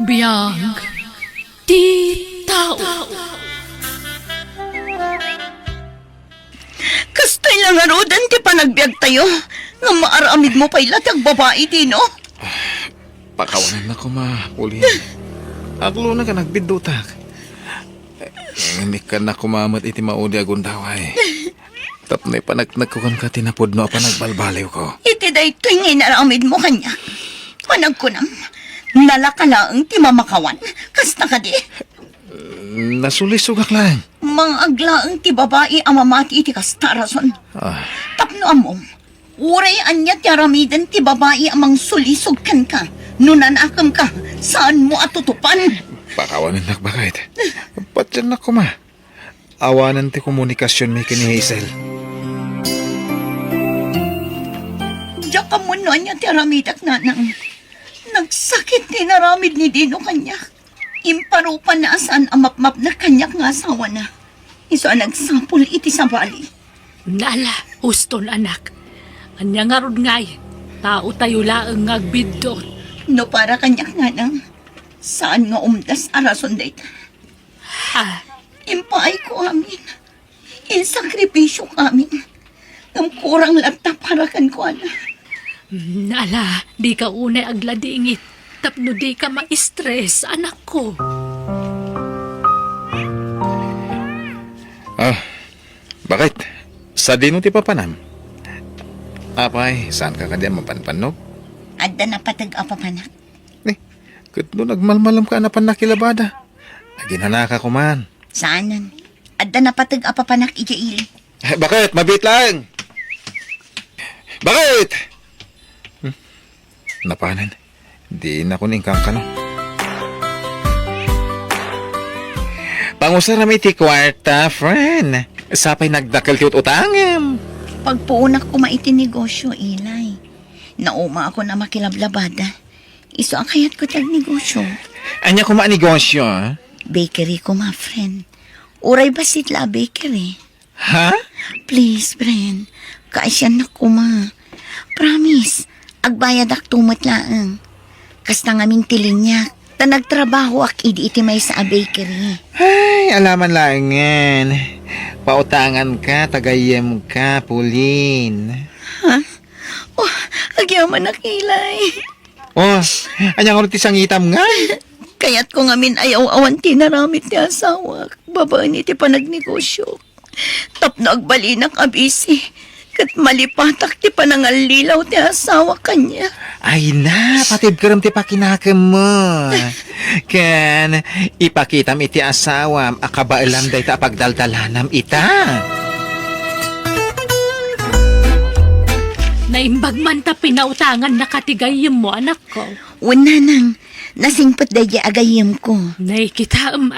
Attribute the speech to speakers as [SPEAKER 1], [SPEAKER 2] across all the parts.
[SPEAKER 1] Biyag ti tao.
[SPEAKER 2] Kastay lang arudan ti panagbiag tayo. Nga maaramid mo pa ilatag babae di, no?
[SPEAKER 3] Pakawanan na ko Pauline. Aglo na ka nagbidutak. Hindi ka na kumamat iti maudi agundaway. Tapnay panagkukan ka tinapod no pa nagbalbaliw ko.
[SPEAKER 2] Iti daytoy nga inaramid mo kanya. Panag ko nang nalakalaang ti mamakawan. Kasta ka di.
[SPEAKER 3] Nasulisugak lang.
[SPEAKER 2] Mga aglaang ti babae ang mamati iti kasta rason. Tapno among. Uray anya ti aramidan ti babae amang sulisog kan ka. Nunanakam ka. Saan mo atutupan?
[SPEAKER 3] Pakawanan na bakit? Ba't yan na kuma? Awanan ti komunikasyon may kini Hazel.
[SPEAKER 2] Diyak ka mo anya ti aramidak nanang. Nagsakit ni naramid ni Dino kanya. Imparupan na asan amap-map na kanyak nga asawa na. Iso ang nagsapul iti sa bali.
[SPEAKER 1] Nala, huston anak. Anya nga rod ngay. Tao tayo laang ngagbidot.
[SPEAKER 2] No para kanyak nanang. Saan nga umdas arason dayta?
[SPEAKER 1] Ha?
[SPEAKER 2] Impaay ko amin. Insakripisyo amin. Ang kurang lagta para kan ko ana.
[SPEAKER 1] Nala, di ka unay agladingit. Tapno di ka ma-stress, anak ko.
[SPEAKER 3] Bakit? Sa dino ti papanam? Apay, saan ka kanya mapanpanog?
[SPEAKER 2] Adda na patag-apapanak.
[SPEAKER 3] Kat doon nagmalmalam ka na panakilabada. Ginanaka ko man.
[SPEAKER 2] Saanan? Adda na patag-apapanak ijaili.
[SPEAKER 3] Bakit? Mabit lang! Bakit? Napanan. Di na ko ningkang ka no. Pangusarami ti kwarta, friend. Sapay nagdakal ti utangem.
[SPEAKER 2] Pagpuunak ko maiti negosyo, Ilay. Nauma ako na makilablabada. Iso ang kayat ko tag negosyo.
[SPEAKER 3] Anya ko negosyo, ha?
[SPEAKER 2] Bakery ko, ma, friend. Uray ba sitla bakery?
[SPEAKER 3] Ha?
[SPEAKER 2] Please, friend. Kaasyan na ko, ma. Promise. Agbayad ak tumat laang. Kasta ngaming tilinyak. Ta nagtrabaho ak iti may sa bakery.
[SPEAKER 3] Ay, alaman lang yan. Pautangan ka, tagayem ka, Pauline.
[SPEAKER 2] Ha? Oh, agyaman na kilay.
[SPEAKER 3] Oh, anya ko ti sangitam nga.
[SPEAKER 2] Kaya't ko ngamin ayaw-awan tinaramit ni asawa. Babaan iti panagnegosyo. Tapno agbalinak abisi. Kat malipatak ti panangalilaw ti asawa kanya.
[SPEAKER 3] Ay na, patib karam ti pakinakam mo. Kan, ipakitam iti asawam, akabailam day ta pagdaldalanam ita.
[SPEAKER 1] Naimbag man ta pinautangan na katigayim mo, anak ko.
[SPEAKER 2] Una nang, nasingpat day agayim ko.
[SPEAKER 1] Naikitaam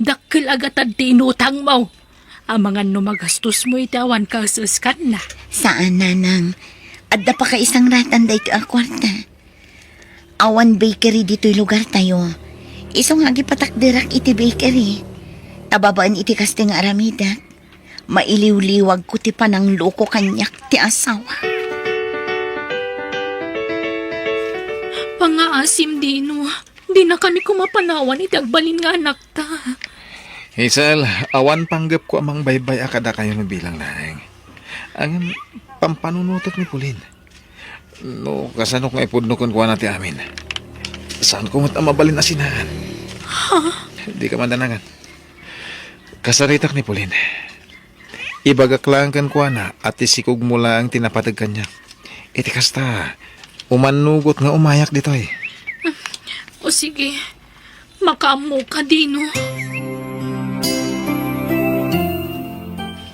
[SPEAKER 1] Dakil agatad ti inutang mo. Ang mga numagastos mo itawan ka suskan na.
[SPEAKER 2] Saan nanang? Adda pa ka isang ratan day to kwarta. Awan bakery dito'y lugar tayo. Isong hagi patakdirak iti bakery. Tababaan iti kasting aramidak. Mailiw-liwag ko ti panang loko kanyak ti asawa.
[SPEAKER 1] Pangaasim dino. Di na kami kumapanawan iti agbalin nga anak ta.
[SPEAKER 3] Hazel, awan panggap ko amang baybay akada kayo na bilang laing. Ang pampanunutot ni Pauline. No, kasanok nga ipudnukon ko natin amin. Saan ko mat mabalin na sinahan?
[SPEAKER 1] Ha?
[SPEAKER 3] Di ka mandanangan. Kasaritak ni Pauline. Ibagak lang kan ko na at isikog mo lang tinapatag kanya. Iti kasta, umanugot nga umayak dito eh.
[SPEAKER 1] O sige, makamu ka dino.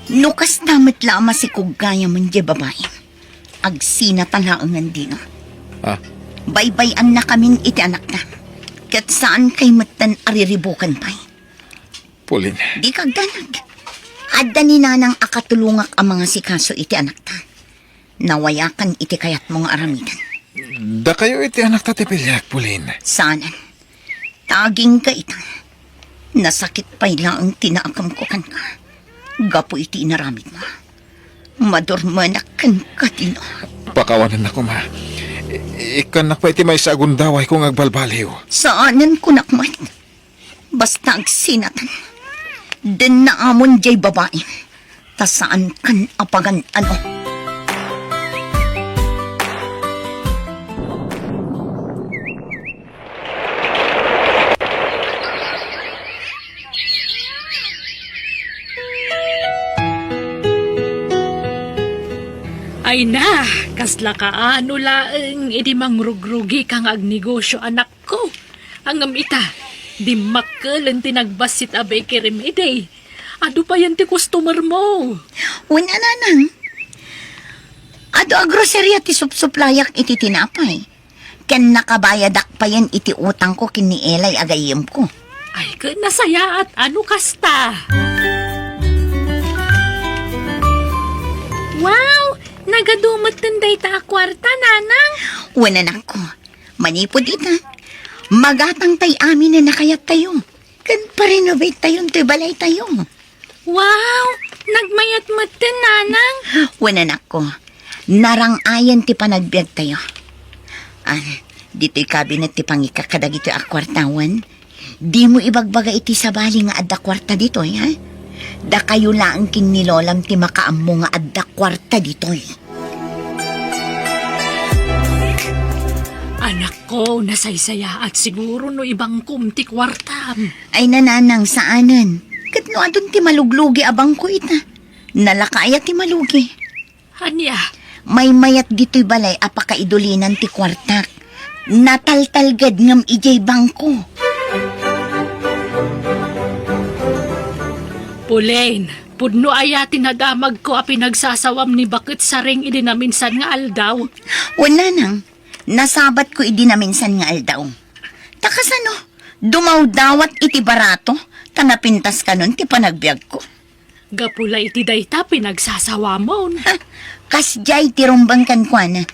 [SPEAKER 2] Nukas tamat lama si kugaya man di babae. Agsina talaangan din. Baybayan na kaming iti anak na. Kat saan kay matan ariribukan pa.
[SPEAKER 3] Pauline.
[SPEAKER 2] Di kagdanag. Adda ni nanang akatulungak ang mga sikaso iti anak ta. Nawayakan iti kayat mga aramidan.
[SPEAKER 3] Da kayo iti anak tatipilyak, Pauline.
[SPEAKER 2] Saanan. Taging ka ita. Nasakit pa lang ang tinaakam ko kan ka. Gapo iti inaramid mo. Madurmanak kan ka dino.
[SPEAKER 3] Pakawanan ako, ma. Ikanak pa iti may sa agundaway kung agbalbaliw.
[SPEAKER 2] Saanan ko nakmat. Basta ang sinatan. Den na amon jay babae. Ta saan kan apagan ano.
[SPEAKER 1] Ay na, kasla ka ano laeng idi mangrugrugi kang agnegosyo anak ko. Ang amita, di makkalan tinagbasit a bakery ide. Ado pa yan ti customer mo.
[SPEAKER 2] Wala na nang. Ado a grocery ti supsuplayak iti tinapay. Ken nakabayadak pa yan iti utang ko kini Elay agayem ko.
[SPEAKER 1] Ay ka nasaya at ano kasta. Wow! Nagadumat tanday ta kwarta, nanang.
[SPEAKER 2] Wala na ko. Manipod ita. Magatang tay amin na nakayat tayo. Kan pa-renovate tayong tibalay tayo.
[SPEAKER 1] Wow! Nagmayat-mat din, nanang.
[SPEAKER 2] Wala na ko. Narangayan ti panagbiag tayo. Dito'y kabinet ti pangikakadag ito akwartawan. Di mo ibagbaga iti sabali nga adda kwarta dito, ha? Da kayo lang kinilolam ti makaammo nga adda kwarta dito'y.
[SPEAKER 1] Anak ko, nasaysaya at siguro no ibang kumti kwartam.
[SPEAKER 2] Ay nananang saanan. Kat no adun ti maluglugi abang ko ita. Nalakaya ti malugi.
[SPEAKER 1] Anya,
[SPEAKER 2] May mayat dito'y balay apakaidulinan ti kwartak. Nataltalgad ngam ijay bangko.
[SPEAKER 1] Pulain, pudno ayatin nadamag ko a pinagsasawam ni bakit saring idinaminsan nga aldaw.
[SPEAKER 2] Wala nang. Nasabat ko idi na minsan nga aldaw. Takas ano, dumaw-dawat iti barato, tanapintas ka nun ti panagbiag ko.
[SPEAKER 1] Gapula iti dayta pinagsasawamon.
[SPEAKER 2] Kasjay ti rumbang kankwana.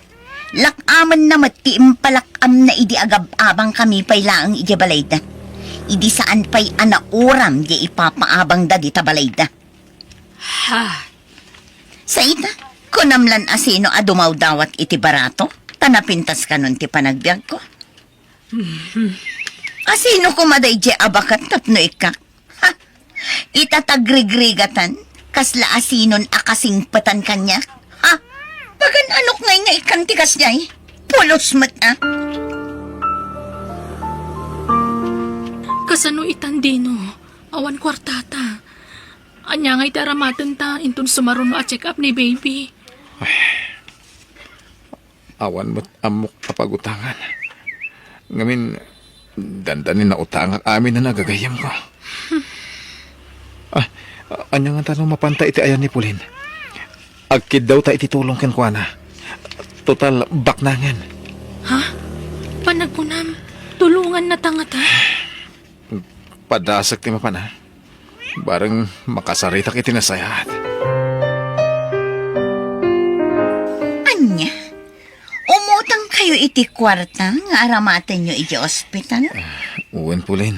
[SPEAKER 2] Lakaman na mati impalakam na idi agab-abang kami pay laang iti balayda. Idi saan pay anauram di ipapaabang da di tabalayda.
[SPEAKER 1] Ha,
[SPEAKER 2] Sa ita, kunamlan asino a dumaw-dawat iti barato, tanapintas ka nun ti panagbiag ko. Asino kumaday di abakat tapno ikak? Ha? Itatagrigrigatan, kasla asinon akasingpatan kanya? Ha? Bagan anok ngay nga ikantikas niya eh. Pulos mat ah.
[SPEAKER 1] kasano itandino, awan kwartata. Anya nga itaramatan ta intun sumaruno a check up ni baby.
[SPEAKER 3] Awan mo't amok kapagutangan. Ngamin, dandanin na utang ang amin na nagagayam ko. Anya nga tanong mapanta iti ayan ni Pulin. Agkid daw ta iti tulong ken kuana. Total, baknangan.
[SPEAKER 1] Ha? Panagpunam, tulungan na tangata.
[SPEAKER 3] Padasag ti mapana. Barang makasaritak iti nasayahat.
[SPEAKER 2] Anya, umutang kayo iti kwarta nga aramatan nyo iti ospital?
[SPEAKER 3] Uwan Pulin.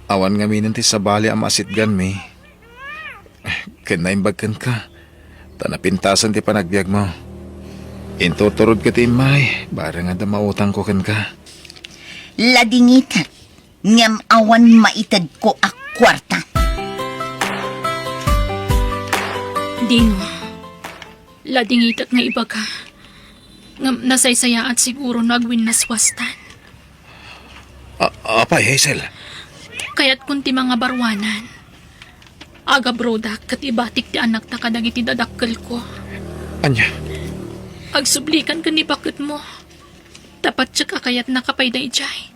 [SPEAKER 3] Awan nga minan ti sabali ang masitgan mi. Kinaimbagkan ka. Tanapintasan ti panagbiag mo. Intuturod ka ti imay. Barang nga mautang ko kan ka.
[SPEAKER 2] Ladingitat, ngam awan maitad ko ak kwarta.
[SPEAKER 1] Dino, ladingitat nga iba ka. Nga nasaysaya at siguro nagwin naswastan.
[SPEAKER 3] Apay, Hazel.
[SPEAKER 1] Kaya't kunti mga barwanan. Aga brodak kat ibatik ti anak ta kadag iti dadakkel ko.
[SPEAKER 3] Anya,
[SPEAKER 1] Agsublikan ka ni bakit mo. Tapat siya kakayat nakapay da ijay.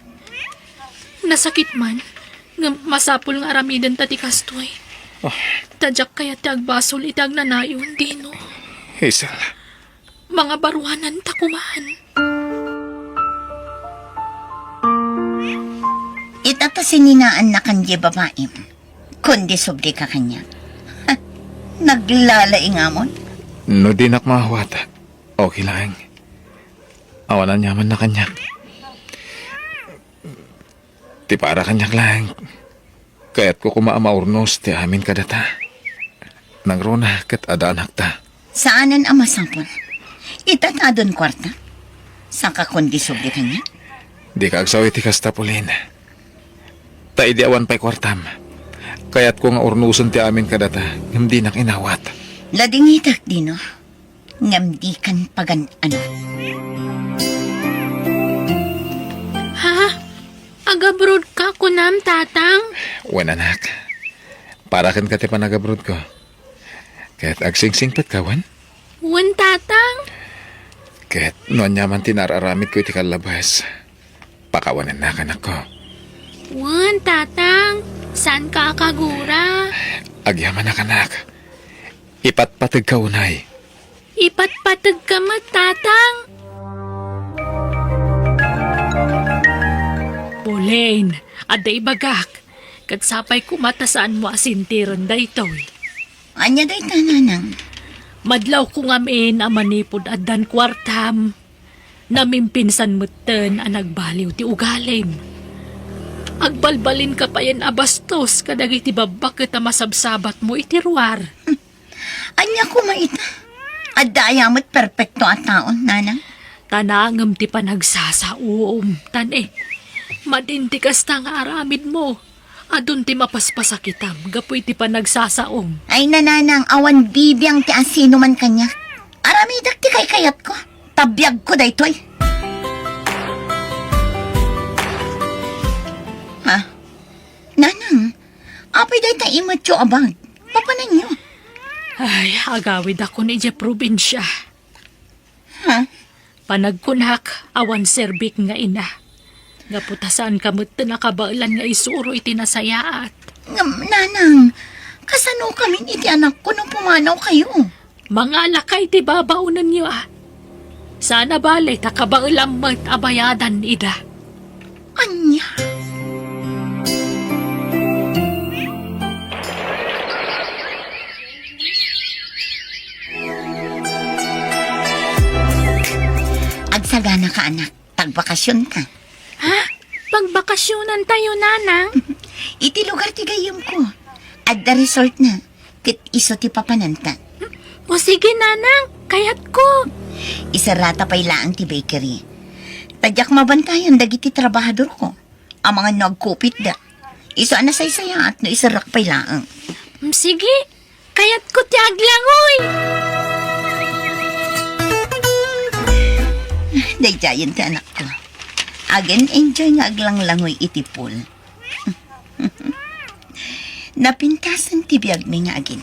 [SPEAKER 1] Nasakit man, nga masapul nga aramidan ta ti kastoy. Tadyak kaya ti agbasol iti agnanayon, Dino.
[SPEAKER 3] Hazel.
[SPEAKER 1] Mga barwanan ta kumahan.
[SPEAKER 2] Itatasinginaan na kanya babae. Kundi subli ka kanya. Ha, naglalaing amon.
[SPEAKER 3] No di nakmahawat. Okay lang. Awanan nyaman na kanya. Ti para kanyak lang. Kaya't ko kumaamaurnos ti amin kadata. Nang rona kat ada anak ta.
[SPEAKER 2] Saanan ang masapon? Itatadon kwarta? Sa kakondisog di kanya?
[SPEAKER 3] Di ka agsawi ti kasta Pulin. Ta idi awan pa'y kwartam. Kaya't ko nga urnuson ti amin kadata, hindi nak inawat.
[SPEAKER 2] Ladingitak di no? Ngamdi kan pagan ano?
[SPEAKER 1] Ha? Agabrod ka kunam, tatang?
[SPEAKER 3] Wan anak, para kan kati panagabrod ko. Kaya't agsingsing pat kawan.
[SPEAKER 1] Wan, tatang?
[SPEAKER 3] Kaya't noon nyaman tinararamit ko iti kalabas. Pakawanan na kanak ko.
[SPEAKER 1] Wan, tatang? Saan ka akagura?
[SPEAKER 3] Agyaman na kanak. Ipatpatag ka unay.
[SPEAKER 1] Ipatpatag ka mat, tatang? Pulin, aday bagak. Kagsapay kumatasaan mo asintiron daytoy.
[SPEAKER 2] Anya day tananang.
[SPEAKER 1] Madlaw ko ngamin ang manipod at dan kwartam. Namimpinsan mutten ang nagbaliw ti ugalim. Agbalbalin ka pa yan abastos kadag iti babak ita masabsabat mo iti ruwar.
[SPEAKER 2] Anya ko maita. Adayamot perfecto at taon, nanang.
[SPEAKER 1] Tanangam ti panagsasaum. Tane, madintikas ta nga aramid mo. Adun ti mapaspasakitam, gapoy ti panagsasaum.
[SPEAKER 2] Ay nananang awan bibiyang ti asino man kanya. Aramidak ti kay kayat ko. Tabiyag ko daytoy. Ha? Nanang, apay day ta imatyo abag. Papanan nyo.
[SPEAKER 1] Ay, agawid ako ni Jeff Provincia.
[SPEAKER 2] Ha?
[SPEAKER 1] Panagkunak, awan serbik nga ina. Gaputasan kamot na nakabailan nga isuro iti nasayaat.
[SPEAKER 2] Nanang, kasano kami iti anak ko nung pumanaw kayo?
[SPEAKER 1] Mga lakay ti babaunan niyo Sana bale takabailan mat abayadan ida.
[SPEAKER 2] Anya? Agsagana ka anak, tagbakasyon ka.
[SPEAKER 1] Ha? Pagbakasyonan tayo, nanang?
[SPEAKER 2] Iti lugar ti gayom ko. At the resort na, tit iso ti papananta.
[SPEAKER 1] O sige, nanang, kayat ko.
[SPEAKER 2] Isarata pa'y laang ti bakery. Tadyak mabantayan dagiti trabahador ko. Ang mga nagkupit da. Iso anasay-saya at no isarak pa'y laang.
[SPEAKER 1] Sige, kayat ko ti aglangoy.
[SPEAKER 2] Dayjayan ti anak ko. Again, enjoy nga aglang-langoy iti pool. Napintasan ti biyag mi nga agin.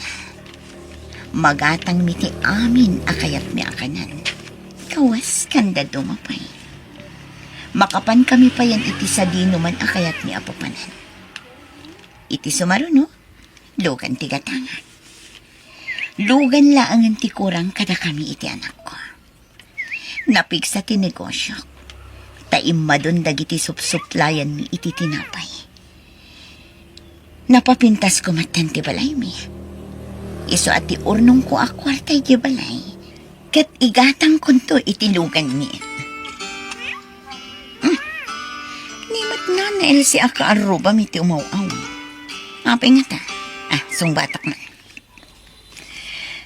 [SPEAKER 2] Magatang mi ti amin akayat mi akanan. Kawas kanda dumapay. Makapan kami pa yan iti sa dinuman akayat mi apapanan. Iti sumaruno, lugan ti gatangan. Lugan laangan ti kurang kada kami iti anak ko. Napigsa ti negosyo. Taim madon dagiti supsuplayan mi iti tinapay. Napapintas ko matan ti balay mi. Iso at ti urnong ko akwartay ti balay. Kat igatang kunto iti lugan mi. Nimat na nail si aka aruba mi ti umaw-aw. Apay nga ta. Sungbatak na.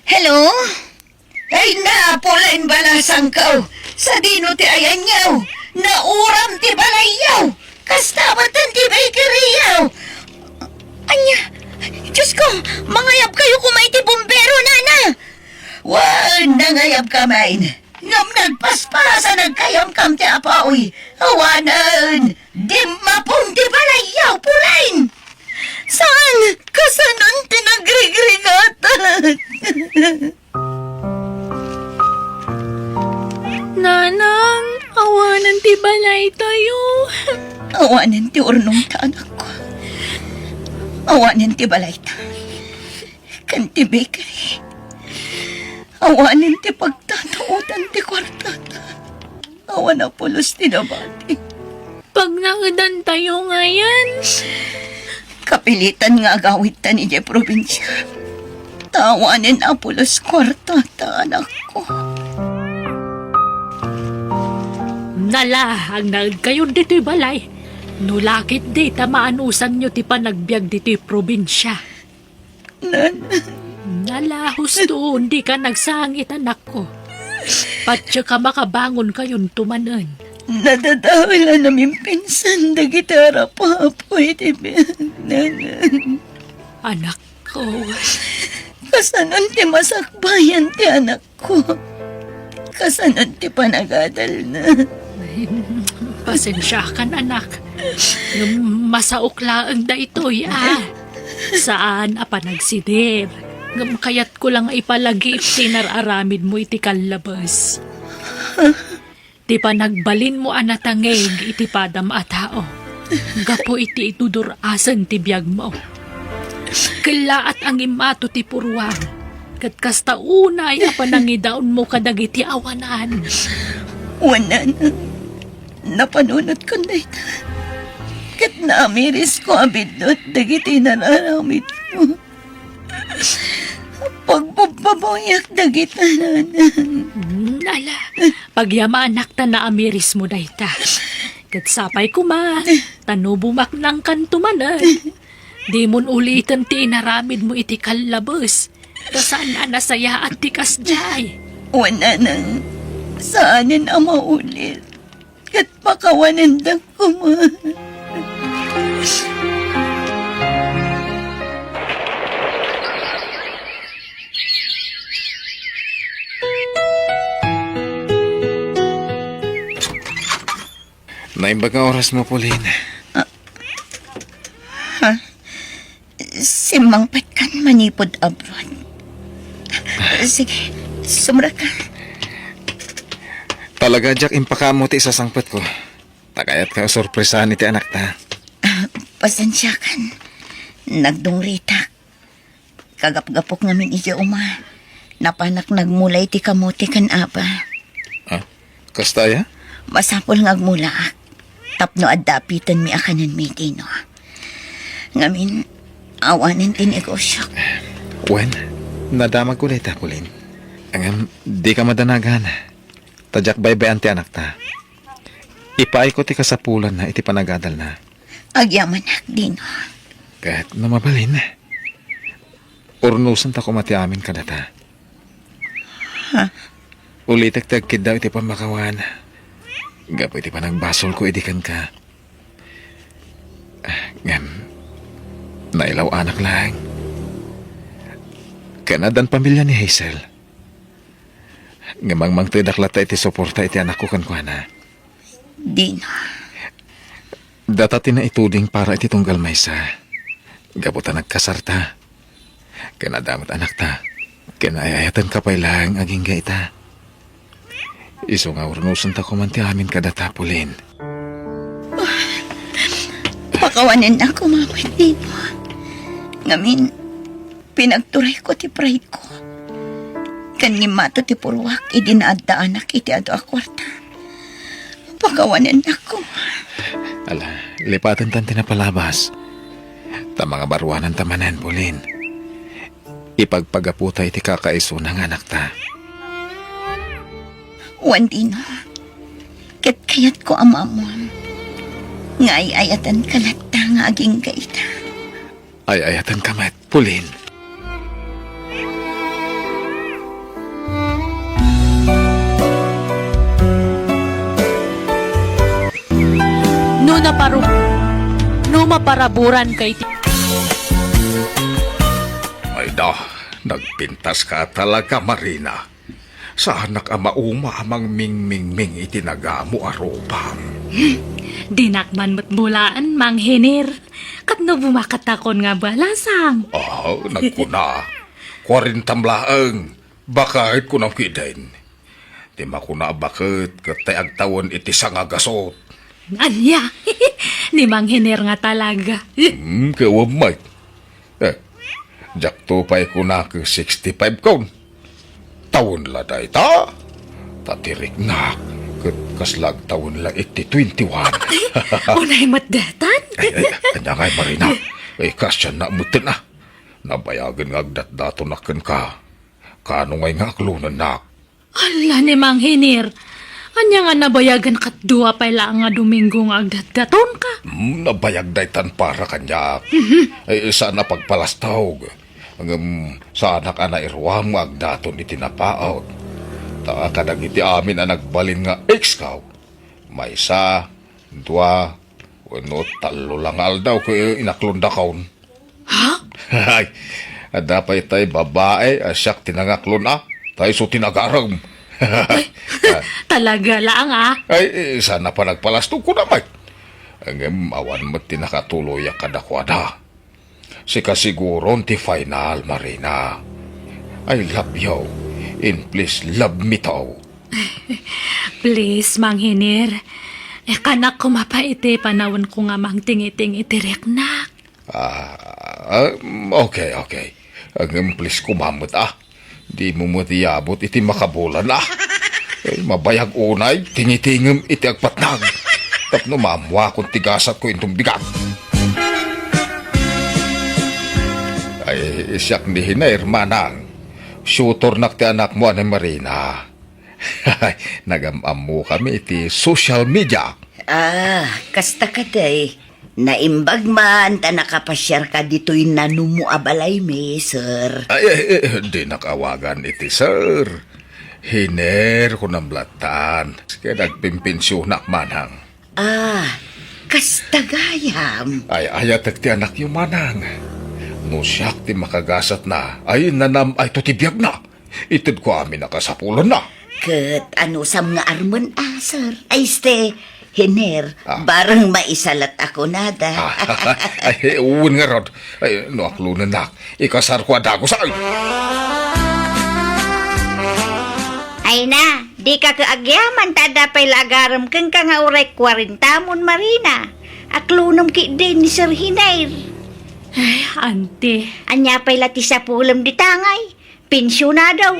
[SPEAKER 2] Hello? Ay na, pulain balasang ka. Sa dino ti ayan yaw. Nauram ti balayaw. Kastabatan ti bakery yaw. Anya, Diyos ko, mangayab kayo kumay ti bumbero, nana. Wag nangayab kamain. Ngam nagpaspasa nagkayam-kam ti apaoy. Awanan, di mapong ti balayaw, pulain. Saan? Kasanon ti nagrigregatan?
[SPEAKER 1] Nanang, awanan ti balay tayo.
[SPEAKER 2] Awanan ti urnong ta, anak ko. Awanan ti balay ta. Kan ti bakery. Awanan ti pagtatautan ti kwartata. Awan na pulos ti nabati.
[SPEAKER 1] Pag nangadan tayo ngayon,
[SPEAKER 2] Kapilitan nga agawit ta ni Jeff Provincia. Tawanin na pulos kwartata, anak ko.
[SPEAKER 1] nala ang naag kayo dito'y balay. Nulakit di tamaanusan nyo ti panagbiag dito'y probinsya. Nala, husto, hindi ka nagsangit anak ko. Patya ka makabangon kayon tumanan.
[SPEAKER 2] Nadadawala namin pinsan da gitara pa po iti nanan.
[SPEAKER 1] Anak ko,
[SPEAKER 2] Kasanon ti masakbayan ti anak ko. Kasanon ti panagadal na.
[SPEAKER 1] pasensya ka na, anak. Masaukla ang da ito'y, Saan apanagsidir? Kayat ko lang ipalagi sinararamid mo iti kalabas. Ti panagbalin mo anatangeg iti padam a tao. Gapo iti itudurasan ti biyag mo. Kila at ang imato ti purwang. Kat kasta unay apanangidaon mo kadagiti awanan.
[SPEAKER 2] Wala na. Napanunod ko na ito. Kat naamiris ko abidot dagiti nararamit mo. Pagpapaboyak dagiti nanan.
[SPEAKER 1] Ala, pagyamanak ta na amiris mo dayta. Kat sapay kuma, tanubumak ng kantumanan. Di mon ulitan ti inaramid mo iti kalabos. Kasaan na nasaya at tikas jay.
[SPEAKER 2] Wala na. Saanin ang maulit. Kat pakawanan da ko ma.
[SPEAKER 3] Naimbag nga oras mo, Pauline.
[SPEAKER 2] Si Mang Patkan manipod abroad. Sige, sumra ka.
[SPEAKER 3] Talaga, Jack, impaka mo ti isasangpat ko. Takayat ka sorpresahan ni ti anak ta.
[SPEAKER 2] Pasensya kan. Nagdungrita. Kagap-gapok ngamin iti uma. Napanak nagmulay ti kamote kan apa.
[SPEAKER 3] Kastaya?
[SPEAKER 2] Masapol ngagmulaak. Tapno addapitan mi akanan mi tino. Ngamin, awanin ti negosyo.
[SPEAKER 3] Wen, nadamag ko ta, Pauline. Ang di ka madanagan. Tadyak baybay ti anak ta. Ipaay ko ti kasapulan na iti panagadal na.
[SPEAKER 2] Agyaman dino.
[SPEAKER 3] Kahit namabalin. Urnusan ta kumati amin kadata. Ulitek tagkid daw iti pamakawan. Gapo iti panagbasol ko idikan ka. Ngam, nailaw anak lang. Kanadan pamilya ni Hazel. Ngamang mang tidaklata iti suporta iti anak ko kankwana.
[SPEAKER 2] Dino.
[SPEAKER 3] Datati na ituding para iti tunggal maysa. Gapo ta nagkasarta. Kanadamot anak ta. Kanaayayatan ka pa lang aging gaita. Iso nga urnusan ta kumanti amin kadata, Pauline.
[SPEAKER 2] Pakawanan ako, Mama Dino. Ngamin, pinagturay ko ti pride ko. Kanimato ti purwak, idinaadda anak iti ado akwarta. Pakawanan ako.
[SPEAKER 3] Ala, lipatan tan tinapalabas. Ta mga barwanan tamanan, Pauline. Ipagpagaputa iti kakaiso ng anak ta.
[SPEAKER 2] Wandino, kat kayat ko amamon. Ngay ayatan kalata nga aging gaita.
[SPEAKER 3] Ay ayatan kamat, Pauline.
[SPEAKER 1] No maparaburan kay ti...
[SPEAKER 4] Ay da, nagpintas ka talaga, Marina. Sa anak ama uma amang ming itinagamo aropang.
[SPEAKER 1] Dinakman mo't bulaan, Mang Henir. Katno bumakatakon nga balasang.
[SPEAKER 4] Nagkuna. 40 laeng. Bakit ko nang kidain? Di makuna bakit katay agtawon iti sangagasot.
[SPEAKER 1] Anya, ni Mang Henir nga talaga.
[SPEAKER 4] Kawamay. Jakto pa'y ko na ke 65 kaon. Taon la day ta. Tatirik na. Kaslag taon la iti 21.
[SPEAKER 1] Unay matdatan?
[SPEAKER 4] Kanya ngay Marina. Kasya na mutin na. Nabayagan nga agdat-dato na ka. Kano ngay nga aklunan na.
[SPEAKER 1] Ala ni Mang Henir. Anya nga nabayagan kat duwa pa lang nga Domingo nga agdat-daton ka.
[SPEAKER 4] Nabayag daytan para kanya. Sana pagpalastawg. Sana ka na irwam agdaton iti napaot. Ta kadag iti amin ang nagbalin nga ex-kaw. May isa, dua, wano talo lang aldaw ko inaklunda kaon.
[SPEAKER 1] Ha?
[SPEAKER 4] Ay, adapay tay babae, asyak tinangaklon tayo so tinagaram.
[SPEAKER 1] Talaga lang ah.
[SPEAKER 4] Ay, sana pa nagpalastog ko naman. Ang awan mo tinakatuloy ang kadakwada. Si kasiguron ti final, Marina. I love you. And please love me too.
[SPEAKER 1] Please, Mang Hinir. Kanak ko mapaiti panawon ko nga mang tingiting itirek na.
[SPEAKER 4] Okay. Ang please kumamot Di mo mo tiyabot iti makabulan Ay, mabayag unay, tingitingem iti agpatnag. Tapno mamwa kung tigasat ko itong bigat. Ay, siyak ni Hinair manang. Shooter nak ti anak mo ni Marina. Nagamam mo kami iti social media.
[SPEAKER 2] Kasta ka day. Naimbag man, ta nakapasyar ka dito'y nanumu abalay me, sir.
[SPEAKER 4] Ay, di nakawagan iti sir. Hiner ko ng blatan. Kaya nagpimpinsyunak manang.
[SPEAKER 2] Kasta gayam.
[SPEAKER 4] Ay, ayat ti anak yung manang. No siyak ti makagasat na, ay nanam ay tutibiyag na. Itid ko amin nakasapulan na.
[SPEAKER 2] Kat ano sam nga arman sir. Ay, Hiner, barang maisalat ako nada.
[SPEAKER 4] Ay, uwan nga rod. Ay, no aklunan na. Ikasar ko adago sa ay.
[SPEAKER 5] Ay na, di ka kaagyaman tadapay lagaram kang nga uray 40 mon Marina. Aklunam ki din ni Sir Hinair.
[SPEAKER 1] Ay, ante.
[SPEAKER 5] Anya pay lati sa pulam di tangay. Pensyon na daw.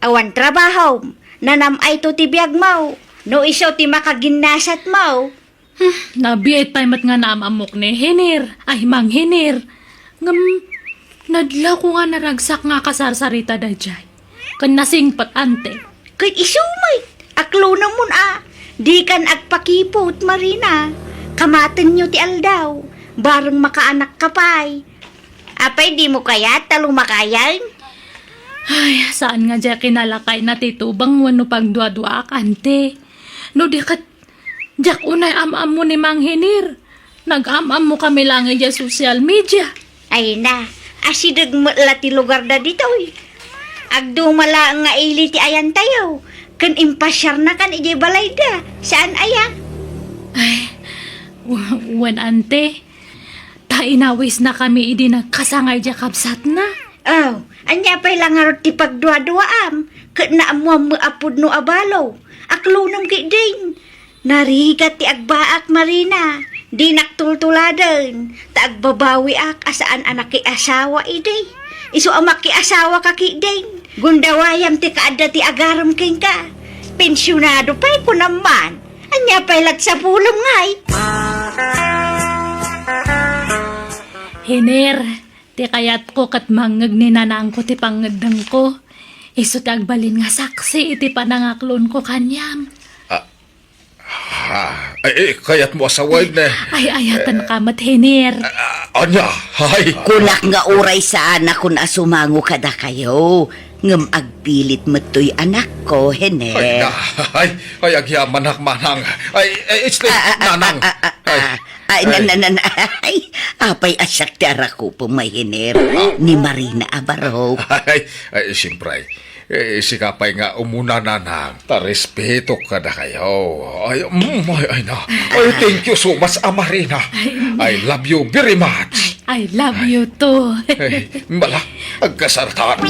[SPEAKER 5] Awan trabaho. Nanam ay to tibiyag mau. No iso ti makaginasat mau.
[SPEAKER 1] Nabiit pa mat nga naamamok ni Hinir. Ay, Mang Hinir. Nadla ko nga naragsak nga kasarsarita da jay. Kan nasingpat ante.
[SPEAKER 5] Kahit isumay. Aklunam mon Di kan agpakipot Marina. Kamaten nyo ti aldaw. Barang makaanak ka pa'y. Apay di mo kaya talong makayan?
[SPEAKER 1] Ay, saan nga dya kinalakay na titubang wano pagdua-dua ante. No di kat, jak unay am-am mo ni Mang Hinir. Nag-am-am mo kami lang dya social media.
[SPEAKER 5] Ay na, asidag mo ti lugar da dito eh. Agdumala nga ili ti ayan tayo. Kan impasyar na kan ijay balay da. Saan aya?
[SPEAKER 1] Ay, wan ante. Tainawis na kami idi nagkasangay dya kapsat na.
[SPEAKER 5] Oh, anya pa'y langarot ti pagdua-duaam. Kat naamuam mo apod no abalo. Aklunam ki din. Narigat ti agbaak Marina. Di naktultuladan. Ta agbabawi ak asaan anak ki asawa idi. Iso amak ki asawa ka ki din. Gundawayam ti kaada ti agaram king ka. Pensyonado pa'y ko naman. Anya pa'y lat sa pulong ngay.
[SPEAKER 1] Hinir, ti kayat ko kat mangag ni nanang ko ti pangadang ko. Iso ti agbalin nga saksi iti panangaklon ko kanyam.
[SPEAKER 4] Ay, kaya't mo asaway na.
[SPEAKER 1] Ay, ayatan ka mat, Hinir.
[SPEAKER 4] Anya, hay.
[SPEAKER 2] Kulak nga uray sana kung asumango kada kayo. Ngam agpilit matoy anak ko, Hiner.
[SPEAKER 4] Ay, agyaman manang. Ay, it's the nanang.
[SPEAKER 2] Apay asyak ti arako po may Hiner. Ni Marina Abarok.
[SPEAKER 4] Ay, siyempre. Sikapay nga umuna nanang. Tarespeto ka na kayo. Ay, na. Ay, thank you so much, Marina. I love you very much.
[SPEAKER 1] I love you too.
[SPEAKER 4] Ay, mala, agkasartan.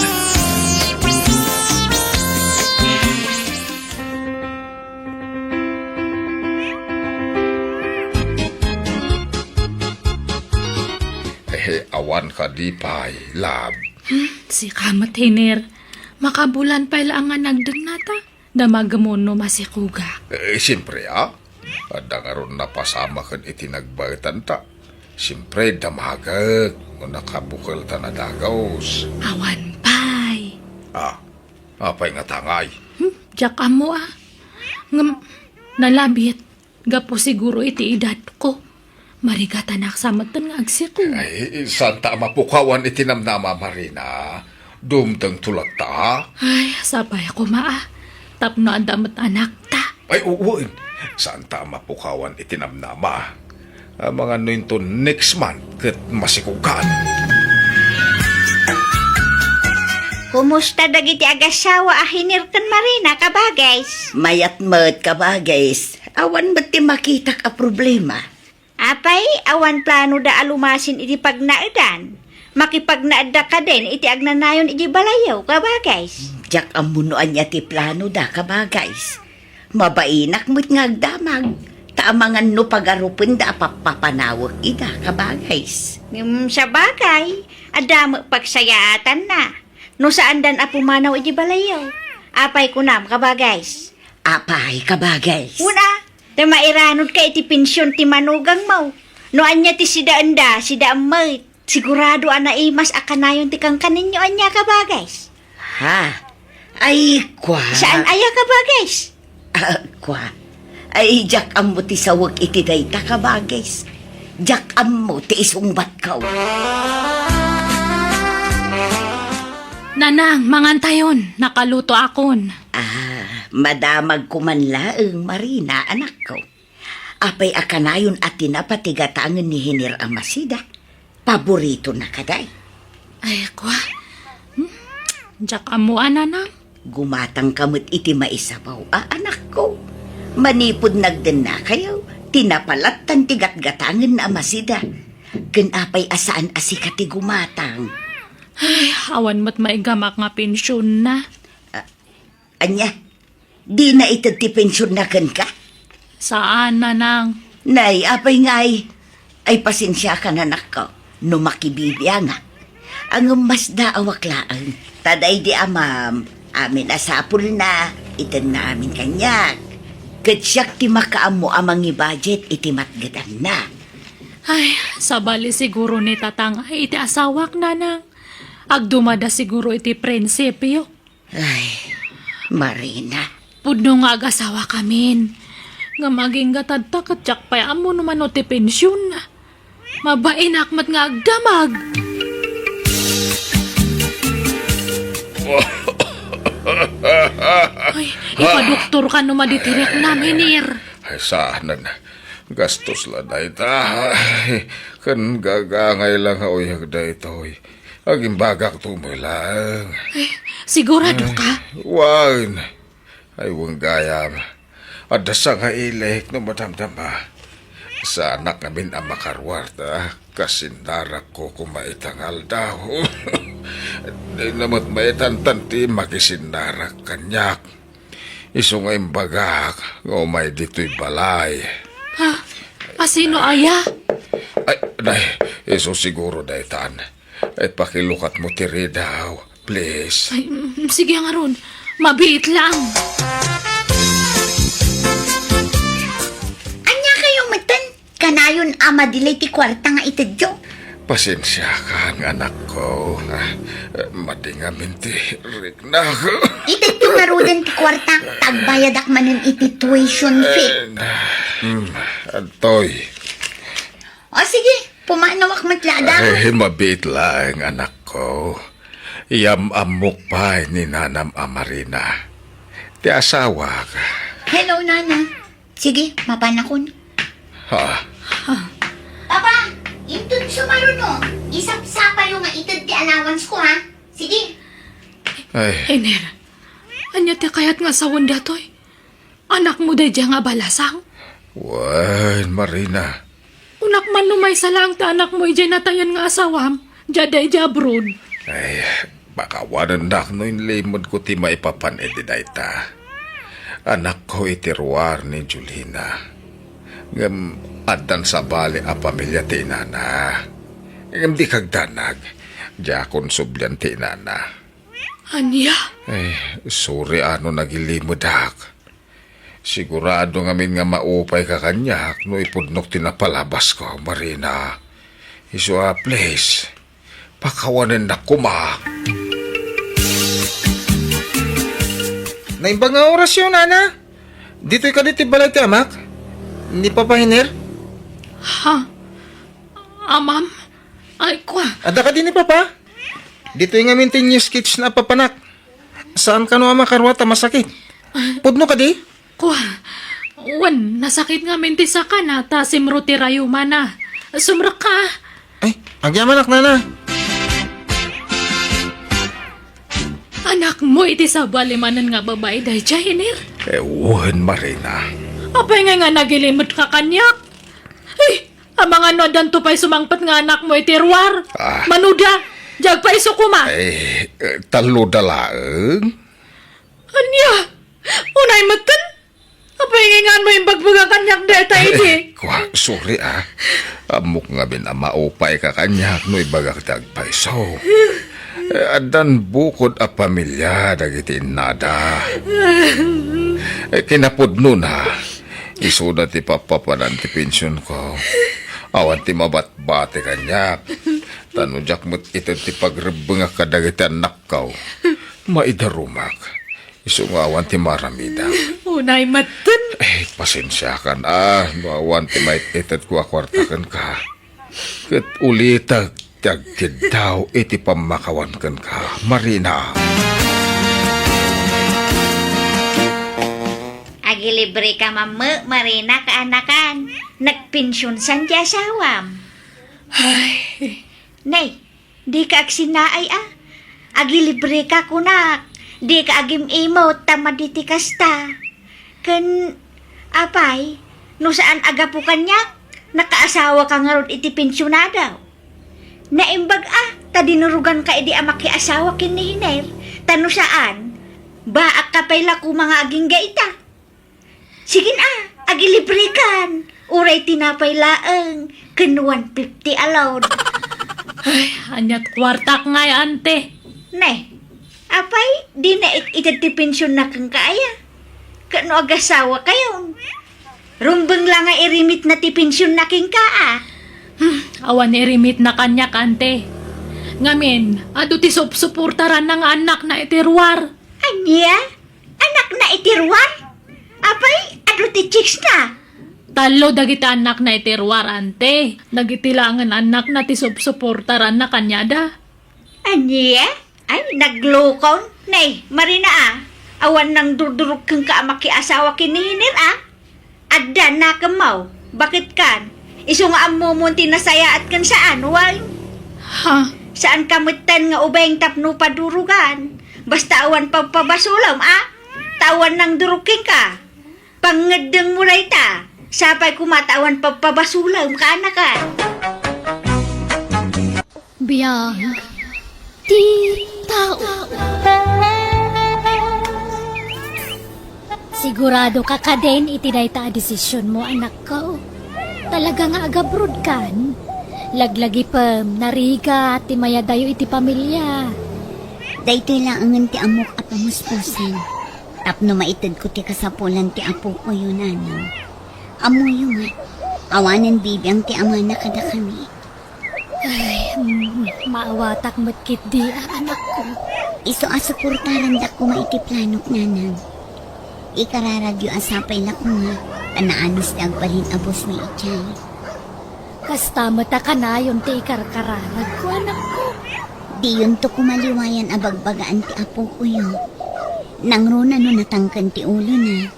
[SPEAKER 4] Awan ka di pa'y, love.
[SPEAKER 1] Si kamat, Hinir. Makabulan pa lang nga nagdang nata. Damagamono no masikuga.
[SPEAKER 4] Siyempre, Ada nga ron napasama kan itinagbaytan ta. Siyempre, damagag. Kung nakabukal ta na dagaws.
[SPEAKER 1] Awan pay.
[SPEAKER 4] Apay nga tangay.
[SPEAKER 1] Diyak amo Ngam, nalabit. Gapo siguro iti edad ko. Marigatanak sa matan nga agsiko.
[SPEAKER 4] Ay, santa mapukawan itinamnama, Marina. Dumtang tulak ta.
[SPEAKER 1] Ay, sabay ako Tapno ang damat anak ta.
[SPEAKER 4] Ay, uwin. Saan ta mapukawan itinamnama? Mga nito next month kat masikukan.
[SPEAKER 5] Kumusta dagiti agasawa ahinir kan Marina kabagays?
[SPEAKER 2] Mayat mat ka ba, guys? Awan ba't ti makita ka problema?
[SPEAKER 5] Apay, awan plano da alumasin iti pagnaadan. Makipagnaada ka din iti agnanayon iti balayaw kabagays.
[SPEAKER 2] Diyak ang munuan niya ti plano da ka ba, guys? Mabainak mo't ngagdamag. Taamangan no pagarupin da papapanawag ida ka ba, guys?
[SPEAKER 5] Sa bagay, adamo pagsayaatan na. No saan dan apumanaw iti balayaw. Apay kunam kabagays.
[SPEAKER 2] Apay ka ba, guys?
[SPEAKER 5] Una, da mairanod ka iti pensyon ti manugang mo. No anya ti sidaan da, sidaan mait. Sigurado anaimas akanayon ti kang kaninyo anya kabagays.
[SPEAKER 2] Ha? Ay, kwa.
[SPEAKER 5] Saan aya kabagays?
[SPEAKER 2] Kwa. Ay, jak am mo ti sawag iti dayta ka ba, guys? Jak am mo ti isungbat ka.
[SPEAKER 1] Nanang, mangantayon. Nakaluto akon.
[SPEAKER 2] Madamag ko man laeng, Marina, anak ko. Apay akanayon at tinapatigatangan ni Hinir Amasida. Paborito na kaday.
[SPEAKER 1] Ay, kwa. Diyak amuan, nanang.
[SPEAKER 2] Gumatang kamot iti maisabaw, anak ko. Manipod nagden na kayo. Tinapalat tan tigat-gatangan na Amasida. Ganapay asaan asikati gumatang.
[SPEAKER 1] Ay, awan mo't maigamak nga pensyon na.
[SPEAKER 2] Anya, di na ito ti pensyon na ka?
[SPEAKER 1] Saan, nanang?
[SPEAKER 2] Nay, apay ngay. Ay pasensya ka na nako. No makibibiya nga. Ang mas daawaklaan. Taday di amam. Amin asapul na. Itan na amin kanyak. Katsyak ti makaam mo amang i-budget iti matgatan na.
[SPEAKER 1] Ay, sabali siguro ni tatang ay iti asawak, nanang. Agdumada siguro iti prinsipyo.
[SPEAKER 2] Ay, Marina.
[SPEAKER 1] Pudno nga agasawa kamin. Nga maging gatadta katsak pa amo naman o ti pensyon na. Mabainak mat nga agdamag. Ay, ipadoktor ka no maditirik namin, Hinir.
[SPEAKER 4] Ay, saanan. Gastos la na ita. Kan gagangay lang uyag da ito. Aging bagak tumoy lang.
[SPEAKER 1] Ay, sigurado ka?
[SPEAKER 4] Wan. Ay, wang gayam. At dasa nga ilek no matamtama. Sa anak namin ang makarwarta. Kasindarak ko kumaitangal daw. Di namat maitantanti makisindarak kanyak. Iso nga imbagak. Ngumay dito'y balay.
[SPEAKER 1] Ha? Asino aya?
[SPEAKER 4] Ay, nay, iso siguro na itan. Ay, pakilukat mo tiri daw. Please.
[SPEAKER 1] Ay, sige nga ron. Mabiit lang.
[SPEAKER 2] Anya kayo matan? Kanayon ama dilay ti kwarta nga itadyo.
[SPEAKER 4] Pasensya ka, ang anak ko. Madingamin ti rik na ako.
[SPEAKER 2] Itadyo nga rodan ti kwarta. Tagbayad akmanin iti tuition fee.
[SPEAKER 4] Antoy.
[SPEAKER 2] O sige, pumanawak matlada.
[SPEAKER 4] Ay, mabit lang, anak ko. Amok pa ni Nanam Amarina. Ti asawa ka.
[SPEAKER 2] Hello, Nana. Sige, mapanakon.
[SPEAKER 4] Ha?
[SPEAKER 2] Papa, itod sumaruno. Isap-sapa yung nga itod ti allowance ko, ha? Sige.
[SPEAKER 4] Ay,
[SPEAKER 1] Hinir, anya ti kayat nga sawon datoy. Anak mo day nga balasang.
[SPEAKER 4] wan, Marina.
[SPEAKER 1] Unak man lumay sa lang ta anak mo ijay natayan nga asawam. Jaday jabrod.
[SPEAKER 4] Ay, baka wadandak no inlimod ko ti maipapaned dayta. Anak ko itiruar ni Julina. Ngam adan sa bali a pamilya ti inana. Ngam di kagdanag. Diakon sublyan ti inana.
[SPEAKER 1] Anya?
[SPEAKER 4] Ay, sorry ano nagilimod hak. Sigurado ngamin nga maupay ka kanyak no ipudnok tinapalabas ko, Marina. Iso please. Pakawanan na kuma.
[SPEAKER 3] Naimbang nga oras yun, Nana. Dito'y ka dito balay ti amak. Hindi pa pahinir.
[SPEAKER 1] Ha? Amam? Ay, kwa.
[SPEAKER 3] Ada ka din ni Papa. Dito'y nga mintin yung sketch na papanak. Saan ka no ama karwata masakit?
[SPEAKER 6] Pudno ka di?
[SPEAKER 1] Kuha, wan, nasakit nga minti sa kana, ta simro ti rayuma na. Sumra ka.
[SPEAKER 6] Ay, agyaman na na.
[SPEAKER 1] Anak mo iti sa balimanan nga babae dahi Jainer.
[SPEAKER 4] Ewan, Marina.
[SPEAKER 1] Apay nga nagilimot ka kanyak. Ay, ang mga nodan to pa'y sumangpat nga anak mo iti ruwar. Manuda, jag pa'y sukuma.
[SPEAKER 4] Talo dalaeng?
[SPEAKER 1] Anya, unay matan. Apay nga mo yung bagbaga kanyak deta iti.
[SPEAKER 4] Kwa, sorry Amok nga bin maupay ka kanyak no ibagak tagpaiso. Adan bukod a pamilya dagiti nada. Kinapudno na. Isuda ti papapanan ti pensyon ko. Awan ti mabat-bate kanyak. Tanudyak mo't ito ti pagrebeng ka dagiti anak ko. Maidarumak. Isungawan ti maramida.
[SPEAKER 1] Unay matan.
[SPEAKER 4] Pasensya ka na. Awan ti maititad ko akwartakan ka. Kat ulitag tagkid daw iti pamakawan kan ka, Marina.
[SPEAKER 5] Agilibre ka mama, Marina, kaanakan. Nagpensyon san ti asawam.
[SPEAKER 1] Ay,
[SPEAKER 5] Nay, di ka agsinaay Agilibre ka kunak. Di ka agim imo tamaditi kasta. Ken, apay, no saan aga po kanyak? Nakaasawa ka nga ron iti pensyonadaw. Naimbag ta dinurugan ka edi amaki asawa kinihiner. Tano saan? Baak ka payla ko mga aging gaita. Sige agilibrikan. Uray tinapay laeng. Ken 150 allowed.
[SPEAKER 1] ay, anyat kwartak nga ante.
[SPEAKER 5] Ne, apay, di na itatipensyon na kang kaya. Kano agasawa kayon? Rumbeng lang nga irimit na tipensyon na king ka
[SPEAKER 1] Awan irimit na kanyak ante. Ngamin, ado ti suportaran ng anak na itirwar.
[SPEAKER 5] Anya? Anak na itirwan? Apay, ado ti chicks na?
[SPEAKER 1] Talo dagiti anak na itirwar ante. Nagitilangan anak na ti suportaran na kanyada.
[SPEAKER 5] Anya? Ay, naglokon? Nay, Marina awan nang durdurog kang kaamaki asawa kinihinir Adda na kamaw. Bakit kan? Iso nga amo munti na saya at kan saan, wal?
[SPEAKER 1] Ha?
[SPEAKER 5] Saan kamutan nga ubay tapno padurugan? Basta awan pagpabasulam, Tawan ng duruking ka. Pangedeng mo ray ta. Sapay kumatawan pagpabasulam ka, anakan.
[SPEAKER 7] Biyang ti tao. Sigurado ka ka din itiday ta desisyon mo, anak ko. Talaga nga agabrod kan. Laglagi pam, nariga, ti mayadayo iti pamilya.
[SPEAKER 2] Daytoy lang ang ti amok apamuspusin. Tapno maitid ko ti kasapulan ti apo ko yun Amo yung awanan bibiyang ti ama na kada kami.
[SPEAKER 7] Ay, maawatak matkit di anak ko.
[SPEAKER 2] Iso asuportaran da ko maitiplanok nanang. Ikararagyo asapay na ko nga. Tanaanos ti agbalin abos ni Ichay.
[SPEAKER 7] Kasta mata ka na yung ti ikarkararag ko, anak ko.
[SPEAKER 2] Di yun to kumaliwayan abagbagaan ti apo ko yun. Nang runa no natangkan ti ulo na.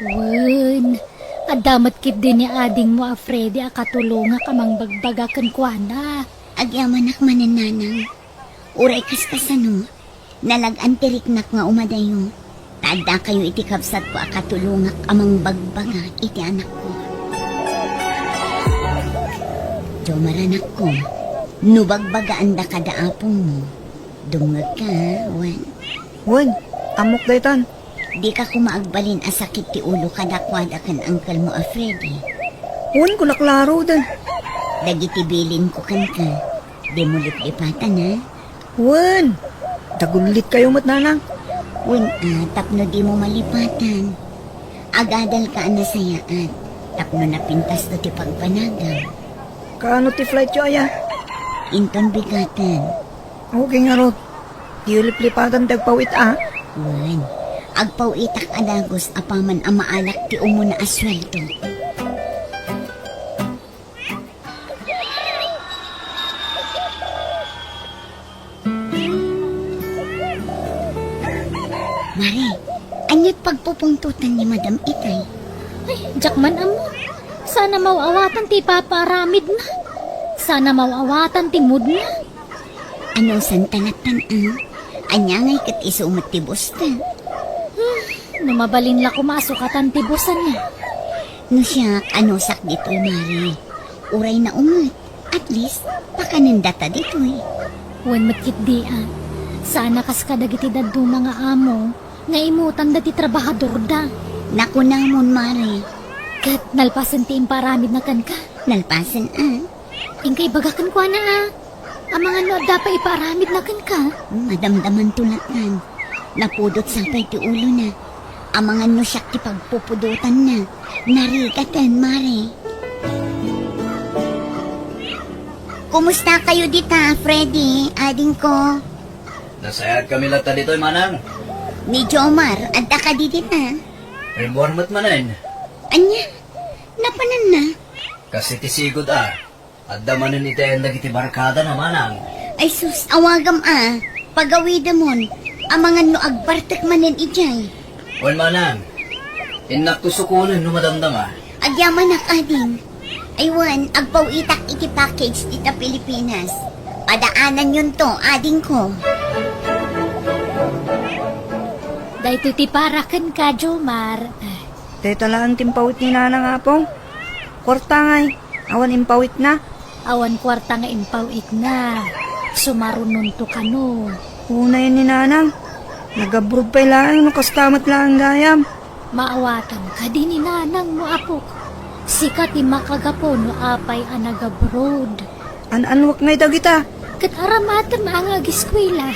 [SPEAKER 7] Wen, adamat kit din ni ading mo Freddy akatulunga kamang bagbagakan ko na.
[SPEAKER 2] Agyaman ak manananang. Uray kaskasano. Nalagan tiriknak nga umadayo. Tada kayo iti kapsat ko akatulungak amang bagbaga iti anak ko. Dumaranak ko. Nubagbagaan da kada apong mo. Dungag ka, Wan.
[SPEAKER 6] Wan, amok daytan.
[SPEAKER 2] Di ka kumaagbalin asakit ti ulo kadakwada kan angkal mo Freddy.
[SPEAKER 6] Wan ko naklaro dan.
[SPEAKER 2] Dagitibilin ko kan ka. Di mo liplipatan ha.
[SPEAKER 6] Wan, dagulit kayo matnanang.
[SPEAKER 2] Wen tapno di mo malipatan. Agadal ka nasayaan. Tapno napintas to ti pagpanagam.
[SPEAKER 6] Kaano ti flight yo aya?
[SPEAKER 2] Inton bigatan.
[SPEAKER 6] Okay nga rod. Di ulip-lipatan dagpawit
[SPEAKER 2] Wen, agpawitak adagos apaman ang maalak ti umo na aswelto. Mare, anya Ngit pagpupungtutan ni Madam Itay.
[SPEAKER 7] Ay, jakman amo. Sana mauawatan ti paparamid na. Sana mauawatan ti mood na.
[SPEAKER 2] Ano santanatan Anya ngay kat isumot ti bosta.
[SPEAKER 7] Numabalin la kumasukatan ti busan niya.
[SPEAKER 2] No siya, ano sak dito'y mare. Uray na umat. At least, pakanindata dito'y.
[SPEAKER 7] Wen matkit di sana kas kadagiti daddo nga amo. Nga imutan dati trabahador da.
[SPEAKER 2] Naku namon mare.
[SPEAKER 7] Kat nalpasan ti imparamid na kan ka.
[SPEAKER 2] Nalpasan
[SPEAKER 7] Ingkay bagakan ko na Ang mga no dapat iparamid na kan ka.
[SPEAKER 2] Madamdaman tulakan. Napudot sapay ti ulo na. Ang mga no siyak ti pagpupudutan na. Narigatan mare. Kumusta kayo dita, Freddy? Ading ko.
[SPEAKER 8] Nasayad kami lata dito, manang.
[SPEAKER 2] Ni Jomar, adda ka di dita.
[SPEAKER 8] Rimbuan mo't manan.
[SPEAKER 2] Anya, napanan na.
[SPEAKER 8] Kasi tisigod At damanin itayan na kiti barkada na manang.
[SPEAKER 2] Ay sus, awagam Pagawida mon, ang mga no agbartak manen ijay.
[SPEAKER 8] Wan manang. Inak tusukunan no madamdam
[SPEAKER 2] Agyaman na kading. Aywan, agpawitak iti package dita Pilipinas. Padaanan yun to, ading ko.
[SPEAKER 7] Dahito ti parakan ka, Jomar.
[SPEAKER 6] Teta lang timpawit ni Nana nga po. Kwarta ngay, awan impawit na.
[SPEAKER 7] Awan kwarta nga impawit na. Sumarunon to kano.
[SPEAKER 6] Una yun ni Nanang. Nagabrod pa ilaan, no kastamat lang gayam.
[SPEAKER 7] Maawatan ka din ni nanang mo apok. Sikat ti makagapo no apay anagabroad.
[SPEAKER 6] Anwak ngay dagita.
[SPEAKER 7] Kat aramatan maangag eskwela.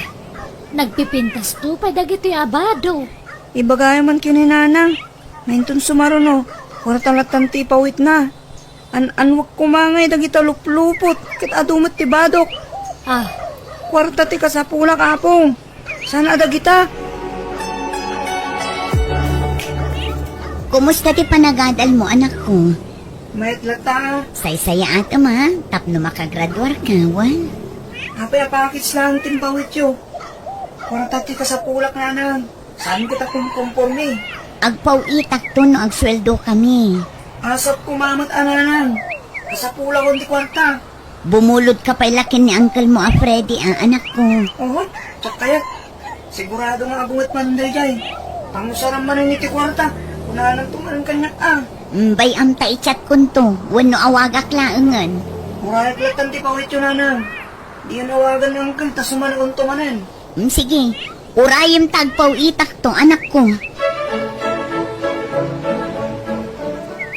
[SPEAKER 7] Nagpipintas to pa dagiti abado.
[SPEAKER 6] Ibagay man kini Nanang. Ngayon sumaruno, kwarta latan ti pawit na. Anwak kumangay dagita luplupot, kit adumat ti badok. Kwarta ti kasapula kapong. Sana dagita.
[SPEAKER 2] Kumusta ti panagadal mo, anak ko?
[SPEAKER 6] Mayat lata.
[SPEAKER 2] Say-saya at tapno makagraduar ka, wan.
[SPEAKER 6] Apay apakits lang timpawit yo. Kwarta ti kasapulak Nanang. Saan kita kumporme?
[SPEAKER 2] Agpawitak to no agsweldo kami.
[SPEAKER 6] Asap kumamat Nanang. Kasapula ko di kwarta.
[SPEAKER 2] Bumulod ka pa lakin ni uncle mo, Freddy, anak ko.
[SPEAKER 6] Oh, tsak kaya. Sigurado nga abungat manday jay. Pangusaran man ni ti kwarta. Kunalang tumalang kanyak
[SPEAKER 2] Bay am ta ichat kunto, wano awagak laengan.
[SPEAKER 6] Murayag latan ti pawit yun Nanang. Di yun awagan ng uncle, tas sumanon to manan.
[SPEAKER 2] Sige, urayim tagpawitak to, anak ko.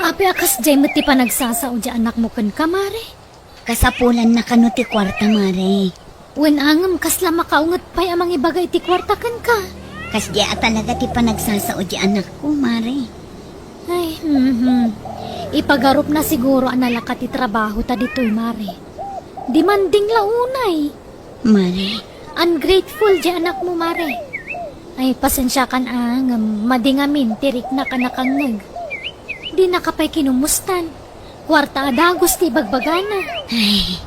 [SPEAKER 7] Api akas jay mo ti panagsasao di anak mo kan kamare.
[SPEAKER 2] Kasapulan na kano ti kwarta, mare.
[SPEAKER 7] Wen angam kasla makaungat pa'y amang ibagay ti kwarta kan ka.
[SPEAKER 2] Kas di talaga ti panagsasao di anak ko, mare.
[SPEAKER 7] Ay, ipagarup na siguro ang nalaka ti trabaho ta dito'y mare. Demanding launay.
[SPEAKER 2] Mare.
[SPEAKER 7] Ungrateful di anak mo mare. Ay, pasensya kan madingamin tirik na kanakangag. Di nakapay kinumustan. Kwarta adagos ti bagbagana.
[SPEAKER 2] Ay,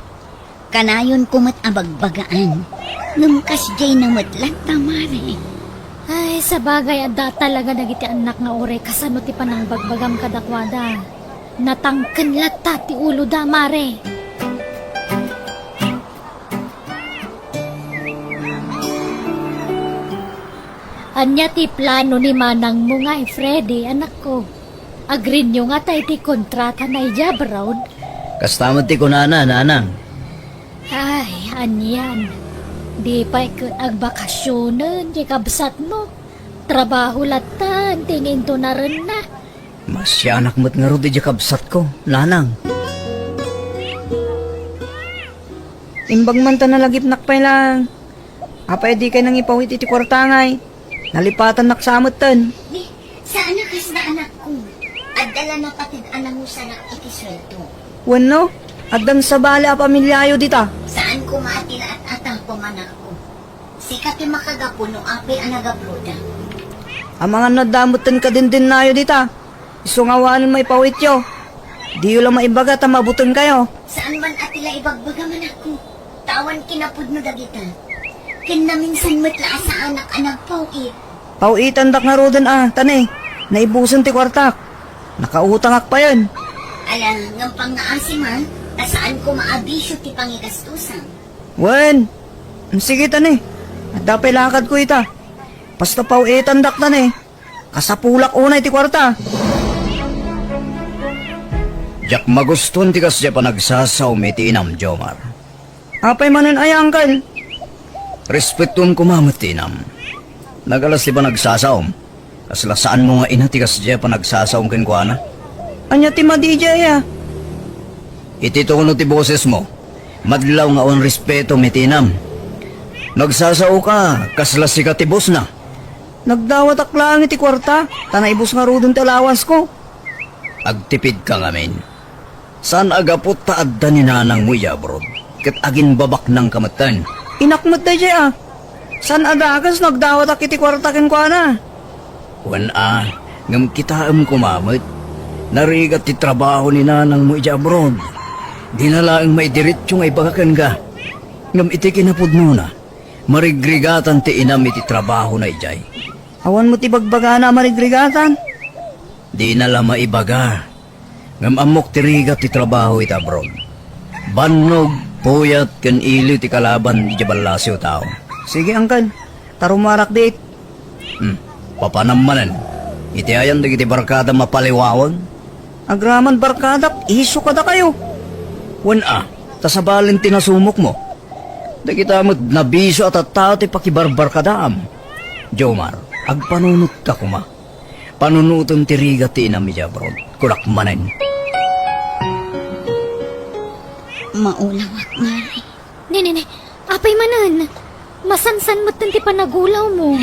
[SPEAKER 2] kanayon kumat abagbagaan. Ngumkas jay na matlata, mare.
[SPEAKER 7] Ay, sa bagay adda talaga nagiti anak nga ore kasano ti panang bagbagam kadakwada. Natangken lata ti ulo da mare. Anya ti plano ni manang mo nga Freddy, anak ko. Agree nyo nga tayo ti kontrata na ijabroad.
[SPEAKER 8] Kastamot ti kunana, nanang.
[SPEAKER 7] Ay, anyan. Di pa ikot agbakasyonan, di kabsat mo. Trabaho latan, tingin to na rin na.
[SPEAKER 8] Masya anak mo't nga ro di kabsat ko, nanang.
[SPEAKER 6] Imbag man ta nalagipnak pa lang. Apay di kay nang ipawit iti kwartangay. Nalipatan naksamot tan.
[SPEAKER 2] Di, saan na kas na anak ko? At dala na patid alam mo sa nakikisweldo.
[SPEAKER 6] Wano, agdan sa bala pamilyayo dita.
[SPEAKER 2] Saan ko maatila at atang pumanak ko? Sikat yung makagapuno api ang nagabroda.
[SPEAKER 6] Ang mga nadamutan ka din nayo dita. Isungawanan may pawit yo. Di yun lang maibaga ta mabuton kayo.
[SPEAKER 2] Saan man atila ibagbagaman ako? Tawan kinapud no dagita. Kin na minsan matla sa anak-anak pawit.
[SPEAKER 6] Pauitan dak nga rodan tani. Naibusan ti kwartak. Nakautang ak pa yan.
[SPEAKER 2] Ala, ng pang-aasim ha, saan ko maabisyo ti pangigastusan.
[SPEAKER 6] Wen, sige tani. At dapay lakad ko ita. Basta pauitan dak tani. Kasapulak unay ti kwarta.
[SPEAKER 8] Jak maguston ti kasya pa nagsasaw may ti inam, Jomar.
[SPEAKER 6] Apay manan ay, Uncle.
[SPEAKER 8] Respetuan ko mamot ti inam. Nagalas ti ba nagsasaw? Kasla saan mo nga ina ti kasya pa nagsasaw ken kuana?
[SPEAKER 6] Anya ti madija ya.
[SPEAKER 8] Itito ko no ti boses mo. Madlaw nga on respeto may ti inam. Nagsasaw ka, kasla si katibos na.
[SPEAKER 6] Nagdawat ak lang iti kwarta. Tanaibos nga rodan ti alawas ko.
[SPEAKER 8] Agtipid ka ngamin. Saan agapot taadda ni nanang mo yabrod? Kat agin babak ng kamatan.
[SPEAKER 6] Inakmat da jay San adagas nagdawat ak iti kwarta ken kuana.
[SPEAKER 8] Wan ngam kitaam kumamit. Narigat ti trabaho ni nanang mo yabrod. Di na laang may diretsyo nga ibagakan ka. Ngam iti kinapudno na. Marigrigatan ti inam iti trabaho na ijay.
[SPEAKER 6] Awan mo ti bagbaga na marigrigatan.
[SPEAKER 8] Di na lang maibaga. Ngam amok ti rigat ti trabaho ita bro. Bannog, puyat, kan ili ti kalaban iti balasyo tao.
[SPEAKER 6] Sige, Uncle. Tarumarak dit.
[SPEAKER 8] Papanamanan. Iti ayan iti barkada mapaliwawag.
[SPEAKER 6] Agraman barkadak, iso kada kayo.
[SPEAKER 8] Wan tasabalin tinasumok mo. Dagita mo't nabiso at tao ti pakibarbar kadaam. Jomar, agpanunot ka kuma. Panunutan ti rigat ti inam iti bro. Kulak manen.
[SPEAKER 2] Maulawak, Mari.
[SPEAKER 7] Nene, apay manan. Masansan mo't ti panagulaw mo.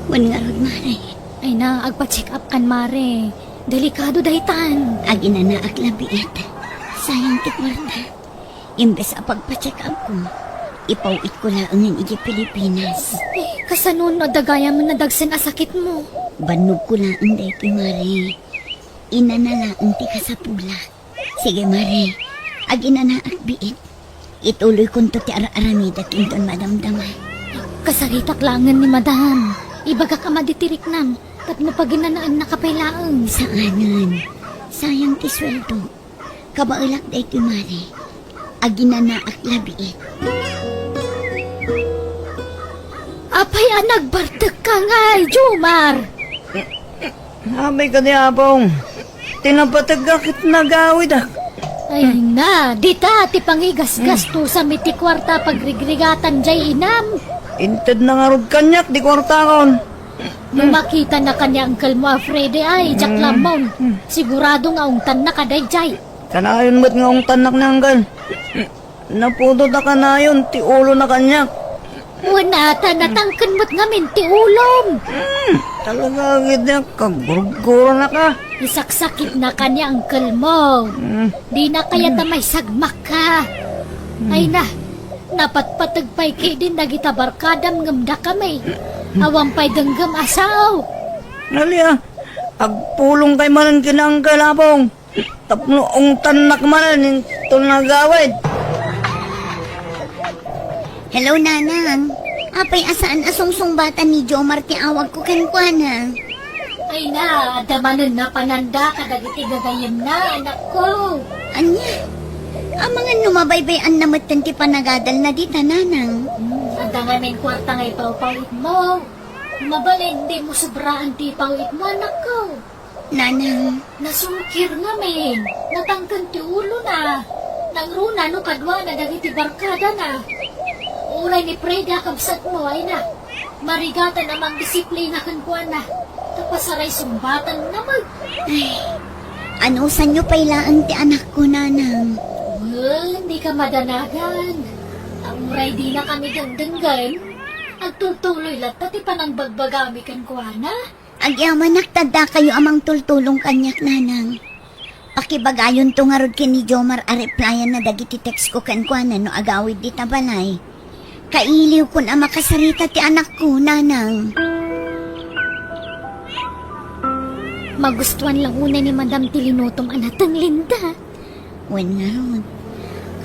[SPEAKER 2] Wan nga rod, Mari.
[SPEAKER 7] Ay na, agpa-check up kan mare. Delikado daytan.
[SPEAKER 2] Agi na ak labiit. Sayang ti kwarta. Imbes a pagpa-check up ko, ipauit ko laangan iti Pilipinas.
[SPEAKER 7] Kasanon o dagaya mo na dagsan asakit mo.
[SPEAKER 2] Banog ko laan day ti Mari. Ina na laang ti kasapula. Sige, Mari. Agi na ak biit. Ituloy ko to ti ara-aramida kinton madamdama.
[SPEAKER 7] Kasaritak langan ni madam. Ibaga ka maditirik nam. Tapno paginanaan nakapailaang.
[SPEAKER 2] Saanan? Sayang ti sweldo. Kabailak day ti Mari. Agi na ak labiit.
[SPEAKER 7] Apay nagbartag ka nga, Jomar.
[SPEAKER 6] Abay ka di abong. Tinapatagakit nagawid
[SPEAKER 7] Ay na, dita ti pangigas-gasto sa miti kwarta pagrigrigatan jay inam.
[SPEAKER 6] Inted na nga rod kanyak, di kwarta kon.
[SPEAKER 7] Nung makita na kanya Uncle mo Freddy ay, Jack Lamon. Sigurado nga ungtan na kaday jay.
[SPEAKER 6] Kanayon mo't nga ang tanak na hanggan. Naputo na kanayon, ti ulo na kanyak.
[SPEAKER 7] Wanata natangkan mo't ngamin ti ulom.
[SPEAKER 6] Talaga gid kaguruguro na ka.
[SPEAKER 7] Isaksakit na kanya Uncle mo. Di na kaya ta may sagmak ka. Ay na, napatpatagpay kay din nagita barkadam ngamda kami. Awang pay denggam asaw.
[SPEAKER 6] Nalia, agpulong kay manan kinang kalabong. Tapno ang tanak manan ito nagawid.
[SPEAKER 2] Hello, Nanang. Apay asaan asungsong bata ni Jomar ti awag ko kankwana.
[SPEAKER 7] Ay na, damanan na pananda kadagiti gagayam na, anak ko.
[SPEAKER 2] Anya? Ang mga numabaybayan na matan ti panagadal na di Nanang.
[SPEAKER 7] Anda nga min kwarta ngay pawpawit mo. Mabalin, di mo sobraan ti pawit mo, anak ko.
[SPEAKER 2] Nanang,
[SPEAKER 7] Nasungkir nga min, natangkan ti ulo na. Nangruna no kadwa na dagiti barkada na. Ulay ni Preda kabsat mo ay na. Marigatan namang disiplina kan kuwan na. Tapasaray sumbatan naman.
[SPEAKER 2] ano sa nyo pailaan ti anak ko, Nanang?
[SPEAKER 7] Well, hindi ka madanagan. Ang uray di na kami gandanggan. Ang tutuloy lang pati pa ng bagbagami kan kuwan na.
[SPEAKER 2] Agyaman naktada kayo amang tultulong kanyak, Nanang. Pakibagayon to nga rod kini Jomar a replyan na dagiti text ko kankwana no agawid di tabalay. Kailiw kun ang makasarita ti anak ko, Nanang.
[SPEAKER 7] Magustuhan lang una ni Madam Tilinutom anatang Linda.
[SPEAKER 2] Wen nga rod.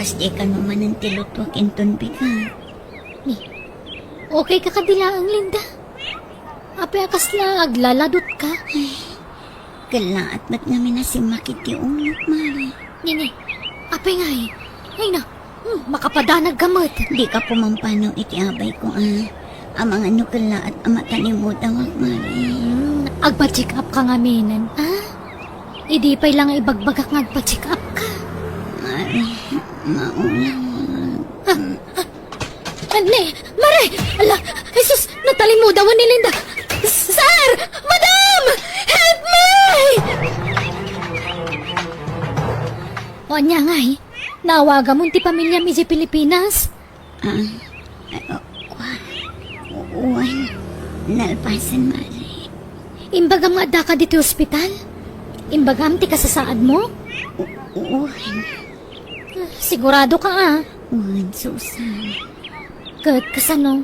[SPEAKER 2] Kas di ka naman ang tilutwak inton bika.
[SPEAKER 7] Okay ka kadila ang Linda? Apay akas na aglaladot ka.
[SPEAKER 2] Kalaat ba't nga minasimakit ti ulok, Mari?
[SPEAKER 7] Nini, apay nga eh. Ay na, makapadanag gamot.
[SPEAKER 2] Di ka pumampanaw iti abay ko, Ang mga nukalaat ang matanimutan wag, Mari.
[SPEAKER 7] Agpa-check up ka nga minan, Idi pa'y lang ibagbagak nga agpa-check up ka.
[SPEAKER 2] Mari, maulang.
[SPEAKER 7] Ane, Mare! Ala, Jesus, natalimudawan ni Linda. Sir! Madam! Help me! O niya nga eh, nawaga mo ti pamilya mi sa Pilipinas.
[SPEAKER 2] Uwan, nalpasan, Mari.
[SPEAKER 7] Imbagam nga da ka dito ospital? Imbagam ti kasasaad mo?
[SPEAKER 2] Uwan,
[SPEAKER 7] Sigurado ka
[SPEAKER 2] uwan, Susan.
[SPEAKER 7] Kat kasano,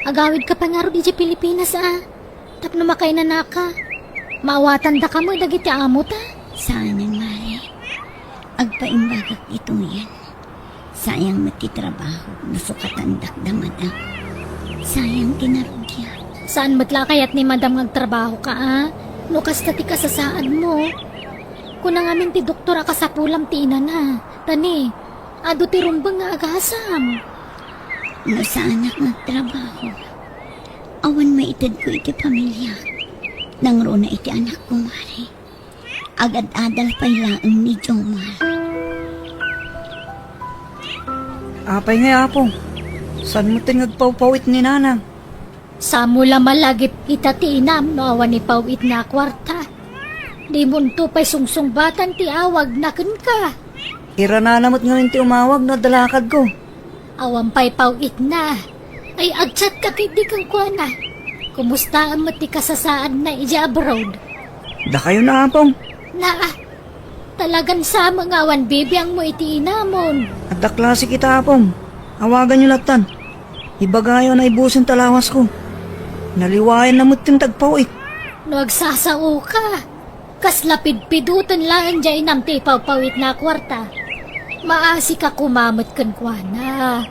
[SPEAKER 7] agawid ka pa nga ro di sa Pilipinas Tapno makay na naka. Maawatan da ka mo dagiti amo ta.
[SPEAKER 2] Saan ang, Mari? Agpaimbagak ito yan. Sayang matitrabaho, nasukatan dakdamada. Sayang kinarugya.
[SPEAKER 7] Saan matla kayat ni madam ngagtrabaho ka Nukas ta ti kasasaad mo. Kunang amin ti doktora kasapulam ti ina na. Tani, ado ti rumbang nga agasam.
[SPEAKER 2] No sa anak nagtrabaho. Awan maitid ko iti pamilya. Nang na iti anak ko, Mari. Agad-adal pa'y laang ni Jomar.
[SPEAKER 6] Apay nga, Apong. Saan mo tingagpawpawit ni Nanang?
[SPEAKER 7] Sa mula malagip itati inam no awan ni pawit na kwarta. Di munto pa'y sungsung-batan ti awag naken ka.
[SPEAKER 6] Irananamot nga rin ti umawag na dalakad ko.
[SPEAKER 7] Awan pa'y pawit na. Ay agchat ka kay di kang kuana. Kumusta ang mati kasasaad na ija abroad?
[SPEAKER 6] Da kayo na, Apong.
[SPEAKER 7] Talagan sa mga awan bibiyang mo iti inamon.
[SPEAKER 6] At da klase kita, Apong. Awagan nyo latan. Ibagayo na ibusin talawas ko. Naliwayan na mo't yung tagpawit.
[SPEAKER 7] No agsasao ka. Kas lapid-pidutan lang dyan inam ti pawpawit na kwarta. Maasi ka kumamot kan kuana.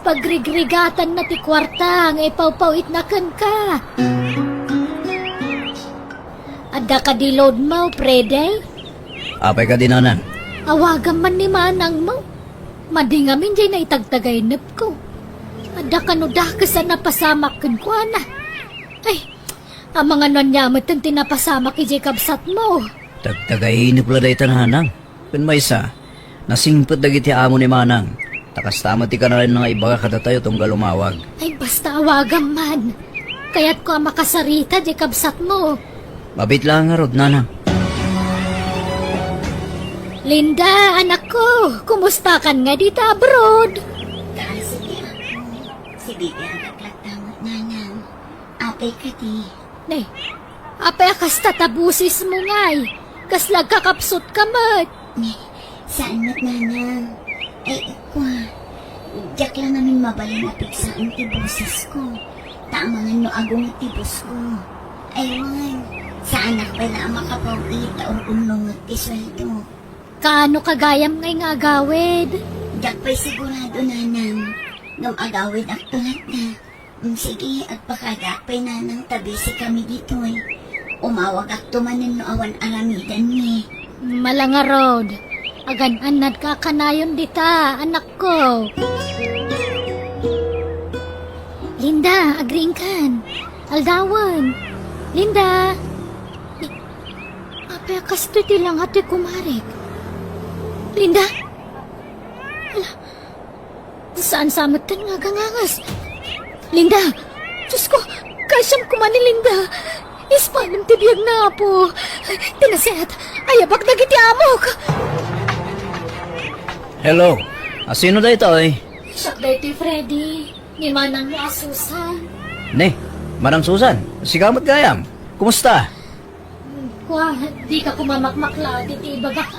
[SPEAKER 7] Pagrigrigatan na ti kwarta ang ipawpawit na kan ka. Adda ka di load mo, prede?
[SPEAKER 8] Apay ka din, Nanang.
[SPEAKER 7] Awagan man ni manang mo. Madingamin dyan na itagtagay nip ko. Adda ka no dakasan na pasamak kan kuana. Ay, ang mga nanyamot ang tinapasamak i Jacob sat mo.
[SPEAKER 8] Tagtagahinip la day Nanang. Kun may isa, nasingpot dagiti amo ni Manang. Takas tama ti ka na rin nga ibaga kada tayo tunggal umawag.
[SPEAKER 7] Ay, basta awagan man. Kaya't ko ang makasarita, Jacob sat mo.
[SPEAKER 8] Mabit lang nga rod, Nanang.
[SPEAKER 7] Linda, anak ko, kumusta kan nga dito abroad?
[SPEAKER 2] Sige ako. Si Bibi ang naglatamot, Nanang. Apay ka di.
[SPEAKER 7] Nay, apay akas tatabusis mo ngay. Kaslag kakapsot ka mat.
[SPEAKER 2] Saan mat, Nanang? Ay, ikwa. Diyak lang namin mabalin na piksaan ti boses ko. Tamangan no agong tibos ko. Ay, man. Sa anak pala makapawit o umlungot ti sweldo.
[SPEAKER 7] Kaano kagayam ngay nga agawid?
[SPEAKER 2] Diyak pa'y sigurado, Nanang. Ngam agawid ak tulat na. Sige, at pakadak pa'y Nanang tabisi kami dito eh. Umawag ak tumanin no awan aramidan ni.
[SPEAKER 7] Malanga rod. Agan-anad ka kanayon dita, anak ko. Linda, agriing kan. Aldawan. Linda. Apay kasto ti lang ati kumarik. Linda. Ala. Saan samutan nga gangangas? Linda. Diyos ko, kasyam kumani Linda. Ispanim ti biyag na po. Tinaset, ayabak na giti amok.
[SPEAKER 8] Hello. Sino da ito eh?
[SPEAKER 7] Siyak dahi ti Freddy. Ni manang ni Susan.
[SPEAKER 8] Ne, Manang Susan. Sikamot gayam. Kumusta?
[SPEAKER 7] Kwa, di ka kumamakmakla. Di ti ibagak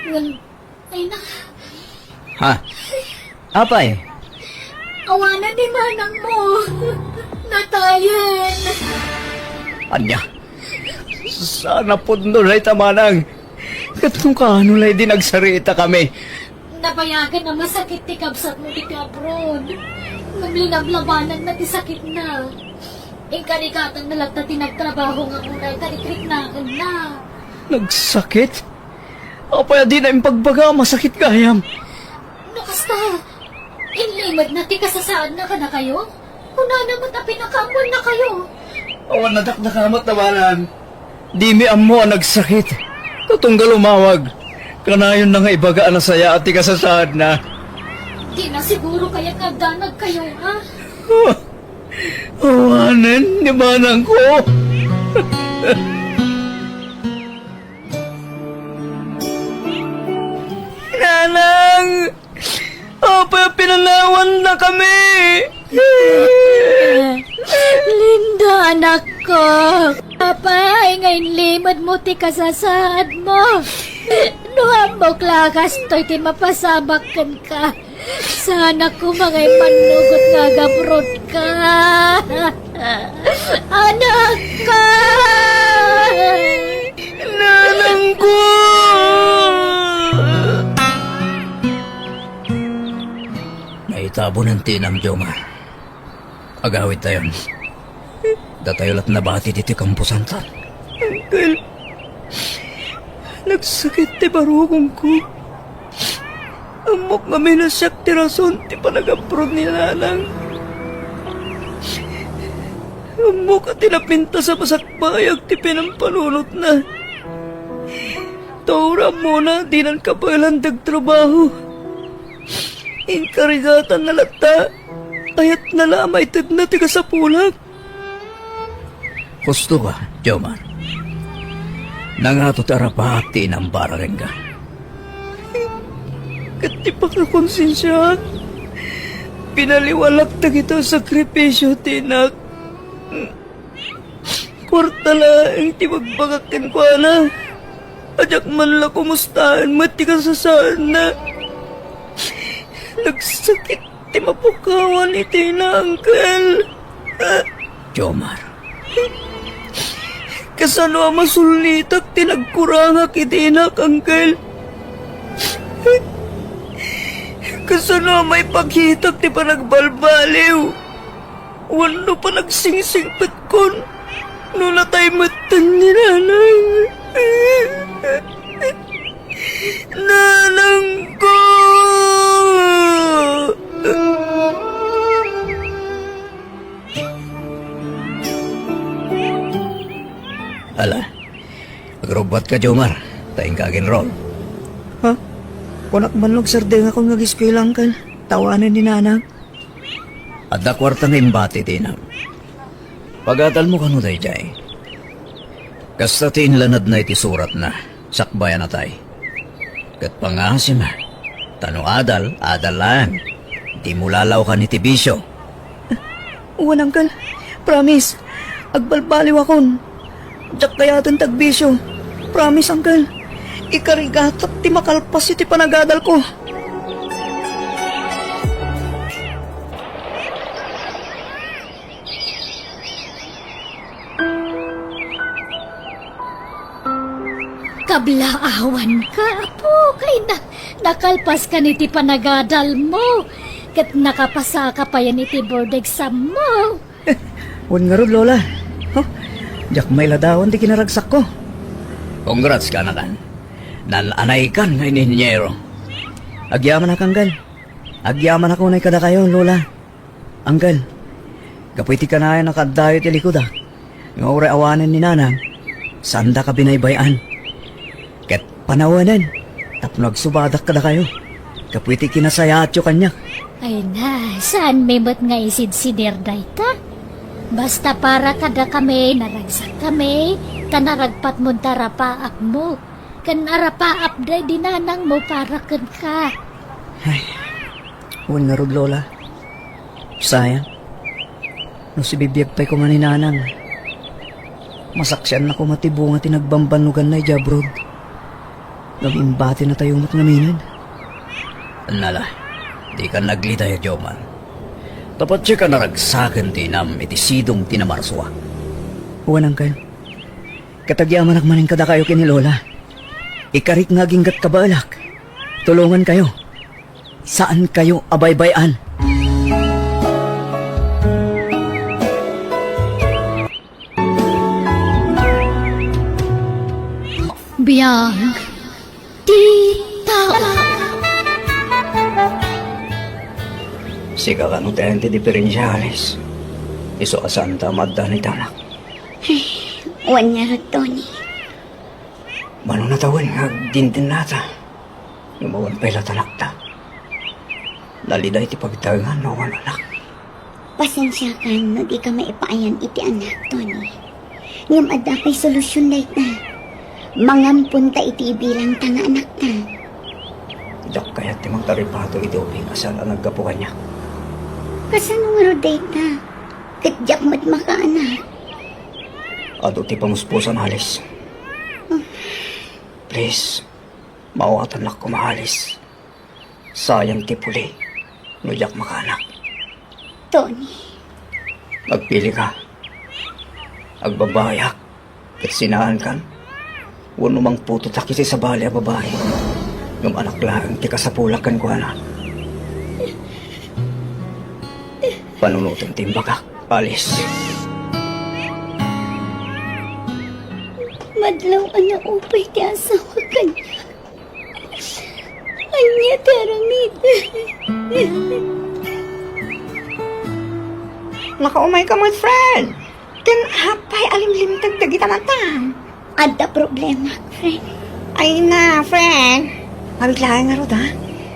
[SPEAKER 7] Ngun, ay na.
[SPEAKER 8] Ha? Apay?
[SPEAKER 7] Awanan ni manang mo. Natayan.
[SPEAKER 8] Anya? Sana po doon ay tamanang. Katong kaano lay din nagsarita kami.
[SPEAKER 7] Napayagan na masakit ti kabsat mo ti abroad. Ngamlinablabanan na ti sakit na. Ikarikatang nalagta tinagtrabaho nga unay karikrik na na.
[SPEAKER 8] Nagsakit? Apaya di na yung pagbaga, masakit kayam.
[SPEAKER 7] Nakasta, inlimad na ti kasasaan na ka na kayo? Kuna naman na pinakamon na kayo.
[SPEAKER 8] Awan nadak na kamat nawalan. Di mi amo ang nagsakit. Katunggal umawag. Kanayon na nga ibaga na saya at ikasasaad na.
[SPEAKER 7] Di na siguro kaya nagdanag kayo, ha?
[SPEAKER 8] Awanan, ni manang ko. Nanang! Apa pinanawan na kami!
[SPEAKER 7] Linda, anak ko. Papa, ngayon limad mo ti kasasad mo. Nuham mo klakas to'y ti mapasamakan ka. Sana ko mga panugot nga gabrod ka. Anak ka!
[SPEAKER 8] Nanang ko! Naitabo ng tinam, Jomar. Agawit tayo. Datayo lat nabati diti kampusan ta. Uncle, nagsakit ti barugong ko. Amok kami na siyak ti rason ti panagaprod ni Nanang. Amok at tinapinta sa masakbayag ti pinampanunot na. Taura mo na di nang kapalandag trabaho. Inkarigatan na lata, ayat na lamay tad na tiga sa pulag. Gusto ka, Jomar? Nangato tarapaak ti inambararin ka. Katipak na konsensya. Pinaliwalak na kita sakripisyo, tinak. Kwarta lang ti magbagakin ko na. Ajak man la kumustahan, mati ka sasaan na. Nagsakit ti mapukawan iti na, Uncle. Jomar. Kasano ang masulitak tinagkurangak iti na, Uncle. Kasano ang may paghitak ti panagbalbaliw. Wano pa nagsingsingpat kon. Nula tayo matan ni Nanang. Nanang ko! Ala, agrobot ka, Jomar. Taing kagin roll. Ha? Kunak manlog sardeng akong nag-eskwela, Uncle. Tawanan ni Nanang. At da kwarta na imbati, Tinang. Pagatal mo kano tayo, Jay. Kasta tinlanad na iti surat na. Sakbayan na tayo. Kat pangasim, tano adal lang. Di mo lalaw ka ni Tibisyo. Uwan, Uncle. Promise. Agbalbaliw akon. Diyak kaya itong tagbisyo. Promise, Uncle. Ikarigatak ti makalpas iti panagadal ko.
[SPEAKER 7] Kablaawan ka, apo. Kay nakalpas ka niti panagadal mo. Kat nakapasa ka pa yan iti board exam mo.
[SPEAKER 8] Huwag nga rin, Lola. Huh? Diyak may ladawan di kinaragsak ko. Congrats ka na kan. Nananay kan ngay ninyero. Agyaman na kanggal. Agyaman ako na kada kayo, Lola. Anggal, kapiti ka na nakadayo ti likod ah. Nga ure awanan ni Nanang. Sanda ka binaybayan. Ket panawanan. Tapno nagsubadak kada kayo. Kapiti kinasayatyo kanya.
[SPEAKER 7] Ay na, saan may mat nga isid-sider day ka? Basta para kada kami, naragsak kami, kanaragpat mo tarapaap mo. Kan arapaap day dinanang mo para kan ka.
[SPEAKER 8] Ay, huwag nga rod, Lola. Sayang. No si bibiyag pa'y ko maninanang. Masaksyan na ko matibunga tinagbambanugan na ijabrod. Namimbati na tayo mat ngaminan. Nala, di ka naglita ya, Jomar. Tapat siya ka naragsakan tinam iti sidong tinamarswa. Huwan, Uncle. Katagyaman akmaning kada kayo kini Lola. Ikarik nga ginggat kabalak. Tulungan kayo. Saan kayo abaybayan?
[SPEAKER 7] Biyag ti tao.
[SPEAKER 8] Siga ka no tayong diferensyalis. Iso ka santa madda ni tanak.
[SPEAKER 2] Wan nga ro, Tony.
[SPEAKER 8] Mano natawan nga dindin nata. Yumawan pa'y latalakta. Naliday ti pagtagangan no anak.
[SPEAKER 2] Pasensya ka no di ka maipaayan iti anak, Tony. Ngam adda kay solusyon light na. Mangampun ta iti ibilang tanga anak ta.
[SPEAKER 8] Jak kaya ti magtaripato iti ubing asal ang naggapukan niya.
[SPEAKER 2] Kasano nga ro date na? Katjak mat makaanak.
[SPEAKER 8] Ado ti pamuspusan halis. Please, mawatan lak ko maalis. Sayang ti puli. Nujak makaanak.
[SPEAKER 2] Tony,
[SPEAKER 8] Magpili ka. Agbabayak. Kasinaan kan. Wano mang puto takisi sa bali a babae. Ngam anak lang ti kasapulak kan ko anak. Panunutin timbagak. Alis.
[SPEAKER 2] madlaw ana upay ti asawa kanya. Anya taramid.
[SPEAKER 6] Nakaumay ka mo, friend. Ken hapay alimlimtag dagita matang.
[SPEAKER 2] Adda problema, friend.
[SPEAKER 6] Ay na, friend. Mabit lang nga ro da.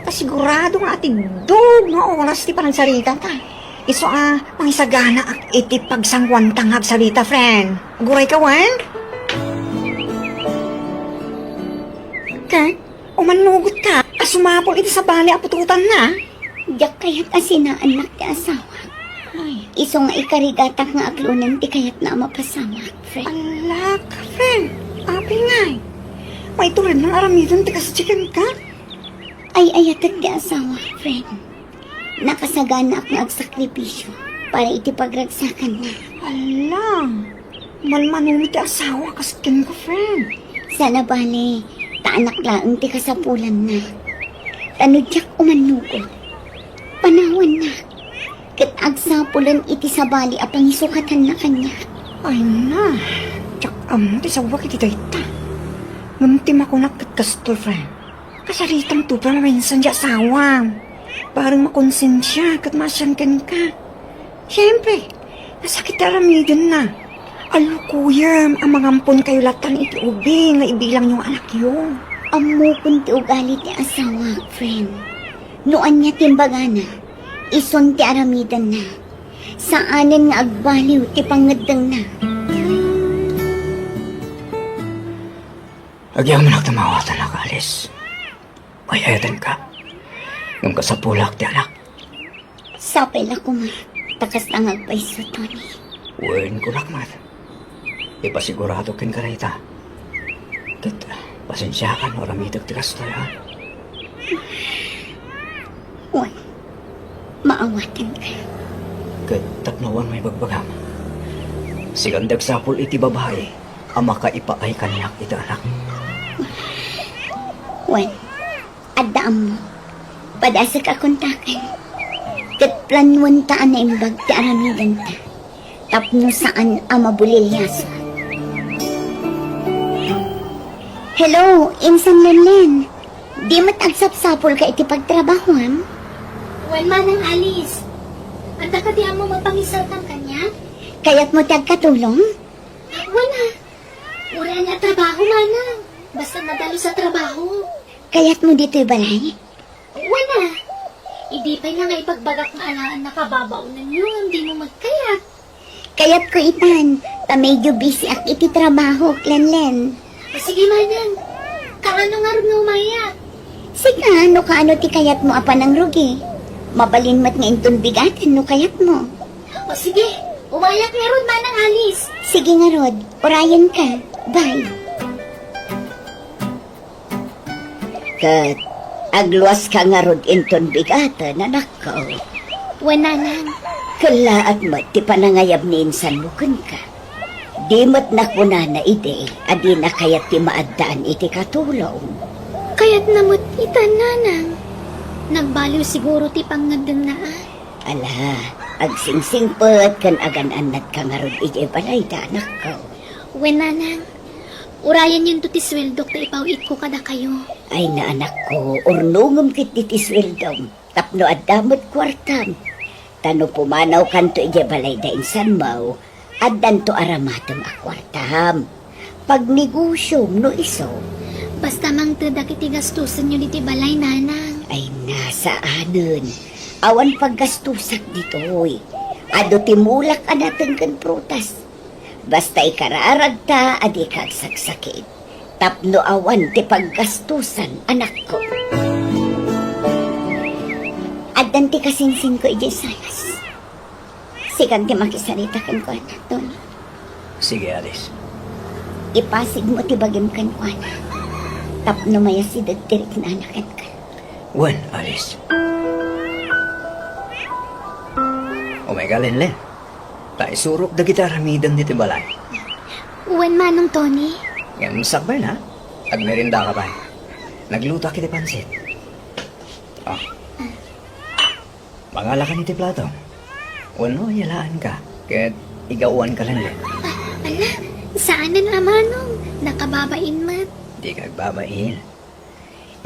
[SPEAKER 6] Kasigurado nga ati dog nga oras ti panagsarita ta. Iso pangisagana ak iti pagsangwan tanghag salita, friend. Guray ka, wan? Ka? Umanugot ka. Asumapol iti sa bali apututan na.
[SPEAKER 2] Diyak kayat asinaan ti asawa. Iso nga ikarigatak nga aklunan ti kayat na mapasama, friend.
[SPEAKER 6] Alak, friend. Api nga. May tulad ng aramidon ti kasitikan ka.
[SPEAKER 2] Ay ayatat ti asawa, friend. Nakasagana ak nga agsakripisyo para iti pagragsakan na.
[SPEAKER 6] Alam. Manmanumit ti asawa kasitikan ka, friend.
[SPEAKER 2] Sana bale, taanak laang ti kasapulan na. Tanudyak umanugod. Panawan na. Kat agsapulan iti sabali a pangisukatan na kanya.
[SPEAKER 6] Ay na. Tsak ti sawa kiti dayta. Ngunti makunak kat kastol, friend. Kasaritang tupra maminsan di asawa. Parang makonsensya kat masyangkan ka. Siyempre, nasakit aramidin na. Alo kuya, ang mangampon kayo latan iti ubi nga ibilang yung anak yun.
[SPEAKER 2] Amupon ti ugali ti asawa, friend. Noan niya timbagana, ison ti aramidan na. Saanan nga agbaliw ti pangadang na.
[SPEAKER 8] Agyaw mo nagtamawatan na kalis. Mayayatan ka. Yung kasapulak ti anak.
[SPEAKER 2] Sapay la kuma, takas lang agpaiso, Tony.
[SPEAKER 8] Uwain ko nakmat. Ipasigurado kin ka rita. Kat, pasensya ka no ramidag ti kastoy ha.
[SPEAKER 2] Uy, maawatan ka.
[SPEAKER 8] Kat, taknawan may bagbagam. Sigandag sapul iti babae. Ama ka ipaay kanyak iti anak.
[SPEAKER 2] Wen, addaam mo. Padasa ka kontakan. Kat planuan taan na imbag ti aramidan ta. Tapno saan ama bulilyaso. Hello, Insan Lenlen. Di matagsapsapol ka iti pagtrabahoan?
[SPEAKER 7] Wan manang alis. Anda ka di mo mapangisaltan kanya?
[SPEAKER 2] Kaya't mo tagkatulong?
[SPEAKER 7] Wala. Ura niya trabaho manang. Basta madalo sa trabaho.
[SPEAKER 2] Kaya't mo dito'y balay?
[SPEAKER 7] Wala. Idi pa'y nga ipagbagak na alaan nakababaw na niyo. Hindi mo magkayat.
[SPEAKER 2] Kaya't ko itan, ta medyo busy ak iti trabaho, Lenlen.
[SPEAKER 7] Sige manang. Kaano nga rin umayak?
[SPEAKER 2] Sige, no kaano ti kayat mo apa ng rugi? Mabalin mat nga intong bigatan no kayat mo.
[SPEAKER 7] O sige. Umayak nga rin manang alis.
[SPEAKER 2] Sige nga Rod, orayan ka. Bye. Kat, agluwas ka nga Rod intong bigatan, anak ko.
[SPEAKER 7] Wananang.
[SPEAKER 2] Kalaat mat ti panangayab ni insan mo kun ka. Di mat nakuna na ide, adi na kayat ti maadaan iti katulong.
[SPEAKER 7] Kaya't namot itananang. Nagbaliw siguro ti pangadang naan.
[SPEAKER 2] Ala, agsingsingpet kan agan-anat ka nga Rod ije balay da anak ko.
[SPEAKER 7] Wananang. Urayan yun to ti sweldo ta ipawit ko kada kayo.
[SPEAKER 2] Ay na anak ko, urnungom kit itiswildom. Tapno at damot kwartam. Tano pumanaw kanto ija balay da insan mau. At danto aramatom a kwartam. Pag negosyom no iso.
[SPEAKER 7] Basta mang tada kiti gastusan nyo diti balay, nanang.
[SPEAKER 2] Ay nasa anon. Awan paggastusak ditoy. Ado timulak anaten kan prutas. Basta ikararag ta adi kagsaksakit. Tapno awan ti paggastusan anak ko. Adan ti kasinsin ko ijay sayas. Sikan ti makisarita kan ko anak Tony.
[SPEAKER 8] Sige, Alice.
[SPEAKER 2] Ipasig mo ti bagim kan ko anak. Tapno maya si dagtirik na anakan ka.
[SPEAKER 8] Wen, Alice. Oh my God, Len. Tayo surok da kita ramidan dito balay.
[SPEAKER 7] Uwan manong Tony.
[SPEAKER 8] Yan sakbay na. At merinda ka pa. Nagluto kita pansit. Ah. Mangala ka ni ti plato. Uno, yalaan ka. Kaya't igawan ka lang, Len.
[SPEAKER 7] Ala, saan na manong? Nakababain mat.
[SPEAKER 8] Di ka nagbabain.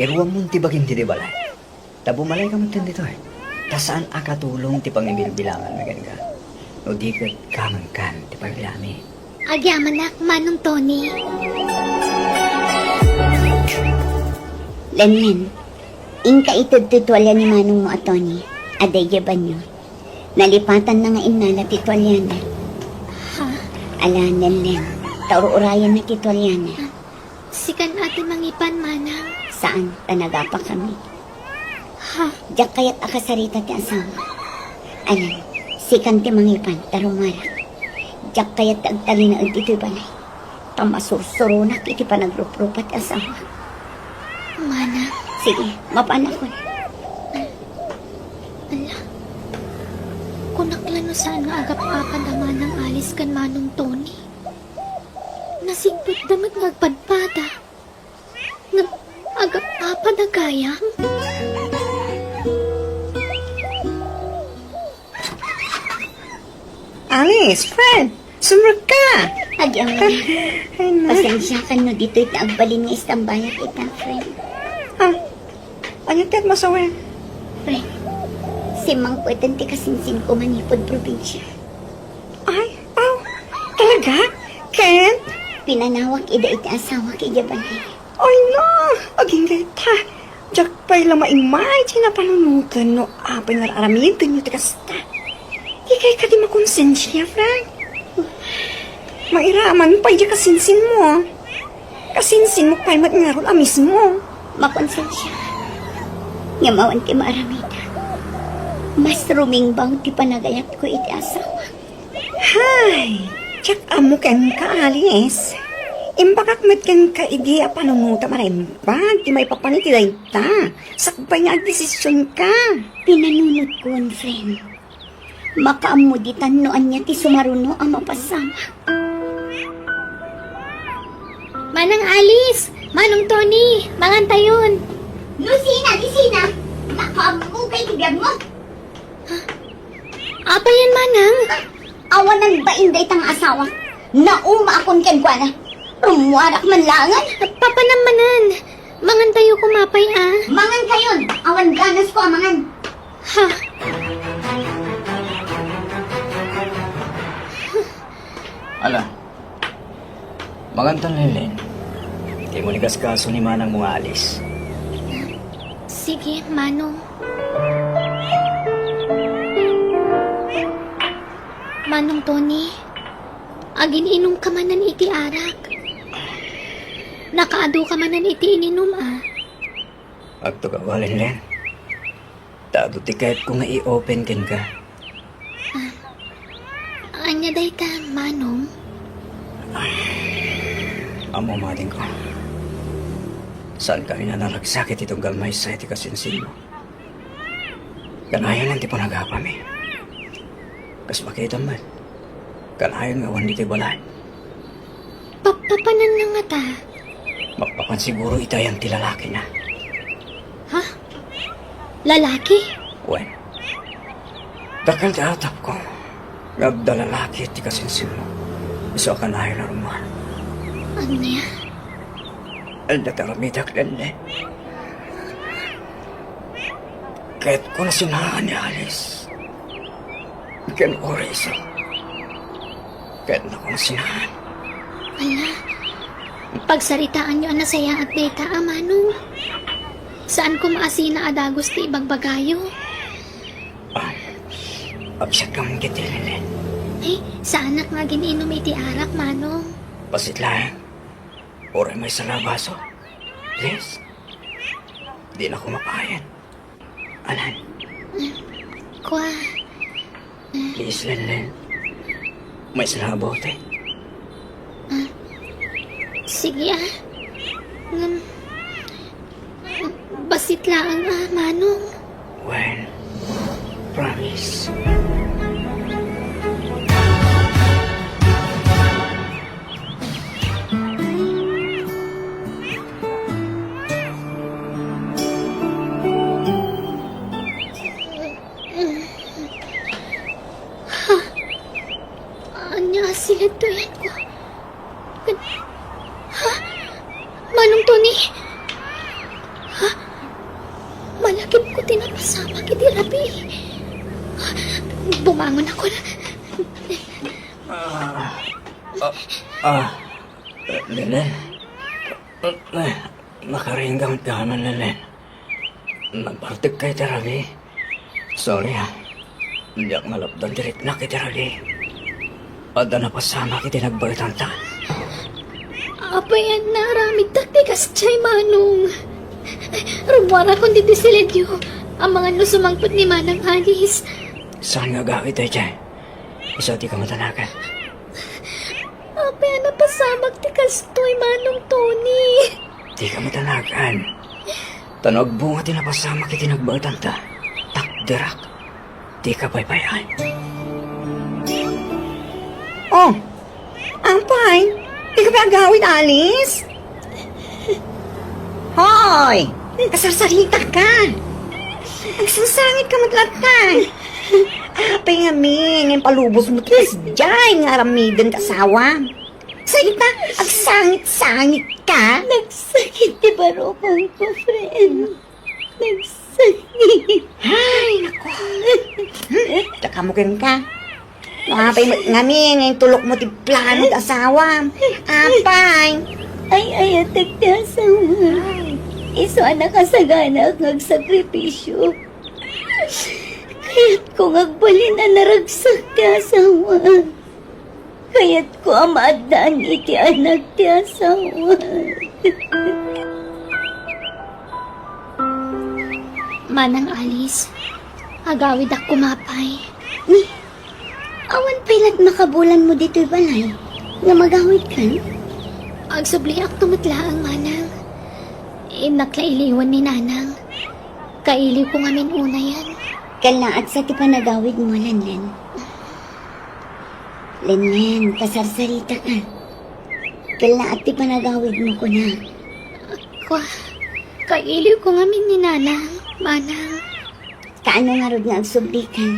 [SPEAKER 8] Iruwang mong tibagin ti di balay. Tabumalay ka mong dito eh. Tasaan akatulong ti pangibilbilangan na ka. O di ka kamangkan ti paglami.
[SPEAKER 7] Agyaman nak, manong Tony.
[SPEAKER 2] Lenin, inka itod titwalya ni Manong mo at Tony. Aday yaban nyo. Nalipatan na nga inala titwalya na.
[SPEAKER 7] Ha?
[SPEAKER 2] Alanan len. Tauro-urayan na titwalya na.
[SPEAKER 7] Sikan ate mangipan, manang.
[SPEAKER 2] Saan? Tanagapa kami.
[SPEAKER 7] Ha?
[SPEAKER 2] Diyak kaya't akasarita ti asawa. Alam, sikan ti mangipan, tarumarak. Diyak kaya't agtali na ito'y balay. Tamasursurunak iti panagrupropat asawa.
[SPEAKER 7] Manang,
[SPEAKER 2] Sige, mapanak ko.
[SPEAKER 7] ala. Kunaklano saan nga agap apadama ng alis kan manong Tony. Nasigpit damat ngagpadpada. Agap apadagayang.
[SPEAKER 6] Alice, Fred, sumrag ka.
[SPEAKER 2] Agyaw na.
[SPEAKER 6] Ay na.
[SPEAKER 2] Pasensya ka no, dito'y naagbalin nga istambaya kita, friend.
[SPEAKER 6] Ano tet masawe?
[SPEAKER 2] Friend, si Mang Puetan ti kasinsin ko manipod probinsya.
[SPEAKER 6] Ay, talaga? Ken?
[SPEAKER 2] Pinanawak ida iti asawa kay Jabanay.
[SPEAKER 6] Ay no, aging gayta. Diyak pa'y lang maimay, sinapanunutan no, apay nga aramitin nyo tikasta. Ikay ka di makonsensya, friend. Mairaman pa'y di kasinsin mo. Kasinsin mo pa'y matngarol amis mo.
[SPEAKER 2] Makonsensya. Ngamawan ti maaramida. Mas rumingbang ti panagayat ko iti asawa.
[SPEAKER 6] Hay, tsak amo ken ka, Alice. Imbakak met ken ka idiya panunuta marimbag, ti may papanitiday ta. Sakbay nga ang desisyon ka.
[SPEAKER 2] Pinanunod ko, friend. Makaamuditan noan niya ti sumaruno ang mapasama.
[SPEAKER 7] Manang Alice, manong Tony, mangantayon.
[SPEAKER 2] Lucina, Lucina! Nakaamugay ti biyag mo!
[SPEAKER 7] Apa yan, manang?
[SPEAKER 2] Awan ng bainday tang asawa. Nauma akong kenkwana. Rumuwarak man langan.
[SPEAKER 7] Papanamanan. Mangantayo kumapay ah.
[SPEAKER 2] Mangan kayon. Awan ganas ko amangan.
[SPEAKER 7] Ha?
[SPEAKER 8] Ala. Magantan, Len. Di mo ligas kaso ni Manang mga Alice.
[SPEAKER 7] Sige, manong. Manong Tony, agin inom ka manan iti arak. Nakaado ka manan iti ininom ah.
[SPEAKER 8] Agto ka walin, Len. Tado ti kahit kung nga i-open ken ka.
[SPEAKER 7] Anya day ta, manong?
[SPEAKER 8] Amo mading ko. Saan kami na nalagsakit itong gamay sa iti kasinsin mo? Kanayan lang ti panagapam eh. Kas makita man. Kanayan nga wan diti balay.
[SPEAKER 7] Papapanan na nga ta.
[SPEAKER 8] Magpapan siguro itayang ti lalaki na.
[SPEAKER 7] Ha? Lalaki?
[SPEAKER 8] Wen. Dakal ti atap ko. Ngagda lalaki ti kasinsin mo. Iso kanayan na rumahan.
[SPEAKER 7] Ano yan?
[SPEAKER 8] Aldataramidak lele. Kahit ko na sinahan ni Alice. Ken oras. Kahit na ko na sinahan.
[SPEAKER 7] Ala, pagsaritaan nyo na saya at data, Manong. Saan ko maasina adagos ti ibang bagayo?
[SPEAKER 8] Agsat ka mong kitilin.
[SPEAKER 7] Ay, saan nga giniinom iti arak, Manong?
[SPEAKER 8] Pasit lang. Oray may salabaso. Please. Di na ko mapayan. Alan,
[SPEAKER 7] Kwa,
[SPEAKER 8] please, Lenlen. May salabote.
[SPEAKER 7] sige basit lang Manong.
[SPEAKER 8] Well, promise.
[SPEAKER 7] Anya sila tuyan ko. Ha? Manong Tony? Ha? Malakip ko tinapasama kiti Rabi. Bumangon ako na.
[SPEAKER 8] Lenlen. Makaringgang ka naman, Lenlen. Nagpartig kay Terabi. Sorry ha. Hindi ako malapdan direct na kay Terabi. Ada na pasama kiti nagbaritanta.
[SPEAKER 7] Apa yan naramid taktikas chay Manong. Rumwara kung dito silidyo. Ang mga nusumangpot ni Manang Alice.
[SPEAKER 8] Saan nga gawit ay dyan? Isa di ka matanakan.
[SPEAKER 7] Apa yan napasamag tikas to'y Manong Tony.
[SPEAKER 8] Di ka matanakan. Tanog bunga tinapasama kiti nagbaritanta. Takdirak. Di ka paypayan.
[SPEAKER 5] Oh, Ampay, di ka ba agawin, Alice? Hoy, kasarsarita ka. Nagsasangit ka matlatay. Apay nga, Ming, ang palubos mo tigas dyan, nga ramidan kasawa. Salita, agsangit-sangit ka.
[SPEAKER 7] Nagsakit di barokong ko, friend. Nagsakit.
[SPEAKER 5] Ay, nako. Takamugin ka. Apay nga, Ming, ang tulok mo ti plano da asawa. Apay.
[SPEAKER 7] Ay, atak ti asawa. Iso anak kasagana ang nagsakripisyo. Kaya't ko ngagbalin na naragsak ti asawa. Kaya't ko amaadaan iti anak ti asawa. Manang Alice, agawid ako kumapay.
[SPEAKER 5] Awan pilat makabulan mo dito'y balay. Nga magawid ka.
[SPEAKER 7] Agsubli ak tumatlaang manang. Naklailiwan ni nanang. Kailiw ko ngamin una yan.
[SPEAKER 5] Kalaat sa ti panagawid mo, Lenlen. Lenlen, kasarsarita ka. Kalaat ti panagawid mo ko na.
[SPEAKER 7] Kailiw ko ngamin ni nanang, manang.
[SPEAKER 5] Kaano nga rod nga agsubli ka?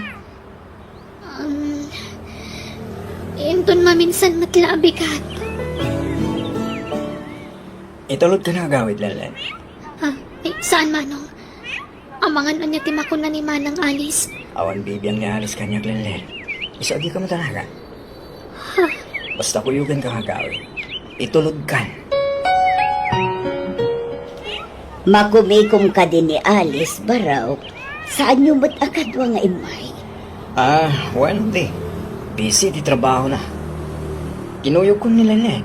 [SPEAKER 7] Inton maminsan matlabigat.
[SPEAKER 8] Itulod ka na agawid, Lenlen.
[SPEAKER 7] Ha? Saan manong? Amangan anya timakon na ni Manang Alice.
[SPEAKER 8] Awan bibiyang ni Alice kanyag, Lenlen. Isa di ka matanakan. Basta kuyugan ka agawid. Itulod ka.
[SPEAKER 5] Makumikom ka din ni Alice, Baraw. Saan nyo ba't akadwa nga imay?
[SPEAKER 8] Well, di. Busy di trabaho na. Kinuyog ko nila na.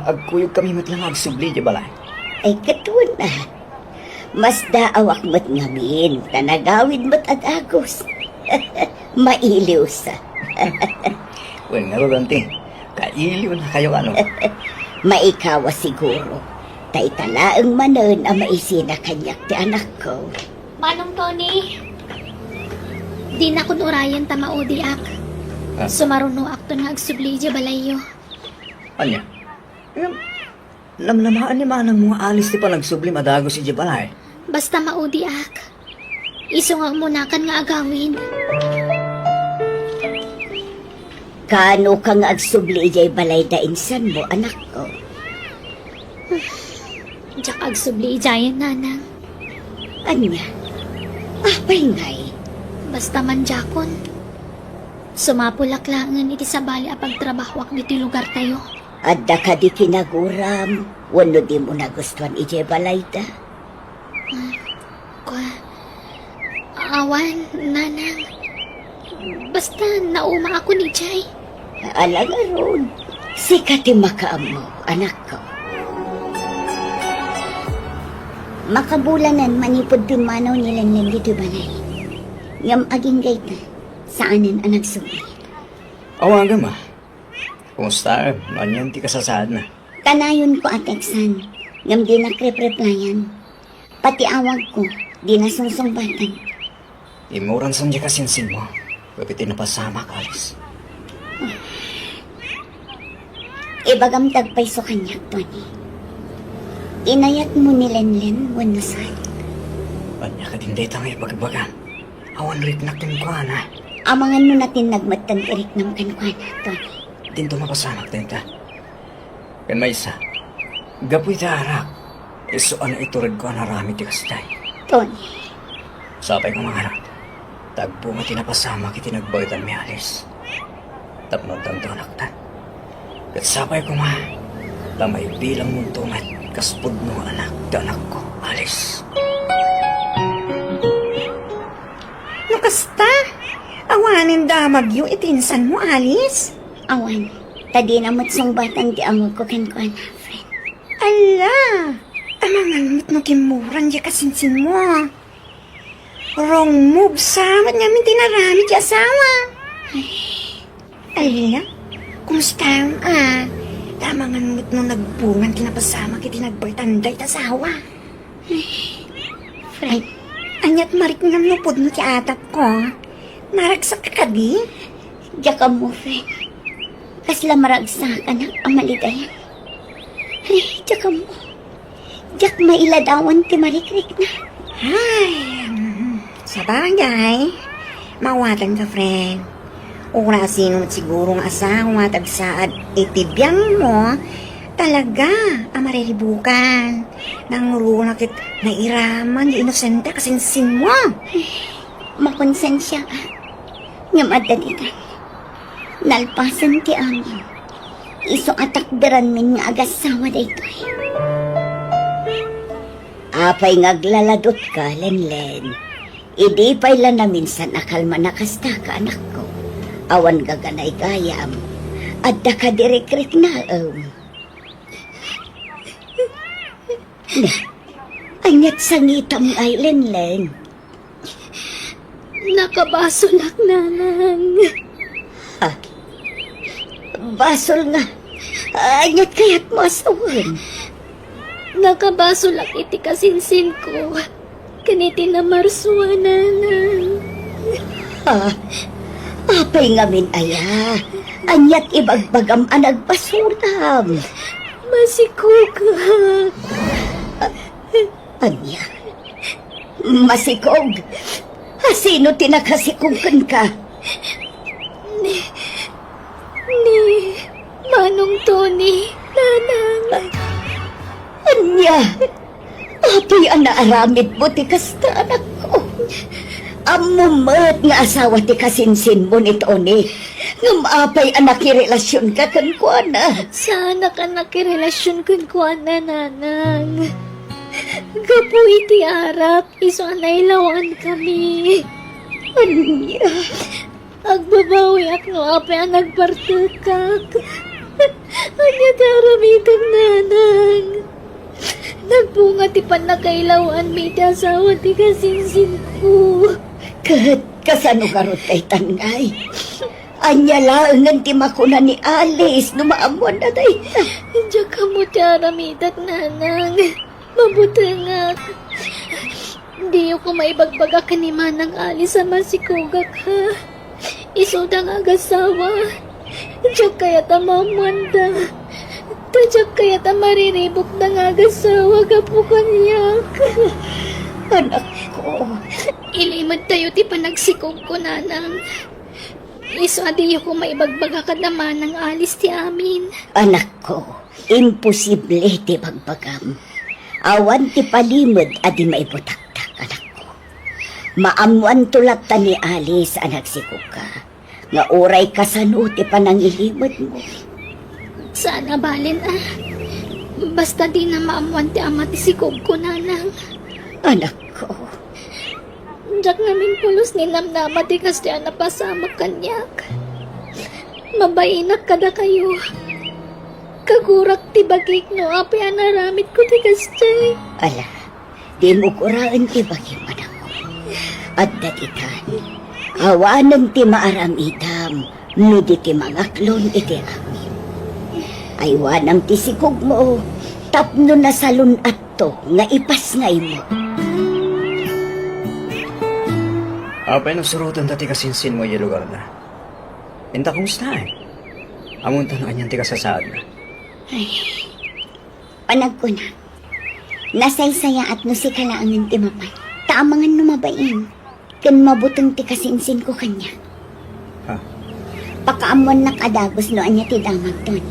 [SPEAKER 8] Agkuyog kami matlang agsubli, di balay.
[SPEAKER 5] Ay katuon na. Mas daawak mo't ngamin. Tanagawid mo't adagos. Mailiw sa.
[SPEAKER 8] Well, nga ronti. Kailiw na kayo ano.
[SPEAKER 5] Maikawa siguro. Tay talaang manon ang maisina kanyak ti anak ko.
[SPEAKER 7] Manong Tony, di na kun urayan tamaodi ak. Sumaruno ak to na agsubli di balayo.
[SPEAKER 8] Anya? Namnamaan ni manang mga alis ti panagsubli madagos si Jibalay.
[SPEAKER 7] Basta maudi ak. Iso nga umunakan nga agawin.
[SPEAKER 5] Kano ka nga agsubli jay balay da insan mo, anak ko?
[SPEAKER 7] Diyak agsubli ijayan, nanang.
[SPEAKER 2] Anya, apay ngay.
[SPEAKER 7] Basta man jakon. Sumapulaklangan iti sabali a pagtrabahwak diti lugar tayo.
[SPEAKER 2] Adda ka di kinaguram. Wano di mo nagustuhan ije balay da.
[SPEAKER 7] Awan, nanang. Basta nauma ako ni Jay.
[SPEAKER 2] Alaga ron. Sikati makaam mo, anak ko. Makabulanan manipod ti manaw nilang dito balay. Ngam aging gayt na. Saanin ang nagsumi?
[SPEAKER 8] Awaga ma. Kumusta? Manyan ti kasasad na.
[SPEAKER 2] Kanayon ko ateksan. Ngam di nakrep-replyan. Pati awag ko, di nasungsungbatan.
[SPEAKER 8] Imuran sa niya kasinsin mo. Kapiti na pasama ka, alis.
[SPEAKER 2] Ibagam tagpay so kanyak, Tony. Inayat mo ni Lenlen, wano saan.
[SPEAKER 8] Panya ka din dito ngay pagbaga. Awan rin natin ko, na.
[SPEAKER 2] Amangan mo natin nagmatan irik ng kankwana, Tony.
[SPEAKER 8] Dinto mapasamak din ta. Kan may isa. Gapoy ta arak. Iso ano iturad ko na rami ti kastay.
[SPEAKER 2] Tony,
[SPEAKER 8] Sapay ko mga anak. Tagpo nga tinapasama kiti nagbagitan mi alis. Tapnod ang donaktan. Kat sapay ko ma. Lamay bilang mong tungat. Kaspod no anak danak ko alis.
[SPEAKER 6] Nakasta? Awanin damag yung itinsan mo, Alice?
[SPEAKER 2] awan. Tadi na matsungbatan di amog ko kankwana, friend.
[SPEAKER 6] Ala! Amangan mo't no kimuran di kasinsin mo. Wrong move samat nga min tinarami di asawa. Ala? Kumusta yun, Tamangan mo't no nagbungan kinapasama kiti nagbartanday tasawa.
[SPEAKER 2] Friend,
[SPEAKER 6] Anyat marik nga nupod no ti atap ko. Naragsak ka di?
[SPEAKER 2] diya mo, friend. Kasla maragsa ka na ang malidayan. Ay, diya mo. Diyak mailadawan ti marikrik na.
[SPEAKER 6] Ay, sa bagay. Mawatan ka, friend. Orasin mo siguro nga asawa tagsaad itibiyang mo. Talaga, amariribukan. Nang runakit na iraman, di inosente kasinsin mo.
[SPEAKER 2] Makonsensya ka. Nga madalikan. Nalpasan ti amin. Iso atakderan min nga agasawa dayto. Apay ngaglaladot ka, Lenlen. Idi pa'y lang na minsan akalma nakasta ka, anak ko. Awan gaganay gayam. Adda ka direkrik na, Anyat sangitam ay, Lenlen.
[SPEAKER 7] Nakabasulak, nanang.
[SPEAKER 2] Basol nga. Anyat kaya't mo asawan.
[SPEAKER 7] Nakabasulak iti kasinsin ko. Kaniti na marswa, nanang.
[SPEAKER 2] Apay nga min aya. Anyat ibagbagam anagpasulam.
[SPEAKER 7] Masikugak.
[SPEAKER 2] Anya? Masikog? Sino tinakasikugkan ka?
[SPEAKER 7] Ni Manong Tony, nanang.
[SPEAKER 2] Anya? Apay anaaramid mo ti kasta, anak ko. Amumat nga asawa ti kasinsin mo ni Tony. Ngam apay anak relasyon ka kan kuana.
[SPEAKER 7] Sana ka nakirelasyon kun kuan na, nanang. Gapo iti arak, iso anaylawan kami.
[SPEAKER 2] Anya?
[SPEAKER 7] Agbabawi ak no ape ang nagpartukak. Anya daramitan, nanang. Nagbunga ti panakailawan mi ti asawa ti kasinsin ko.
[SPEAKER 2] Kat kasano karot kay tangay. Anya laangan ti makuna ni Alice numaamuan na tayo.
[SPEAKER 7] Diyan ka mo ti aramitan, nanang. Mabutangak. Di ko maibagbaga ka ni Manang Alice sa masikugak, ha? Isuda nga agasawa. Diyan kaya tamamanda. Diyan kaya tamariribok na nga agasawa ka po kanyak.
[SPEAKER 2] Anak ko.
[SPEAKER 7] Ilimad tayo ti panagsikog ko, nanang. Iso adi ko maibagbaga ka naman ng Alice ti amin.
[SPEAKER 2] Anak ko, imposible ti pagbagam. Awan ti palimod adi maibutaktak, anak ko. Maamuan tulad ta ni Alice, anak si Kuka. Nga oray kasano ti panangilimod mo.
[SPEAKER 7] Sana balin Basta di na maamuan ti ama ti sikog ko, nanang.
[SPEAKER 2] Anak ko,
[SPEAKER 7] Diyak namin pulos ni namnama ti kasya na pasama kanyak. Mabainak kada kayo. Kagurak ti bagik no api anaramit ko ti kasya.
[SPEAKER 2] ala, di mo kuraan ti bagim, anak ko. At datitan, awanan ti maaramidam, no di ti mangaklon iti amin. Aywanam ti sikog mo, tapno na salun at to, nga ipas nga imo.
[SPEAKER 8] Apay no surutan dati kasinsin mo yung lugar na. Inta kumusta Amon tanong anyan ti kasasaad na.
[SPEAKER 2] Panag ko na. Nasaysaya at no si kalaangan ti mapay. Taamangan no mabain. Kan mabutang ti kasinsin ko kanya.
[SPEAKER 8] Ha?
[SPEAKER 2] Pakaamuan na kadagos no anya ti damag doon.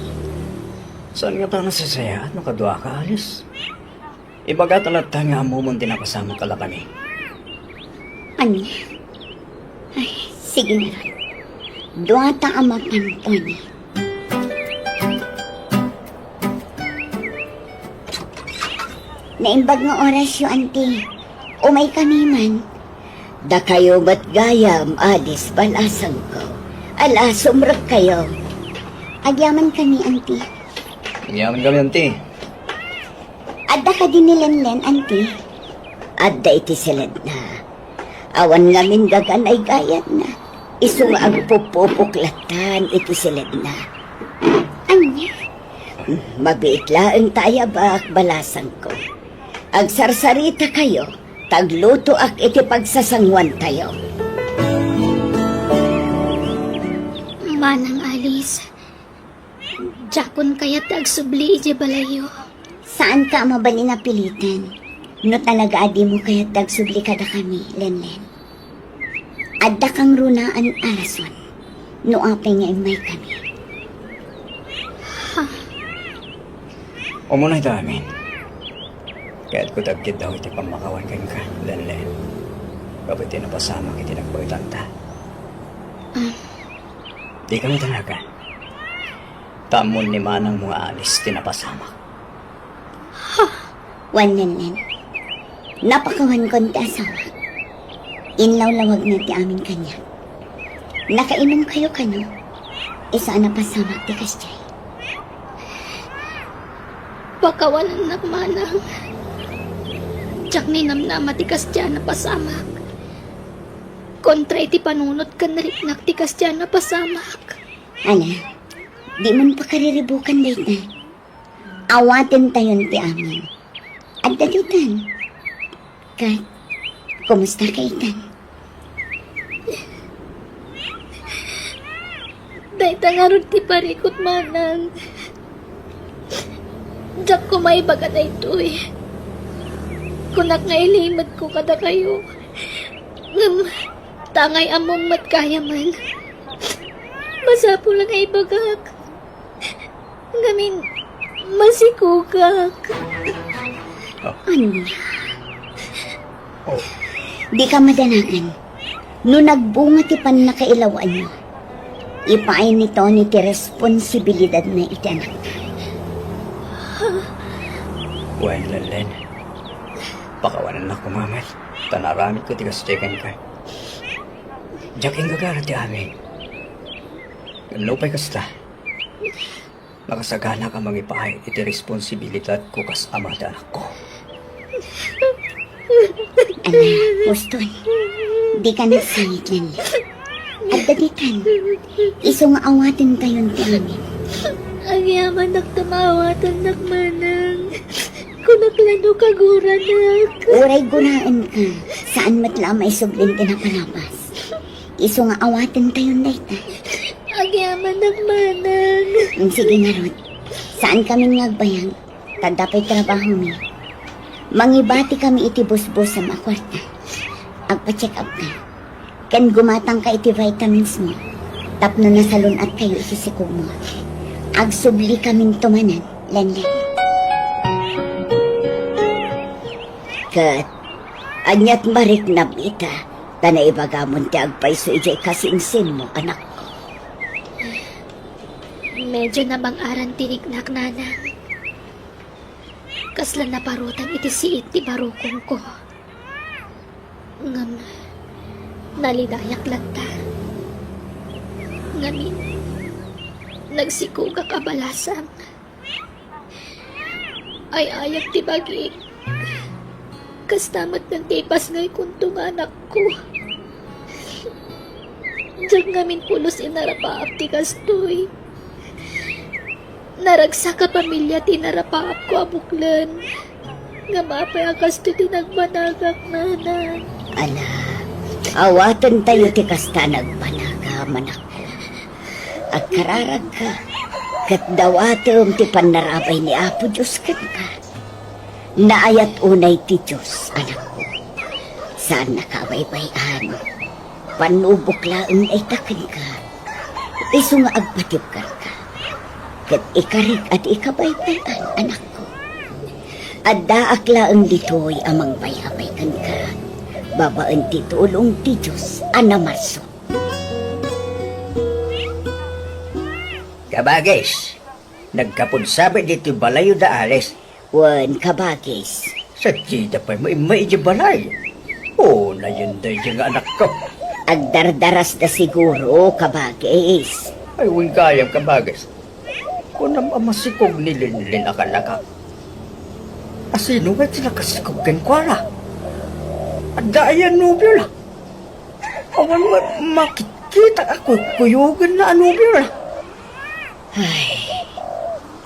[SPEAKER 8] Saan nga pa nasasaya at makadwa ka, Alice? Ibaga talata nga amumon tinapasama ka kami.
[SPEAKER 2] Anya? Ay, sige na ron. Duwata ang mapantoni. Naimbag nga oras yung auntie. Umay kami man. Da kayo ba't gayam, Alice, balasang ko. Ala, sumrag kayo. Agyaman kami, auntie.
[SPEAKER 8] Yaman kami, auntie.
[SPEAKER 2] Adda ka din nilanlan, auntie. Adda iti silad na. Awan ngamin gagan ay gayat na. Isung agpupupuklatan iti silad na. Anya? Mabiit laang taya ba balasang ko. Agsarsarita kayo, tagluto ak iti pagsasangwan tayo.
[SPEAKER 7] Manang Alice. Jakon kaya tagsubli ije balayo.
[SPEAKER 2] Saan ka mabali na pilitan? No talaga adi mo kaya tagsubli kada kami, Lenlen. Adda kang runaan alason. No apay nga imay kami.
[SPEAKER 8] Umunay ta amin. Kaya't ko tagkid daw iti pamakawan kang ka, Lenlen. Kapit napasama kiti nagpagtanta. Di kami talaga. Tamon ni manang mga alis tinapasama.
[SPEAKER 2] Wan Lenlen. Napakawan kon ti asawa. Inlaw-lawag na ti amin kanya. Nakainom kayo kano. Isa na pasama ti kasyay.
[SPEAKER 7] Pakawalan nak manang. Diyak ni namnama ti kasya na pasamak. Kontra iti panunot ka nariknak ti kasya na pasamak.
[SPEAKER 2] Ala, di man pa kariribukan dayta. Awatin tayon ti amin. At daditan. Kat, kumusta ka itan?
[SPEAKER 7] Day tangarod ti parikot manang. Diyak ko may baga na ito Kunak nga ilimad ko kada kayo. Tangay among matkaya man. Masapo lang ay bagak. Ngamin, masikugak.
[SPEAKER 2] Ano? Di ka madanagan. No nagbunga ti pan nakailawan mo, ipaay nito ni ti responsibilidad na iti anak.
[SPEAKER 8] Well, Lenlen. Pakawanan na kumamat. Tanaramit ko tigas chicken ka. Diyak yung gagara ti amin. Lupay kasta. Makasagana ka mangipahay iti responsibilidad ko kas ama ti anak ko.
[SPEAKER 2] Ana, Boston, di ka nasangit yan. At daditan, iso nga awatin tayon ti amin.
[SPEAKER 7] Ang yaman nak tamawatan nak manang. Kunaklano kagura nak.
[SPEAKER 2] Uray gunaan ka, saan matla may sublin ti napalapas. Iso nga awatin tayon dayta.
[SPEAKER 7] Ang yaman nak manang.
[SPEAKER 2] Sige nga Rod, saan kami ngagbayang? Tadapay trabaho mi. Mangibati kami iti busbus sa makwarta. Agpa-check up ka. Kan gumatang ka iti vitamins mo. Tapno na salunat kayo iti sikog mo. Agsubli kaming tumanan, Lenlen. Kat, anyat marik na bita, tanay bagamon ti agpaiso ijay kasinsin mo, anak.
[SPEAKER 7] Medyo namang aran tinignak nanang. Kasla na parutan iti siit ti barukong ko. Ngam, nalidayak lang ta. Ngamin, nagsikuga kabalasang. Ay ayak ti bagi. Kastamat ng tipas ngay kuntong anak ko. Diyan ngamin pulos inarapaap ti kastoy. Naragsa ka pamilya tinarapaap ko abuklan. Nga mapay akas ti tinagbanagak nanang.
[SPEAKER 2] Ala, awatan tayo ti kasta nagbanaga, manak ko. At kararag ka, kat dawatom ti panarabay ni Apo Diyos ka. Naayat unay ti Diyos, anak ko. Saan nakabaybayan? Panubok laang ay takan ka. Iso nga agpatibkar ka. Kat ikarik at ikabaybayan, anak ko. At daak laang dito'y amang bayabay kan ka. Babaan ti tulong ti Diyos, anamarso.
[SPEAKER 8] Kabagis, nagkapunsabi dito balayo da alis.
[SPEAKER 2] Wan kabagis.
[SPEAKER 8] Sa tita pa may balay. Oo, na yun da yung anak ko.
[SPEAKER 2] Agdardaras na siguro, kabagis.
[SPEAKER 8] Ay, huwag kayang kabagis. Kung namasikog ni Linlin akalaka. Asino ba sila kasikog kan kwara? At daayan nubyo la. Awan mo, makikita ako kuyugan na nubyo la.
[SPEAKER 2] Ay,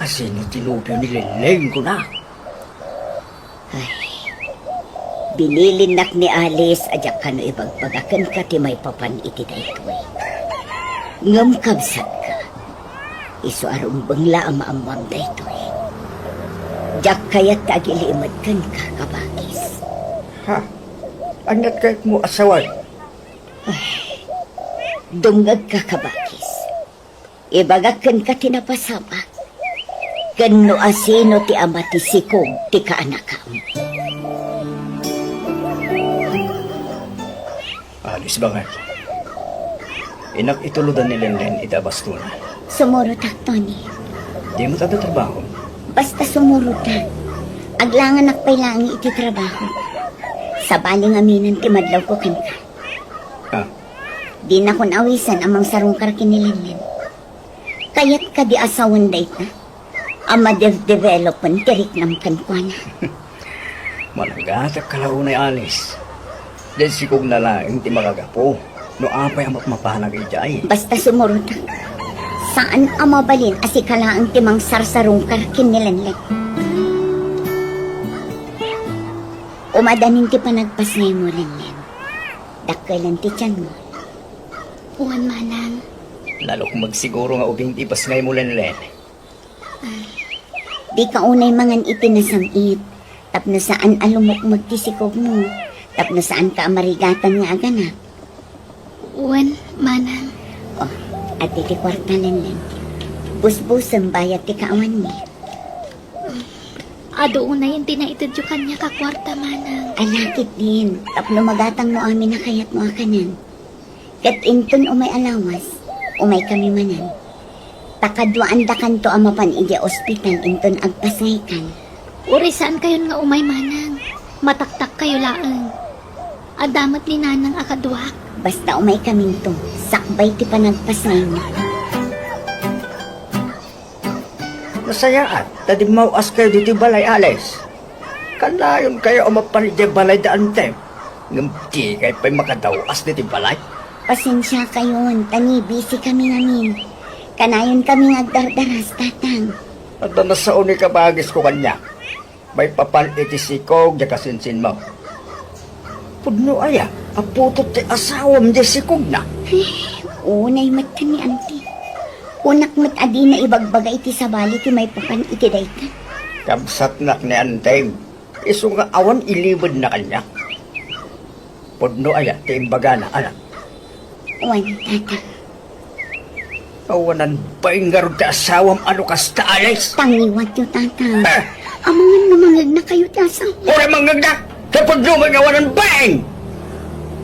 [SPEAKER 8] Asino tinubyo ni Linlin ko na.
[SPEAKER 2] binilinak ni Alice, ajak ka no ibagbagakan ka ti may papan iti daytoy. Ngam kabsat ka. Iso arumbang la amaamam daytoy. Jak kayat tagiliimad kan ka, kabagis.
[SPEAKER 8] Ha? Anyat kahit mo asawan?
[SPEAKER 2] Dungag ka, kabagis. Ibagakan ka tinapasama. Kano asino ti ama ti sikog ti kaanakam.
[SPEAKER 8] Alis ba nga? Inak ituludan ni Linlin itabas tunay.
[SPEAKER 2] Sumurot ak, Tony.
[SPEAKER 8] Di mo tayo trabaho.
[SPEAKER 2] Basta sumurot ka. Aglangan akpay lang iti trabaho. Sa baling aminan ti madlaw ko kanka.
[SPEAKER 8] Ha?
[SPEAKER 2] Di na kun awisan amang sarungkar kinilinlin. Kayat ka di asawan day na. Ama development tirik nam kankwana.
[SPEAKER 8] Malagata kalaunay alis. Den sikog na lang ti magagapo. No apay amat mapanag ijay.
[SPEAKER 2] Basta sumurot ka. Saan ama balin asikala ang timang sarsarungkar kinilinlin. Umadanin ti panagpasnay mo linlin. Dakailan ti tiyan mo.
[SPEAKER 7] Uwan manang.
[SPEAKER 8] Lalo kung magsiguro nga ubing tipas ngay mo Linlin.
[SPEAKER 2] Di ka unay mangan itinasamit. Tapno saan alumok magtisikog mo. Tapno saan ka amarigatan nga agana.
[SPEAKER 7] Uwan manang.
[SPEAKER 2] Oh, at iti kwarta linlin. Busbusan bayat ti kaawan ni.
[SPEAKER 7] Ado una yung tinaitadyo kanya kakwarta manang.
[SPEAKER 2] Alakit din. Tapno magatang mo amin na kayat mo akanan. Kat inton umay alawas. Umay kami manan. Takadwaan da kanto amapan iti ospital inton agpasay kan.
[SPEAKER 7] Uri saan kayo nga umay manang? Mataktak kayo laang. Adamat ni nanang akadwak.
[SPEAKER 2] Basta umay kami to. Sakbay ti panagpasay mo.
[SPEAKER 8] Nasayaan, tadi mauas kayo dito balay alis. Kanayon kayo umapan iti balay daan tem. Ngamti kayo pa'y makadawas dito balay.
[SPEAKER 2] Pasensya kayon. Tani, busy kami namin. Kanayon kami nagdardaras, tatang.
[SPEAKER 8] At nasa uni ka bagis ko kanya. May papan iti sikog di kasinsin mo. Pudno aya, aputot ti asawam di sikog na.
[SPEAKER 2] Unay mat kami, auntie. Unak mat adi na ibagbaga iti sabali ti may papan iti dayta.
[SPEAKER 8] Kabsat nak ni Antay, iso nga awan ilibod na kanya. Pudno aya, ti imbaga na anak.
[SPEAKER 2] Wan, tata.
[SPEAKER 8] Awanan paingarod ti asawam ano kas taalis.
[SPEAKER 2] Tangiwat yung tata. Amangan namangag na kayo ti asaw.
[SPEAKER 8] Ora mangagdak! Tapos lumagawa ng bang!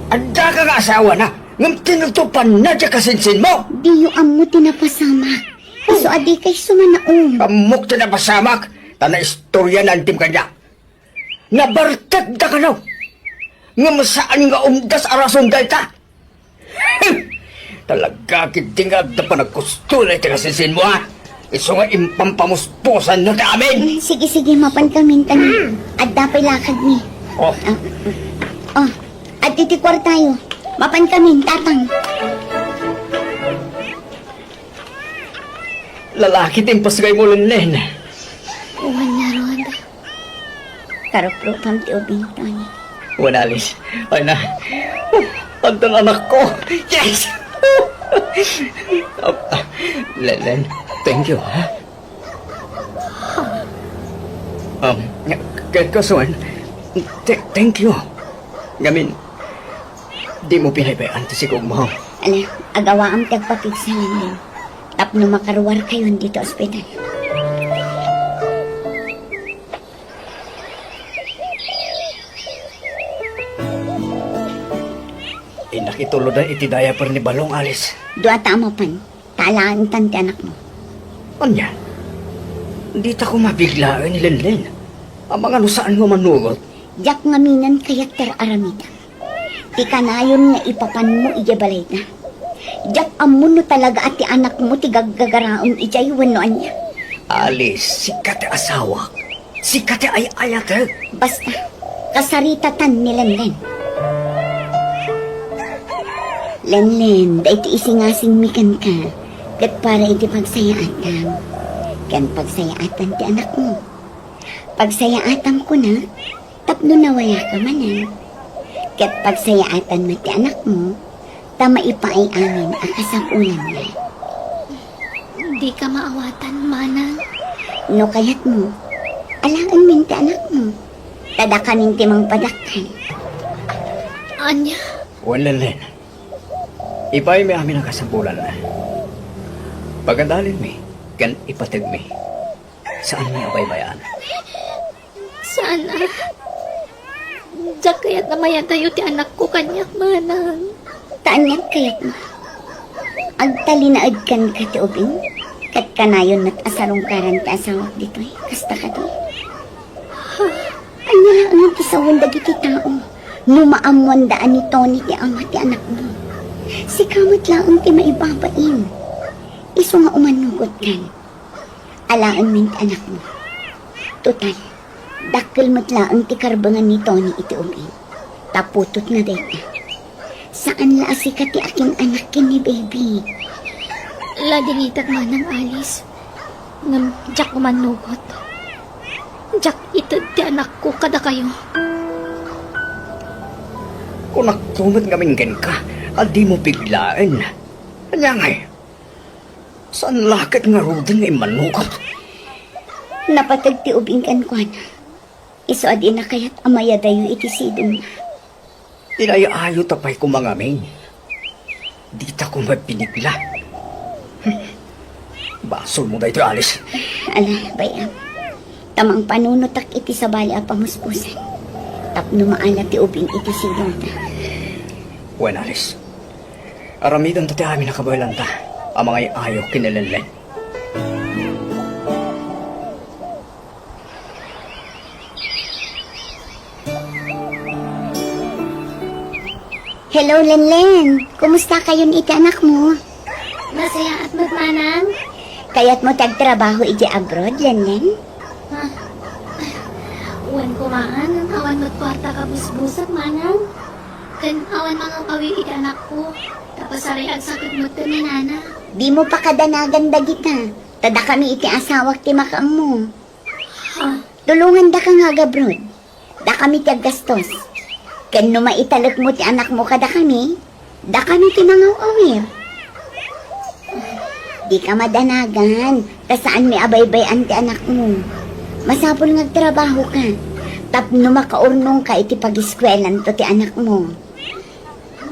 [SPEAKER 8] Anda ka nga asawa na, ngam tinutupan na dya kasinsin mo!
[SPEAKER 2] Di yung amo tinapasamak. Kaso adi kay sumanaong.
[SPEAKER 8] Kamuk na napasamak, tana istorya na antim kanya. Nabartag da ka na! Ngam saan nga umdas arason da ita? Talaga kitingad na pa naggusto na ita kasinsin mo ha! Iso nga impampamuspusan na amin!
[SPEAKER 2] Sige, sige, mapan kami tanan. At dapay lakad ni.
[SPEAKER 8] Oh,
[SPEAKER 2] At titikwar tayo. Mapan kami, tatang.
[SPEAKER 8] lalaki timpas kay mo lunen.
[SPEAKER 2] Uwan na, Rod. Karupro pang tiubinton.
[SPEAKER 8] Wanalis. Ay na. Ang anak ko. Yes! Len, thank you, ha? Kasuan, thank you. Ngamin, di mo pinaybayan to si Kugmo.
[SPEAKER 2] Ala, agawa ang tagpapigsalan din. Tapno makaruwar kayo dito ospital.
[SPEAKER 8] Nakitulod na itidaya pa ni Balong Alis.
[SPEAKER 2] Dua tama pan. Talaan tante anak mo.
[SPEAKER 8] Anya? Di ta ko mabiglaan ni Lenlen. Ang mga saan mo manugot.
[SPEAKER 2] Jak ngaminan kayak teraramida. Ti kanayon nga ipapan mo ijabalay na. Jak amun no talaga ati anak mo ti gaggagaraon ijay wanoan niya.
[SPEAKER 8] Alis, sikat asawa. Sikat ay ayate.
[SPEAKER 2] Basta, kasaritatan ni Lenlen. Lenlen, da iti isingasing mikan ka. Kat para iti pagsayaatan. Kan pagsayaatan ti anak mo. Pagsayaatan ko na, tapno nawaya ka manan. Kat pagsayaatan mo ti anak mo, tama ipaay amin ang kasapulan na.
[SPEAKER 7] Di ka maawatan, manang.
[SPEAKER 2] No kayat mo, alangan min ti anak mo. Tadakanin ti mang padakkan.
[SPEAKER 7] Anya,
[SPEAKER 8] Lenlen. Ipay may amin ang kasampulan na. Pagandalin mi, kan ipatag mi. Saan mi abay-bayaan?
[SPEAKER 7] sana. Diyak kaya't namayan tayo ti anak ko kanyak, manang.
[SPEAKER 2] Taanyag kayat mo. Agtalinaad kan ka ti ubing. Kat kanayon mat asarong karan ti asawak dito'y. Kasta ka di. Anya lang ang tisawan dagiti tao. Numaamuan daan ni Tony ti ama ti anak mo. Si kamot lang ang ti maibabain. Iso nga umanugot kan. Alaan min ti anak mo. Total, dakkel mo't lang ti karbangan ni Tony iti ubing. Taputot na dayta. Saan la asika ti aking anak kin ni baby?
[SPEAKER 7] Ladingitak manang alis. Ngam, diyak umanugot. Diyak itad ti anak ko kada kayo.
[SPEAKER 8] Kung nagtumot kaming gan ka, di mo biglaan. Kanya ngay, saan lakad nga rudin nga imanugot?
[SPEAKER 2] Napatag ti ubing kan kuan. Iso adi na kayat amaya dayo iti sidong na.
[SPEAKER 8] Tinaya-ayo tapay ko mga ming. Di ta ko mapinigla. Basol mo da ito, Alice.
[SPEAKER 2] Ala, bayam. Tamang panunutak iti sa bali a pamuspusan. Tapno maala ti ubing iti sidong na.
[SPEAKER 8] Wen, Alice. Aramidan ta ti amin nakabaylan ta. Ang mga ayaw kinilenlen.
[SPEAKER 2] Hello, Lenlen. Kumusta kayo iti anak mo?
[SPEAKER 7] Masaya at magmanang.
[SPEAKER 2] Kaya't mo tagtrabaho iti abroad, Lenlen?
[SPEAKER 7] Uwan kumaan, ang awan magkwarta ka busbusak, manang. Kan awan mga kawi iti anak ko. Tapos aray ang sakit mo to ni nana.
[SPEAKER 2] Di mo pa kadanagan dagita. Tada kami iti asawak ti makam mo. Tulungan da ka nga gabrod. Da kami tiaggastos. Ken no maitalok mo ti anak mo kada kami, da kami tinangaw-awir. Di ka madanagan, kasaan may abay-bayan ti anak mo. Masapol ngagtrabaho ka. Tapno makaurnong ka iti pag-iskwelan to ti anak mo.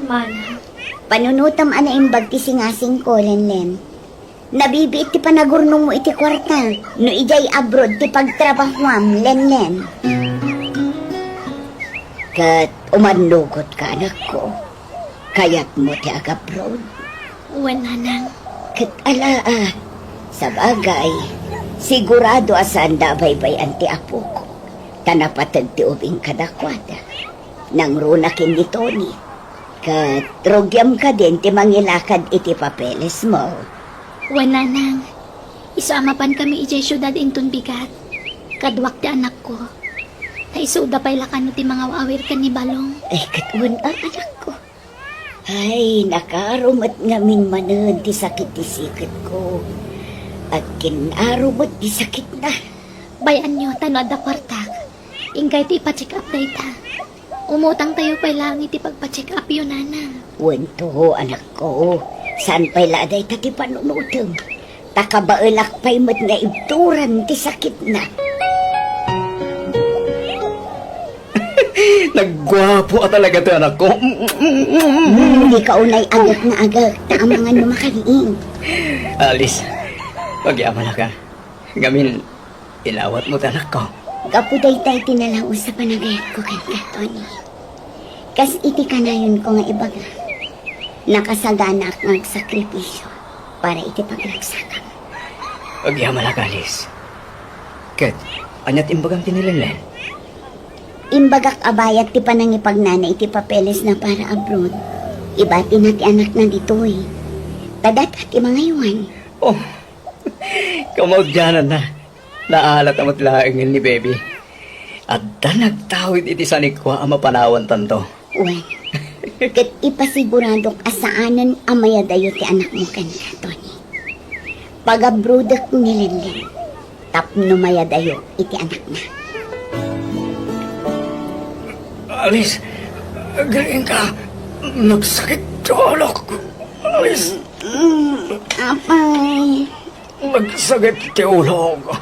[SPEAKER 7] Manang.
[SPEAKER 2] Panunutam ana imbag ti singasing ko, Lenlen. Nabibiit ti panagurnong mo iti kwarta. No ijay abroad ti pagtrabahuam, Lenlen. Kat umanlugot ka, anak ko. Kaya't mo ti agabroad.
[SPEAKER 7] Uwan, nanang.
[SPEAKER 2] Kat alaa. Sa bagay, sigurado asanda baybay anti apo ko. Tanapatag ti ubing kadakwada. Nang runakin ni Tony. Kat rogyam ka din ti mangilakad iti papeles mo.
[SPEAKER 7] Uwan, nanang. Isamapan kami ijay syudad inton bigat. Kadwak ti anak ko. Naisuda pa'y lakan ti mga awir kan ni Balong.
[SPEAKER 2] Ay, katuan anak ko. Ay, nakarumat ngamin manan ti sakit ti sikit ko. At kinarumat ti sakit na.
[SPEAKER 7] Bayan nyo, tanod da kwartak. Ingkay ti ipacheck up day ta. Umutang tayo pa'y lang iti pagpacheck up yun, nanang.
[SPEAKER 2] Wento, anak ko. Saan pa'y laday ta ti panunutang? Takabaelak pa'y mat nga ibturan ti sakit na.
[SPEAKER 8] Nagwapo talaga to anak ko.
[SPEAKER 2] Hindi ka unay agak na agak. Taamangan mo makaliing.
[SPEAKER 8] Alice, pag-iaman na ka. Gamin, inawat mo anak ko.
[SPEAKER 2] Kapuday tayo tinalaw sa panagayat ko kay Tony. Kas iti ka na yun ko nga ibaga. Nakasagana ak ng sakripisyo para iti pagragsakan.
[SPEAKER 8] Pag-iaman na ka, Alice. Ket, anyat imbagang tinilinlen.
[SPEAKER 2] Imbagak abayat ti panangipagnana iti papeles na para abroad. Ibati na ti anak na dito eh. Tadat at mga iwan.
[SPEAKER 8] Oh, kamagyanan na. Naalat ang matlaingin ni baby. At da nagtawid iti sanikwa ang mapanawan tanto.
[SPEAKER 2] Uwan, kat ipasiguradok asaanan amaya dayo ti anak mo kanka, Tony. Pag-abrodak nilinlin, tapno maya dayo iti anak na.
[SPEAKER 8] Alice, galing ka. Nagsakit sa alak. Alice,
[SPEAKER 2] Apay,
[SPEAKER 8] nagsakit sa ulo ko.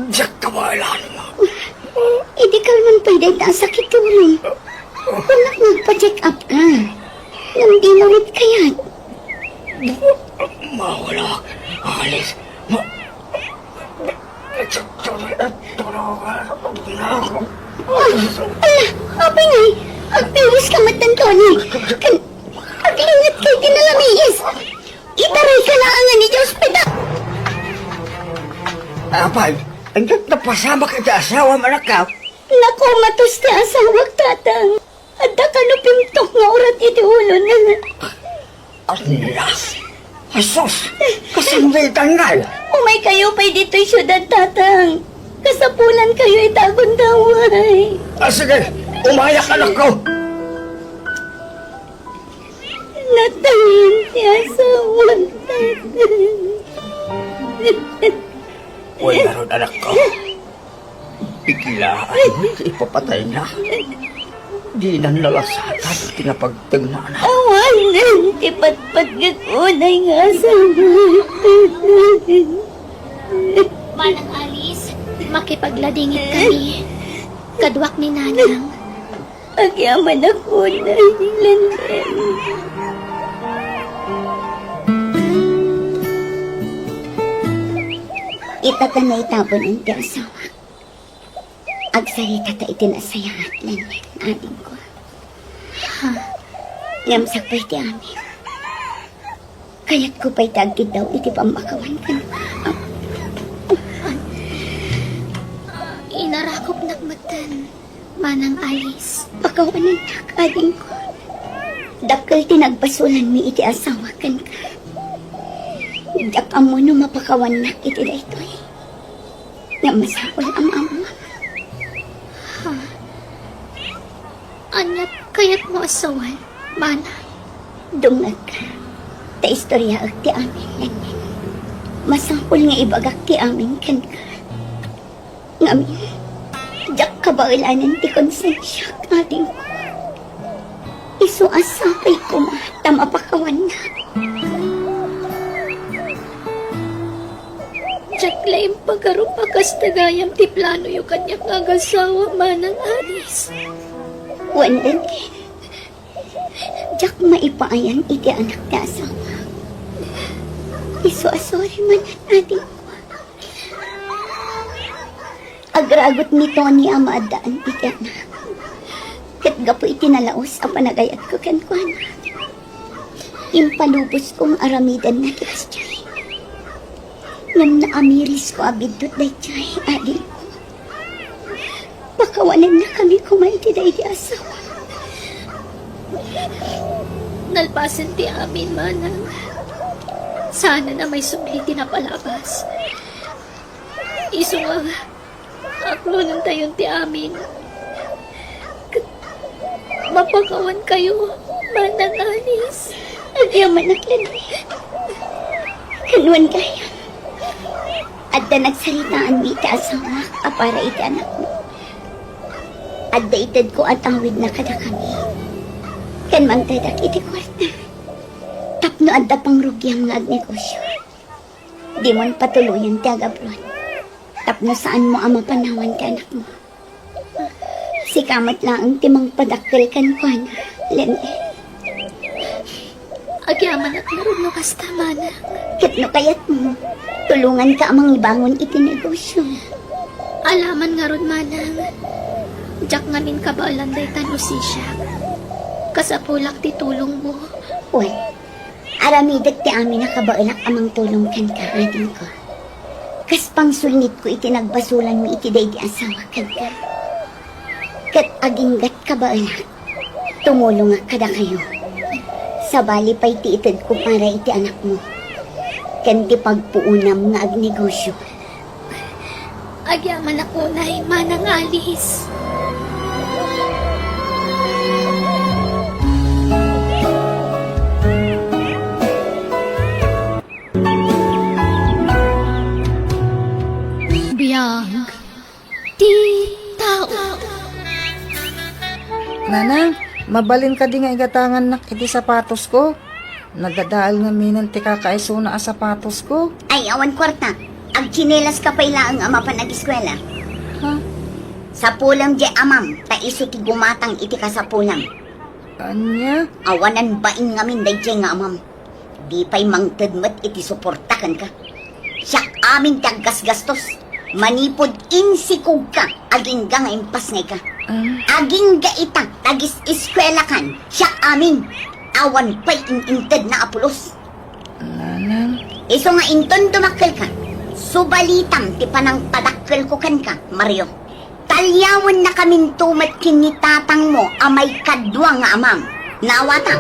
[SPEAKER 8] Diyak kabalan mo.
[SPEAKER 2] hindi ka naman pwede na sakit tulong. Wala magpa-check up ka. Nang di mo rin kayat.
[SPEAKER 8] Mawala, Alice.
[SPEAKER 2] Apay ngay, agpilis ka matan, Tony. Aglingat kay tinalamiis. Itaray ka na ang ni Diyos pita.
[SPEAKER 8] Apay, ang napasama kita asawa manakaw.
[SPEAKER 2] Naku, matos ti asawag tatang. At nakalupimtok nga urat iti ulo na.
[SPEAKER 8] Alas, asos, kasambitan nga.
[SPEAKER 2] Umay kayo pa'y dito'y syudad tatang. Kasapulan kayo itagon daway.
[SPEAKER 8] Sige, umayak anak ko.
[SPEAKER 2] Natayin ti asawag tatang.
[SPEAKER 8] Wala ron anak ko. Ikilaan mo, ipapatay na. Di na nalasatan, tinapagtagna na.
[SPEAKER 2] Awanan, tipatpat gakunay nga asawag.
[SPEAKER 7] Manang Alice, makipagladingit kami. Kadwak ni nanang.
[SPEAKER 2] Agyaman ako na ilandan. Itatanay tapon ang ti asawa. Agsarita ta itinasaya at landan, ating ko. Ngamsak pa'y ti amin. Kaya't ko pa'y tagkid daw iti pamakawan ka.
[SPEAKER 7] Inarakop nakmatan. Manang Alice.
[SPEAKER 2] Pakawanan tak, ating ko. Dakal tinagpasulan mi iti asawa kan ka. Dakam mo no mapakawan na iti daytoy. Nga masakol ang ama.
[SPEAKER 7] Anyat kaya't mo asawan, mana.
[SPEAKER 2] Dungag ka. Ta istorya ag ti amin lanyan. Masakol nga ibagak ti amin kan ka. Ngamin, dak kabailanan ti konsensya ating ko. Isu asapay ko mata mapakawan na.
[SPEAKER 7] Jack laim pagarupakas tagayam ti plano yung kanyang agasawa manang Alice.
[SPEAKER 2] Wandan din. Jack maipaayan iti anak na asawa. Isu asori man natin ko. Agragot ni Tony ang maadaan iti anak. Kat gapo itinalaos ang panagayat ko kankwan. Impalubos kong aramidan na tikas jay. Ngam na amiris ko abidot day jay, adil ko. Pakawanan na kami kumaiti day di asawa.
[SPEAKER 7] Nalpasan ti amin, manang. Sana na may subliti na palabas. Iso nga, aklo ng tayon ti amin. Mapakawan kayo, manang anis.
[SPEAKER 2] Agyaman at lani. Kanuan kaya. At da nagsalitaan mi iti asawa, para iti anak mo. At da itad ko at awid na kada kami. Kan mang tadak iti kwarta. Tapno at da pang rugyang nagnegosyo. Di mon patuluyan ti agabron. Tapno saan mo ang mapanawan ka anak mo. Sikamat lang ang timang padakkel kan kwan, Lene.
[SPEAKER 7] Agyaman at marunong kasta, manang.
[SPEAKER 2] Kitno kayat mo. Tulungan ka amang ibangon iti negosyo.
[SPEAKER 7] Alaman nga ron, manang. Diyak ngamin ka ba alanday tanusi siya? Kasapulak ti tulong mo.
[SPEAKER 2] Uy, aramidag ti amin nakabailak amang tulong kan ka, adin ko. Kas pang sulnit ko iti nagbasulan mo iti day di asawa kag ka. Kat aginggat ka ba anak? Tumulong nga kada kayo. Sabali pa'y ti itad ko para iti anak mo. Kan di pagpuunam nga agnegosyo.
[SPEAKER 7] Agyaman ako na manang alis. Biyang ti tao.
[SPEAKER 6] Nanang, mabalin ka di nga igatangan nak iti sapatos ko. Nagdadaal nga minan ti kakaiso na a sapatos ko.
[SPEAKER 2] Ay, awan kwarta. Ag chinelas ka pa ilaang ama pa nag-eskwela.
[SPEAKER 6] Ha?
[SPEAKER 2] Sa pulang di amam, ta iso ti gumatang iti ka sa pulang.
[SPEAKER 6] Anya?
[SPEAKER 2] Awanan bain ngamin day jay nga amam. Di pa'y mangtadmat iti suportakan ka. Siyak amin taggas-gastos. Manipod insikog ka, aging ga nga impas ngay ka. Aging ga itang tagis eskwela kan, siyak amin. Awan pa'y inintad na apulos.
[SPEAKER 6] Nanang?
[SPEAKER 2] Iso nga inton dumakkel ka. Subalitang ti panang padakkel ko kan ka, Mario. Talyawan na kaming tumat kinitatang mo amay kadwa nga amam. Nawata.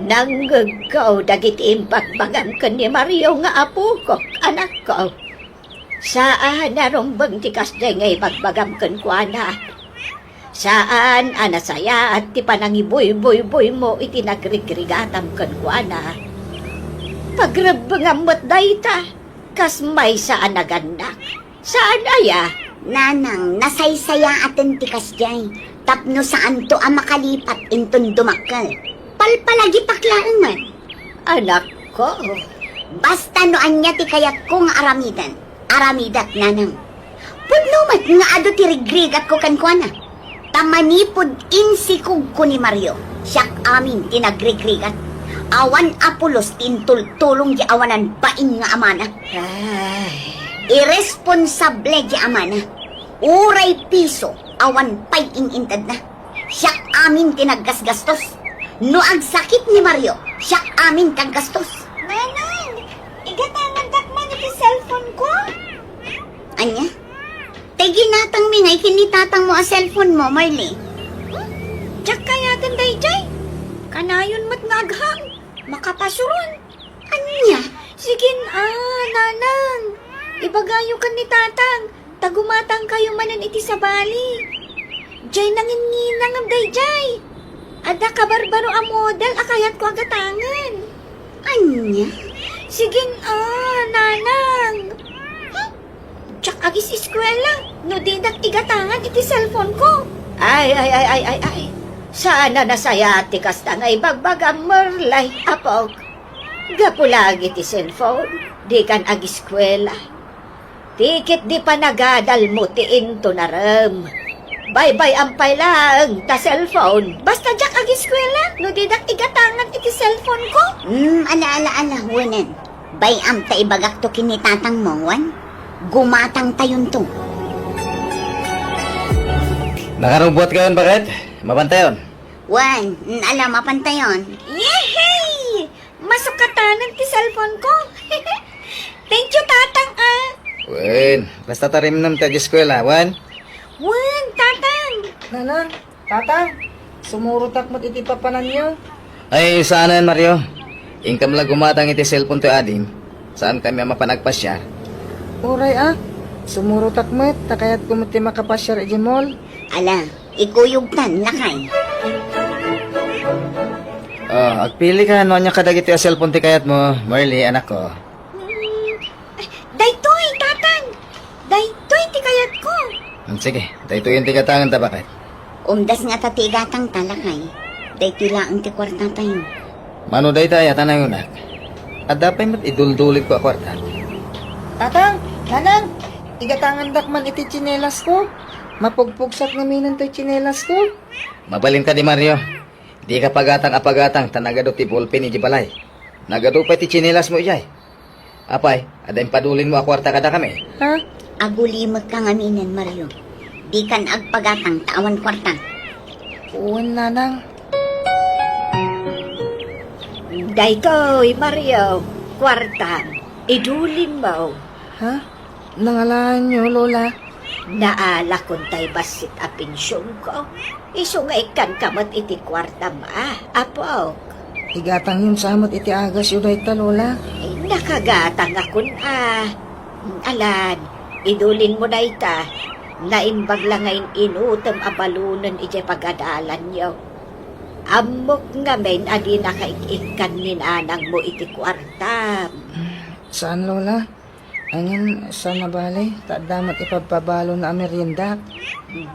[SPEAKER 5] Nanggagaw dagit impagbagam ka ni Mario nga apo ko, anak ko. Saan narumbang tikas day ngay bagbagam kan ko, anak? Saan anasaya at ti panangiboy-boy-boy mo iti nagrigrigatam kan ko, anak? Pagrebangamot dayta, kas may saan naganak. Saan aya?
[SPEAKER 2] Nanang, nasaysaya atin tikas jay. Tapno saan to ang makalipat inton dumakkel. Palpalagi paklaan man.
[SPEAKER 5] Anak ko,
[SPEAKER 2] Basta noan niya ti kayat kong aramidan. Aramidat nanang. Pudnumat nga ado ti rigrigat ko kankwana. Tamanipod insikog ko ni Mario. Siyak amin tinagrigrigat. Awan apulos tintultulong di awanan bain nga amana.
[SPEAKER 5] ay,
[SPEAKER 2] Irresponsable di amana. Uray piso awan pay inintad na. Siyak amin tinaggasgastos. No ang sakit ni Mario, siyak amin kang gastos. Manang, igatangan dakman iti cellphone ko. Anya? Tay ginatang mingay kinitatang mo a cellphone mo, Marley. Diyak kayatan day jay. Kanayon mat ngaghang. Makapasuron. Anya?
[SPEAKER 5] sige nanang. Ibagayo kan ni tatang. Tagumatang kayo manan iti sa bali. Jay nanginginang ang day jay. Ada kabarbaro a model akayat ko agatangan.
[SPEAKER 2] Anya?
[SPEAKER 5] Sige nanang. Tsak agis eskwela. No dinak igatangan iti cellphone ko. Ay. Sana nasaya ti kasta nga ibagbagam merlay apok. Gapulagi ti cellphone. Di kan agiskwela. Tikit di pa nagadal mo ti into na ram. Bye-bye ampay lang ta cellphone. Basta jak agiskwela. No didak igatangan iti cellphone ko.
[SPEAKER 2] Ala, wanan. Bayam ta ibagak to kinitatang mo, wan? Gumatang tayon to.
[SPEAKER 8] Nakarubot ka yun, bakit? Mabantayon.
[SPEAKER 2] Wan, alam mapantayon.
[SPEAKER 5] Yehey! Masukatanan ti cellphone ko. Thank you, tatang, ah.
[SPEAKER 8] Wen, basta tarim nam tag-eskwela, wan.
[SPEAKER 5] Wan, tatang.
[SPEAKER 6] Nanang, tatang, sumurutak mo't iti papanan nyo.
[SPEAKER 8] Ay, saan yan, Mario? Ingkam lang gumatang iti cellphone to adim. Saan kami mapanagpasya?
[SPEAKER 6] Uray sumurutak mo't, takayat kumuti makapasyar iti mall.
[SPEAKER 2] Ala, ikuyugtan lakay.
[SPEAKER 8] Oh, agpili ka, ano niya kadag iti cellphone ti kayat mo, Marley, anak ko.
[SPEAKER 5] Daytoy, tatang. Daytoy, ti kayat ko.
[SPEAKER 8] Sige, dahito yung tigatangan ta bakit?
[SPEAKER 2] Umdas nga tatigatang talakay. Dahito lang ti kwarta tayo.
[SPEAKER 8] Mano day tayo, tanang unak. At dapat mo't iduldulig ko akwarta.
[SPEAKER 6] Tatang, nanang, igatangan dakman iti tsinelas ko. Mapugpugsak namin to'y tsinelas ko.
[SPEAKER 8] Mabalin ka di Mario. Di ka pagatang tanagado ti ballpen ni balay. Nagado pa ti chinelas mo ijay. Apay, adayang padulin mo akwarta kada kami.
[SPEAKER 6] Ha?
[SPEAKER 2] Agulimag ka ngaminan, Mario. Di kan agpagatang tawan kwarta.
[SPEAKER 6] Uwan, nanang.
[SPEAKER 5] Daytoy, Mario. Kwarta. Idulin mo.
[SPEAKER 6] Ha? Nangalaan nyo, Lola.
[SPEAKER 5] Naala kung tay basit a pensyon ko. Iso nga ikan kamat iti kwarta ma. Apo.
[SPEAKER 6] Igatang yun samot iti agas yun ta, Lola.
[SPEAKER 5] Ay, nakagatang akon Alan, idulin mo na ita. Naimbag lang ngayon inutam abalunan iti pagadalan niyo. Amok nga men adi nakaikikan ni nanang mo iti kwarta.
[SPEAKER 6] Saan, Lola? Angan, saan na bali? Damat ipagpabalo na merienda.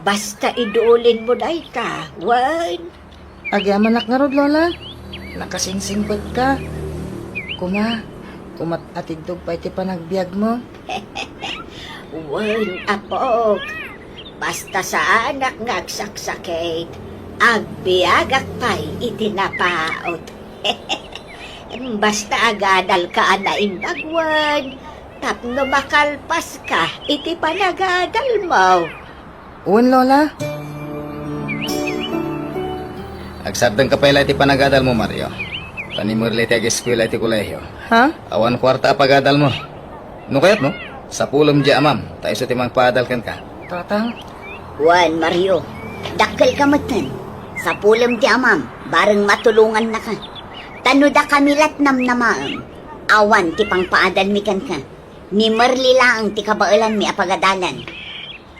[SPEAKER 5] Basta idulin mo na ita. Wan.
[SPEAKER 6] Agyaman nga rod, Lola. Nakasingsingpot ka. Kumat atidog pa iti panagbiag mo.
[SPEAKER 5] Wan, apok. Basta sa anak nga agsaksakit, agbiagak pa'y itinapaot. Basta agadal ka na imbagwan. Tapno makalpas ka, iti panagadal mo.
[SPEAKER 6] Uwan, Lola.
[SPEAKER 8] Agsabdang ka pala iti panagadal mo, Mario. Tanimurli ti ag-eskwela iti kolehiyo.
[SPEAKER 6] Ha?
[SPEAKER 8] Awan kwarta pagadal mo. No kayat mo? Sa pulom di amam, tayo sa timang padal kan ka.
[SPEAKER 6] Tatang?
[SPEAKER 2] Juan, Mario. Dakkel ka matan. Sa pulam di amam, bareng matulungan na ka. Tanuda kamilat nam namaam. Awan ti pang paadal mi kan ka. Ni Marley lang ti kabailan mi apagadalan.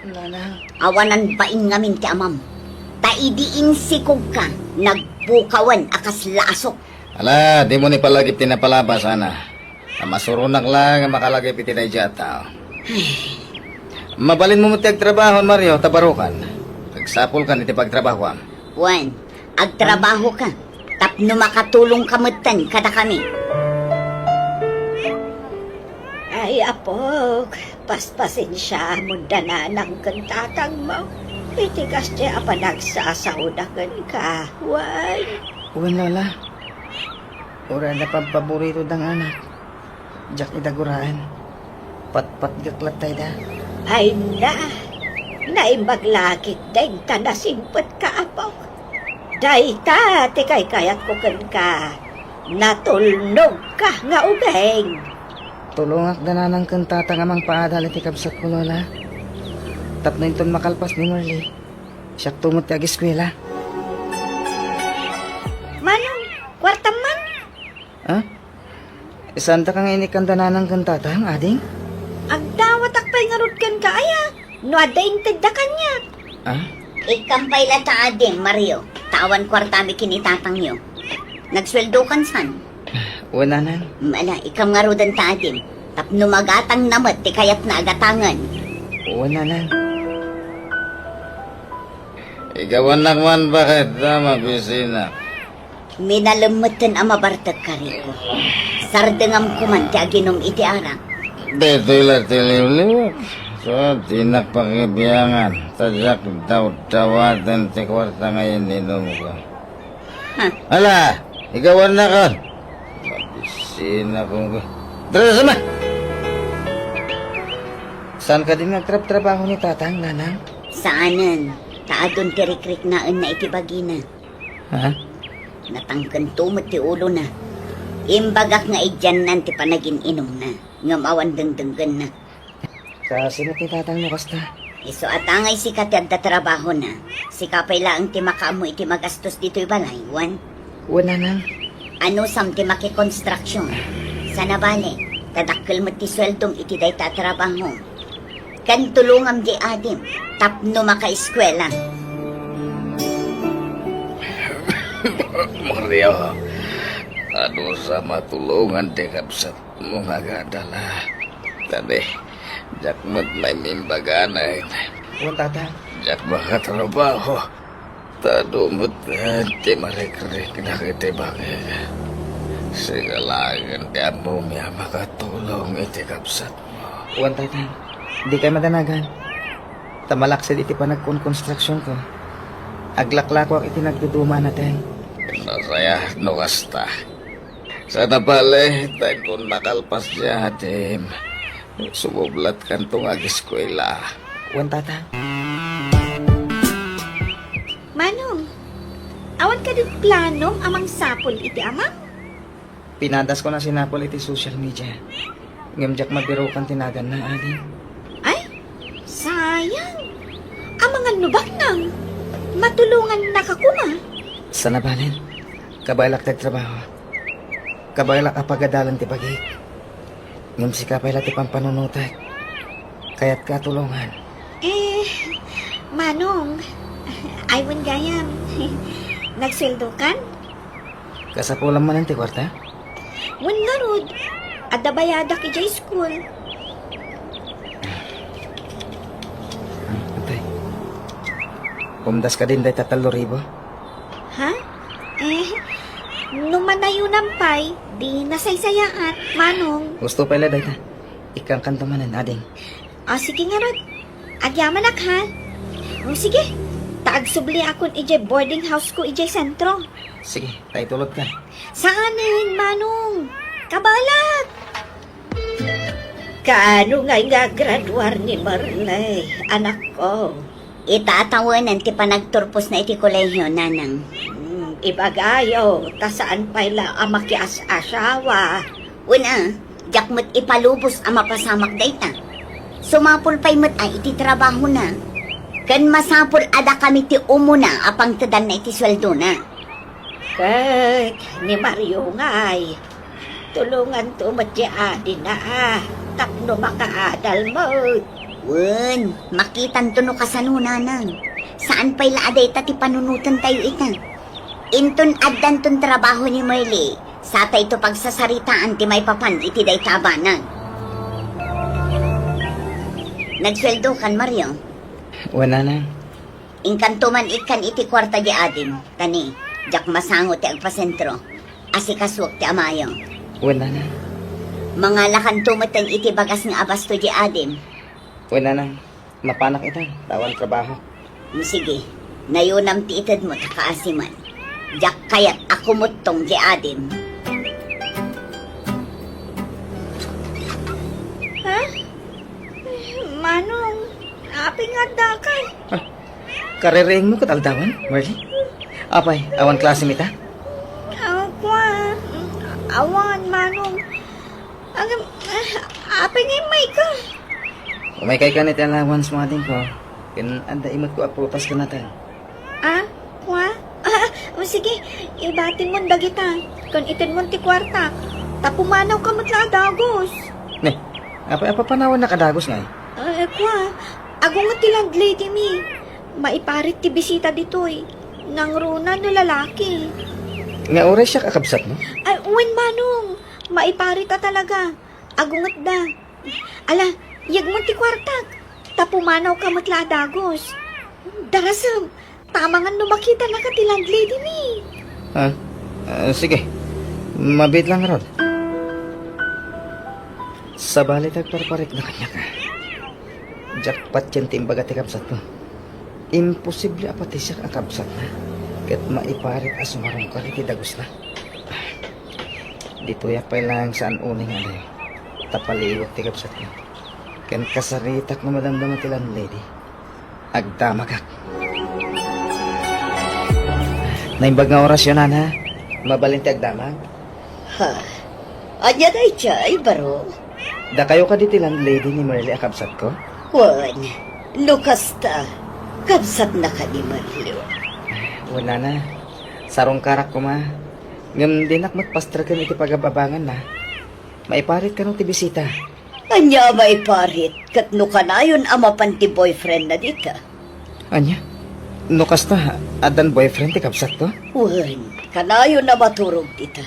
[SPEAKER 6] Nanang.
[SPEAKER 2] Awanan baing ngamin ti amam. Taidiin sikog ka. Nagbukawan akas lasok.
[SPEAKER 8] Ala, di mo ni palagip tinapalaba sana. Masurunak lang ang makalagip iti na tao. Mabalin mo mo ti agtrabaho, Mario, tabarukan. Nagsapol ka iti pagtrabaho.
[SPEAKER 2] Juan, agtrabaho ka. Tapno makatulong kamutan kada kami.
[SPEAKER 5] Ay, apok, paspasin siya munda ng kantatang mo. Itigas siya pa nagsasaudakan ka. Wan.
[SPEAKER 6] Uwan, Lola. Ura na paborito dang anak. Jack idaguraan. Pat-pat gaklat tayo da.
[SPEAKER 5] Ay na, naimaglakit din ta nasimpot ka, apok. Day ta, tikay kayat ko ka. Natulnog ka nga ubeng.
[SPEAKER 6] Tulungak dananang kantata nga mang paadal iti kabsat ko, Lola. Tapno inton makalpas ni Marley. Siyak tumot ti ag-eskwela.
[SPEAKER 5] Manong, kwarta man.
[SPEAKER 6] Ha? Santa ka nga inikan dananang kantata, ang ading?
[SPEAKER 5] Ang dawat akpay nga rutkan ka, aya. No adaintid da kanya.
[SPEAKER 6] Ha?
[SPEAKER 2] Ikampay la ta ading, Mario. Tawan kwarta mi kinitatang nyo. Nagsweldo kan san?
[SPEAKER 6] Uwan, nanan.
[SPEAKER 2] Mala, ikam nga rodan ta ading. Tapno magatang namat ti kayat na agatangan.
[SPEAKER 6] Uwan, nanan.
[SPEAKER 8] Ikaw anak man, bakit na mabisina?
[SPEAKER 2] Minalamutan ang mabartag ka rito. Sardengam kuman ti aginom iti arak.
[SPEAKER 8] Dito ila tiliw-liw. So, tinak pakibiyangan. Tadyak daw-dawatan ti kwarta ngayon inom ko.
[SPEAKER 2] Ha?
[SPEAKER 8] Ala, ikaw anak ka. Mabisina kong ko. Tara sama!
[SPEAKER 6] Saan ka din nagtrap-trabaho ni tatang, nanang?
[SPEAKER 2] Saanan? Taadon ti rikrik naan na itibagina.
[SPEAKER 8] Ha?
[SPEAKER 2] Natangkan tumot ti ulo na. Imbagak nga idyan nan ti panagin inom na. Ngam awan dengdenggan na.
[SPEAKER 8] Kasinot ni tatang mo kasta.
[SPEAKER 2] Iso atangay si katad trabaho na. Si kapay laang ti makaamu iti magastos dito'y balay, Wan.
[SPEAKER 8] Wala nang.
[SPEAKER 2] Ano sam ti makikonstruksyon? Sana bale, tadakkel mo ti sweldong iti day tatrabaho. Kan tulungam di adim, tapno maka-eskwela.
[SPEAKER 4] Maria, ano sa matulungan di kapsat mo nga gadala. Tadi, jak mo't may mimbaganay.
[SPEAKER 8] Wan tatang.
[SPEAKER 4] Jak makatrabaho. Tadumot di marik-rik na kitibagay. Sigalangan di mo miya makatulong iti kapsat mo.
[SPEAKER 8] Wan tatang. Di kayo madanagan. Tamalaksid iti pa nagkonstruksyon ko. Aglaklako ang iti nagduduma natin.
[SPEAKER 4] Nasaya no kasta. Sana pala tayo kung nakalpas niya, Tim. Sumublat kan tong agiskwela.
[SPEAKER 8] Wan tatang.
[SPEAKER 5] Manong, awan ka din plano amang sapol iti amang?
[SPEAKER 8] Pinadas ko na sinapol iti social media. Ngamjak mabiro kan tinagan na ading.
[SPEAKER 5] Ay, sayang. Amangan nubak nang. Matulungan na kakuma.
[SPEAKER 8] Sana balin. Kabaylak trabaho. Kabaylak apagadalan ti pagik. Ngam si kapaylak ti pampanunutak. Kaya't katulungan.
[SPEAKER 5] Manong, aywan gayam. Nagsildo kan?
[SPEAKER 8] Kasapulan man ang ti kwarta.
[SPEAKER 5] Wan nga rod. Adda bayada ki jay school.
[SPEAKER 8] Antay. Pumdas ka din day 3,000.
[SPEAKER 5] Ha? Numanayo nampay, di nasaysayaat, Manong.
[SPEAKER 8] Gusto pala day ta. Ikang kantumanan ading.
[SPEAKER 5] Sige nga rod. Agyaman ak ha. Sige. Taagsubli akon ijay boarding house ko ijay sentro.
[SPEAKER 8] Sige, tayo tulog ka.
[SPEAKER 5] Saanin, Manong? Kabalat! Kaano nga graduar ni Marley, anak ko?
[SPEAKER 2] Itatawanan ti panagturpos na iti kolehiyo, nanang.
[SPEAKER 5] Ibagayo, tasaan pa ila ang makias-asawa.
[SPEAKER 2] Una, jak mo't ipalubos ang mapasamak dayta. Sumapul pa'y mo't ay iti trabaho na. Kan masapul ada kami ti umuna apang tadan na iti sweldo na.
[SPEAKER 5] Kek, ni Mario ngay. Tulungan tumat di adin na tapno makaadal mo.
[SPEAKER 2] Wen, makitan to no kasanunanang. Saan pa'y laaday ta ti panunutan tayo ita? Inton addan ton trabaho ni Merly. Sa ito pagsasaritaan ti may papan iti day tabanan. Nagsweldo kan, Mario?
[SPEAKER 8] Wala na.
[SPEAKER 2] Inkanto man ikan iti kwarta di adim. Tani, jak masango ti agpasentro. Asikaswak ti amayo.
[SPEAKER 8] Wala na.
[SPEAKER 2] Mga lakantumatan iti bagas nga abasto di adim.
[SPEAKER 8] Wala na. Mapanak ito. Tawan trabaho.
[SPEAKER 2] Sige, nayunam ti itad mo takaasiman. Jak kayat ako mutong di adim.
[SPEAKER 5] Ha? Manong, aping adda kay.
[SPEAKER 8] Karereng mo kataldawan, Marley? Apay, awan klase mita?
[SPEAKER 5] Akwa. Awan, Manong. Aping imay ka.
[SPEAKER 8] Umay ka nito allowance mo ating ko. Kin anda imot ko aputas ka natin.
[SPEAKER 5] Kwa? Sige, ibatin mo dagita. Kung itin mo ti kwarta. Tapumanaw ka matla dagos.
[SPEAKER 8] Ne, apay panawan na kadagos nga
[SPEAKER 5] Kwa, agong nga ti landlady mi. Maiparit ti bisita ditoy. Nang runa no lalaki.
[SPEAKER 8] Nga oras siya kakabsat mo?
[SPEAKER 5] Ay, uwin Manong. Maiparit ta talaga. Agungat da. Ala, yag mo ti kwartak. Tapumanaw ka matla dagos. Darasam, tamangan no makita na ka ti landlady mi.
[SPEAKER 8] Sige. Mabit lang rod. Sa balit agparparik na kanya ka. Jackpot yan timbaga ti kabsat ko. Imposible apati siya kakabsat na. Kat maiparit asumarong ka iti dagos na. Dito ya pa lang saan uning ano eh. Tapaliwag ti kabsat ko. Kan kasaritak na madamdama ti landlady. Agdamagak. Naimbag nga orasyon, Nana. Mabalinti agdamag.
[SPEAKER 2] Ha? Anya day chay, baro?
[SPEAKER 8] Da kayo ka diti landlady ni Marley akabsat ko?
[SPEAKER 2] Wan, lukas ta. Kabsat na ka ni Marlo.
[SPEAKER 8] Wala na. Sarong karak ko ma. Ngam dinak magpastra ka iti pagababangan na. Maiparit ka nung ti bisita.
[SPEAKER 2] Anya may parit, kat no kanayon ama panti boyfriend na dita.
[SPEAKER 8] Anya? Nukas ta, adan boyfriend ti kabsat ko?
[SPEAKER 2] Wan, kanayon na maturog dita.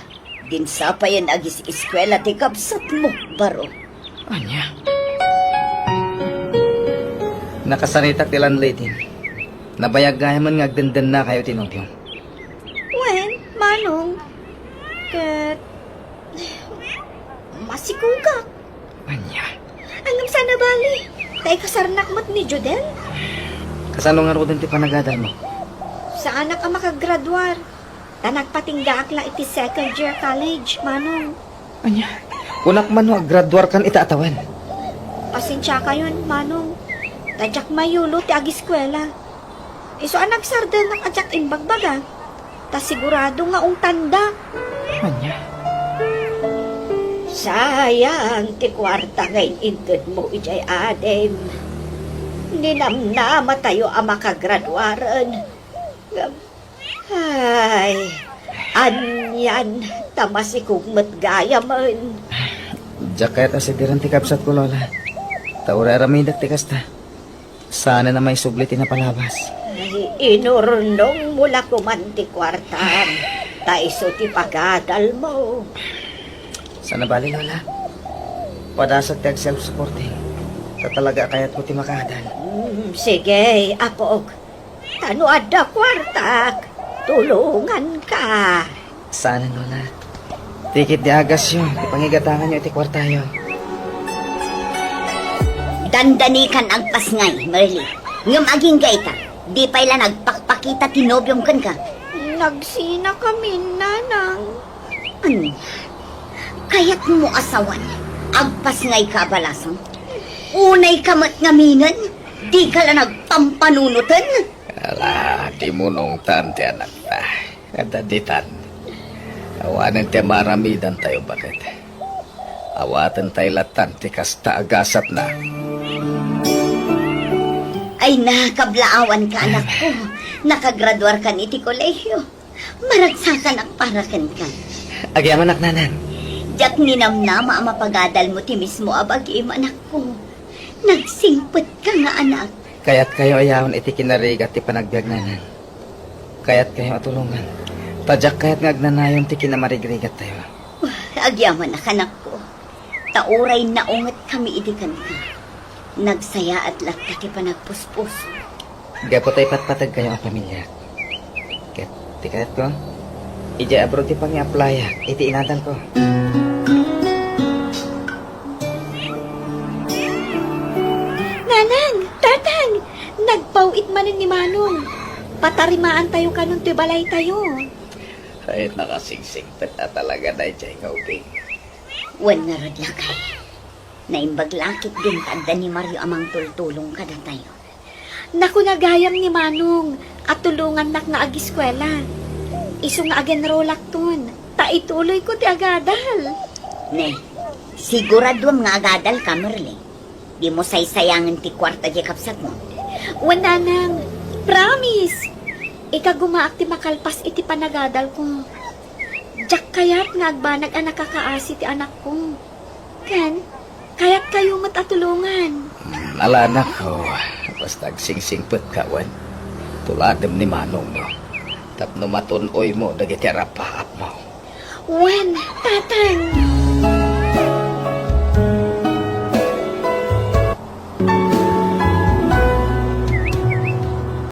[SPEAKER 2] Dinsapayan agis eskwela ti kabsat mo, baro.
[SPEAKER 8] Anya? Nakasaritak ti landlady. Nabayagayaman nga agdandan na kayo tinong-tiyong.
[SPEAKER 5] Wen, Manong. Kat... Masikugak.
[SPEAKER 8] Anya?
[SPEAKER 5] Angam sana bali. Tay kasarnak mo't ni Jodel.
[SPEAKER 8] Kasano nga ro din ti panagada mo?
[SPEAKER 5] Saan na ka makagraduar? Ta nagpatinggaak la iti second year college, Manong.
[SPEAKER 8] Anya? Kunak man ho, graduar kan itaatawan.
[SPEAKER 5] Pasensya kayon, Manong. Tadyak mayulo ti agiskwela. Iso ang nagsardan ng adyak imbagbaga. Ta sigurado nga ung tanda.
[SPEAKER 8] Anya?
[SPEAKER 2] Sayang ti kwarta ngayon intod mo ijay adem. Ninamnama tayo ang makagraduaran. Ay, anyan, tamasikog matgaya man.
[SPEAKER 8] Diyak kaya ta sidiran ti kabsat ko, Lola. Taura ramidak ti kasta. Sana na may sublitin na palabas.
[SPEAKER 2] Ay, inurnong mula kumanti kwartan. Taiso ti pagadal mo.
[SPEAKER 8] Sana bali, Lola. Padasag ti self-supporting. Sa talaga kaya't ko ti makadal.
[SPEAKER 2] Sige, apog. Tano adda kwartak. Tulungan ka.
[SPEAKER 8] Sana, Lola. Tikit di agas yun. Ipangigatangan nyo iti kwartayo.
[SPEAKER 2] Dandanikan ang pasngay, Marley. Ngam aging gaita, di pa ila nagpakpakita tinobyong kan ka.
[SPEAKER 5] Nagsina kami, Nanang.
[SPEAKER 2] Ano? Kaya't mo asawan, agpasngay ka balasang. Unay ka matngaminan, di ka lang nagpampanunutan.
[SPEAKER 4] Ala, di mo nung tante anak ta. Kadaditan. Awanan ti maramidan tayo bakit. Awatan tayo latan ti kasta agasat na.
[SPEAKER 2] Ay nakablaawan ka anak ko. Nakagraduar ka ni ti kolehiyo. Maragsakan ang parakan ka.
[SPEAKER 8] Agyaman anak nanan.
[SPEAKER 2] Diyak ninamnama ang mapagadal mo ti mismo abagim anak ko. Nagsingpot ka nga anak.
[SPEAKER 8] Kaya't kayo ayawan iti kinarigat ti panagbiag nanan. Kaya't kayo atulungan. Tadyak kaya't ngagnanayon ti kinamarigrigat tayo.
[SPEAKER 2] Agyaman na anak ko. Tauray na ungat kami idikan ka. Nagsaya at lakta ti panagpuspos.
[SPEAKER 8] Gapo tayo patpatag kayo ang pamilya. Ket, ti kayat ko, ija abroad ti pang-i-applya, iti inadal ko.
[SPEAKER 5] Nanang, tatang, nagpawit manin ni Manong. Patarimaan tayo kanong tibalay tayo.
[SPEAKER 4] Kahit nakasingsing na talaga na ijay kauping.
[SPEAKER 2] Wan nga rod lakay. Naimbag lakit din tanda ni Mario amang tultulong ka na tayo.
[SPEAKER 5] Naku nagayam ni Manong at tulungan nak nga agiskwela. Iso nga agen rolak ton. Ta ituloy ko ti agadal.
[SPEAKER 2] Ne, sigurado nga agadal ka, Merle. Di mo saysayangan ti kwarta di kapsat mo.
[SPEAKER 5] Wala nang, promise. Ika gumaak ti makalpas iti panagadal ko. Diyak kayat nga agbanag ang nakakaasi ti anak ko. Kan, kayat kayo matatulungan.
[SPEAKER 4] Ala anak ko, basta agsingsingpet kawan. Tuladem ni Manong mo. Tapno matunoy mo dagiti rapaap mo.
[SPEAKER 5] Wen, tatang.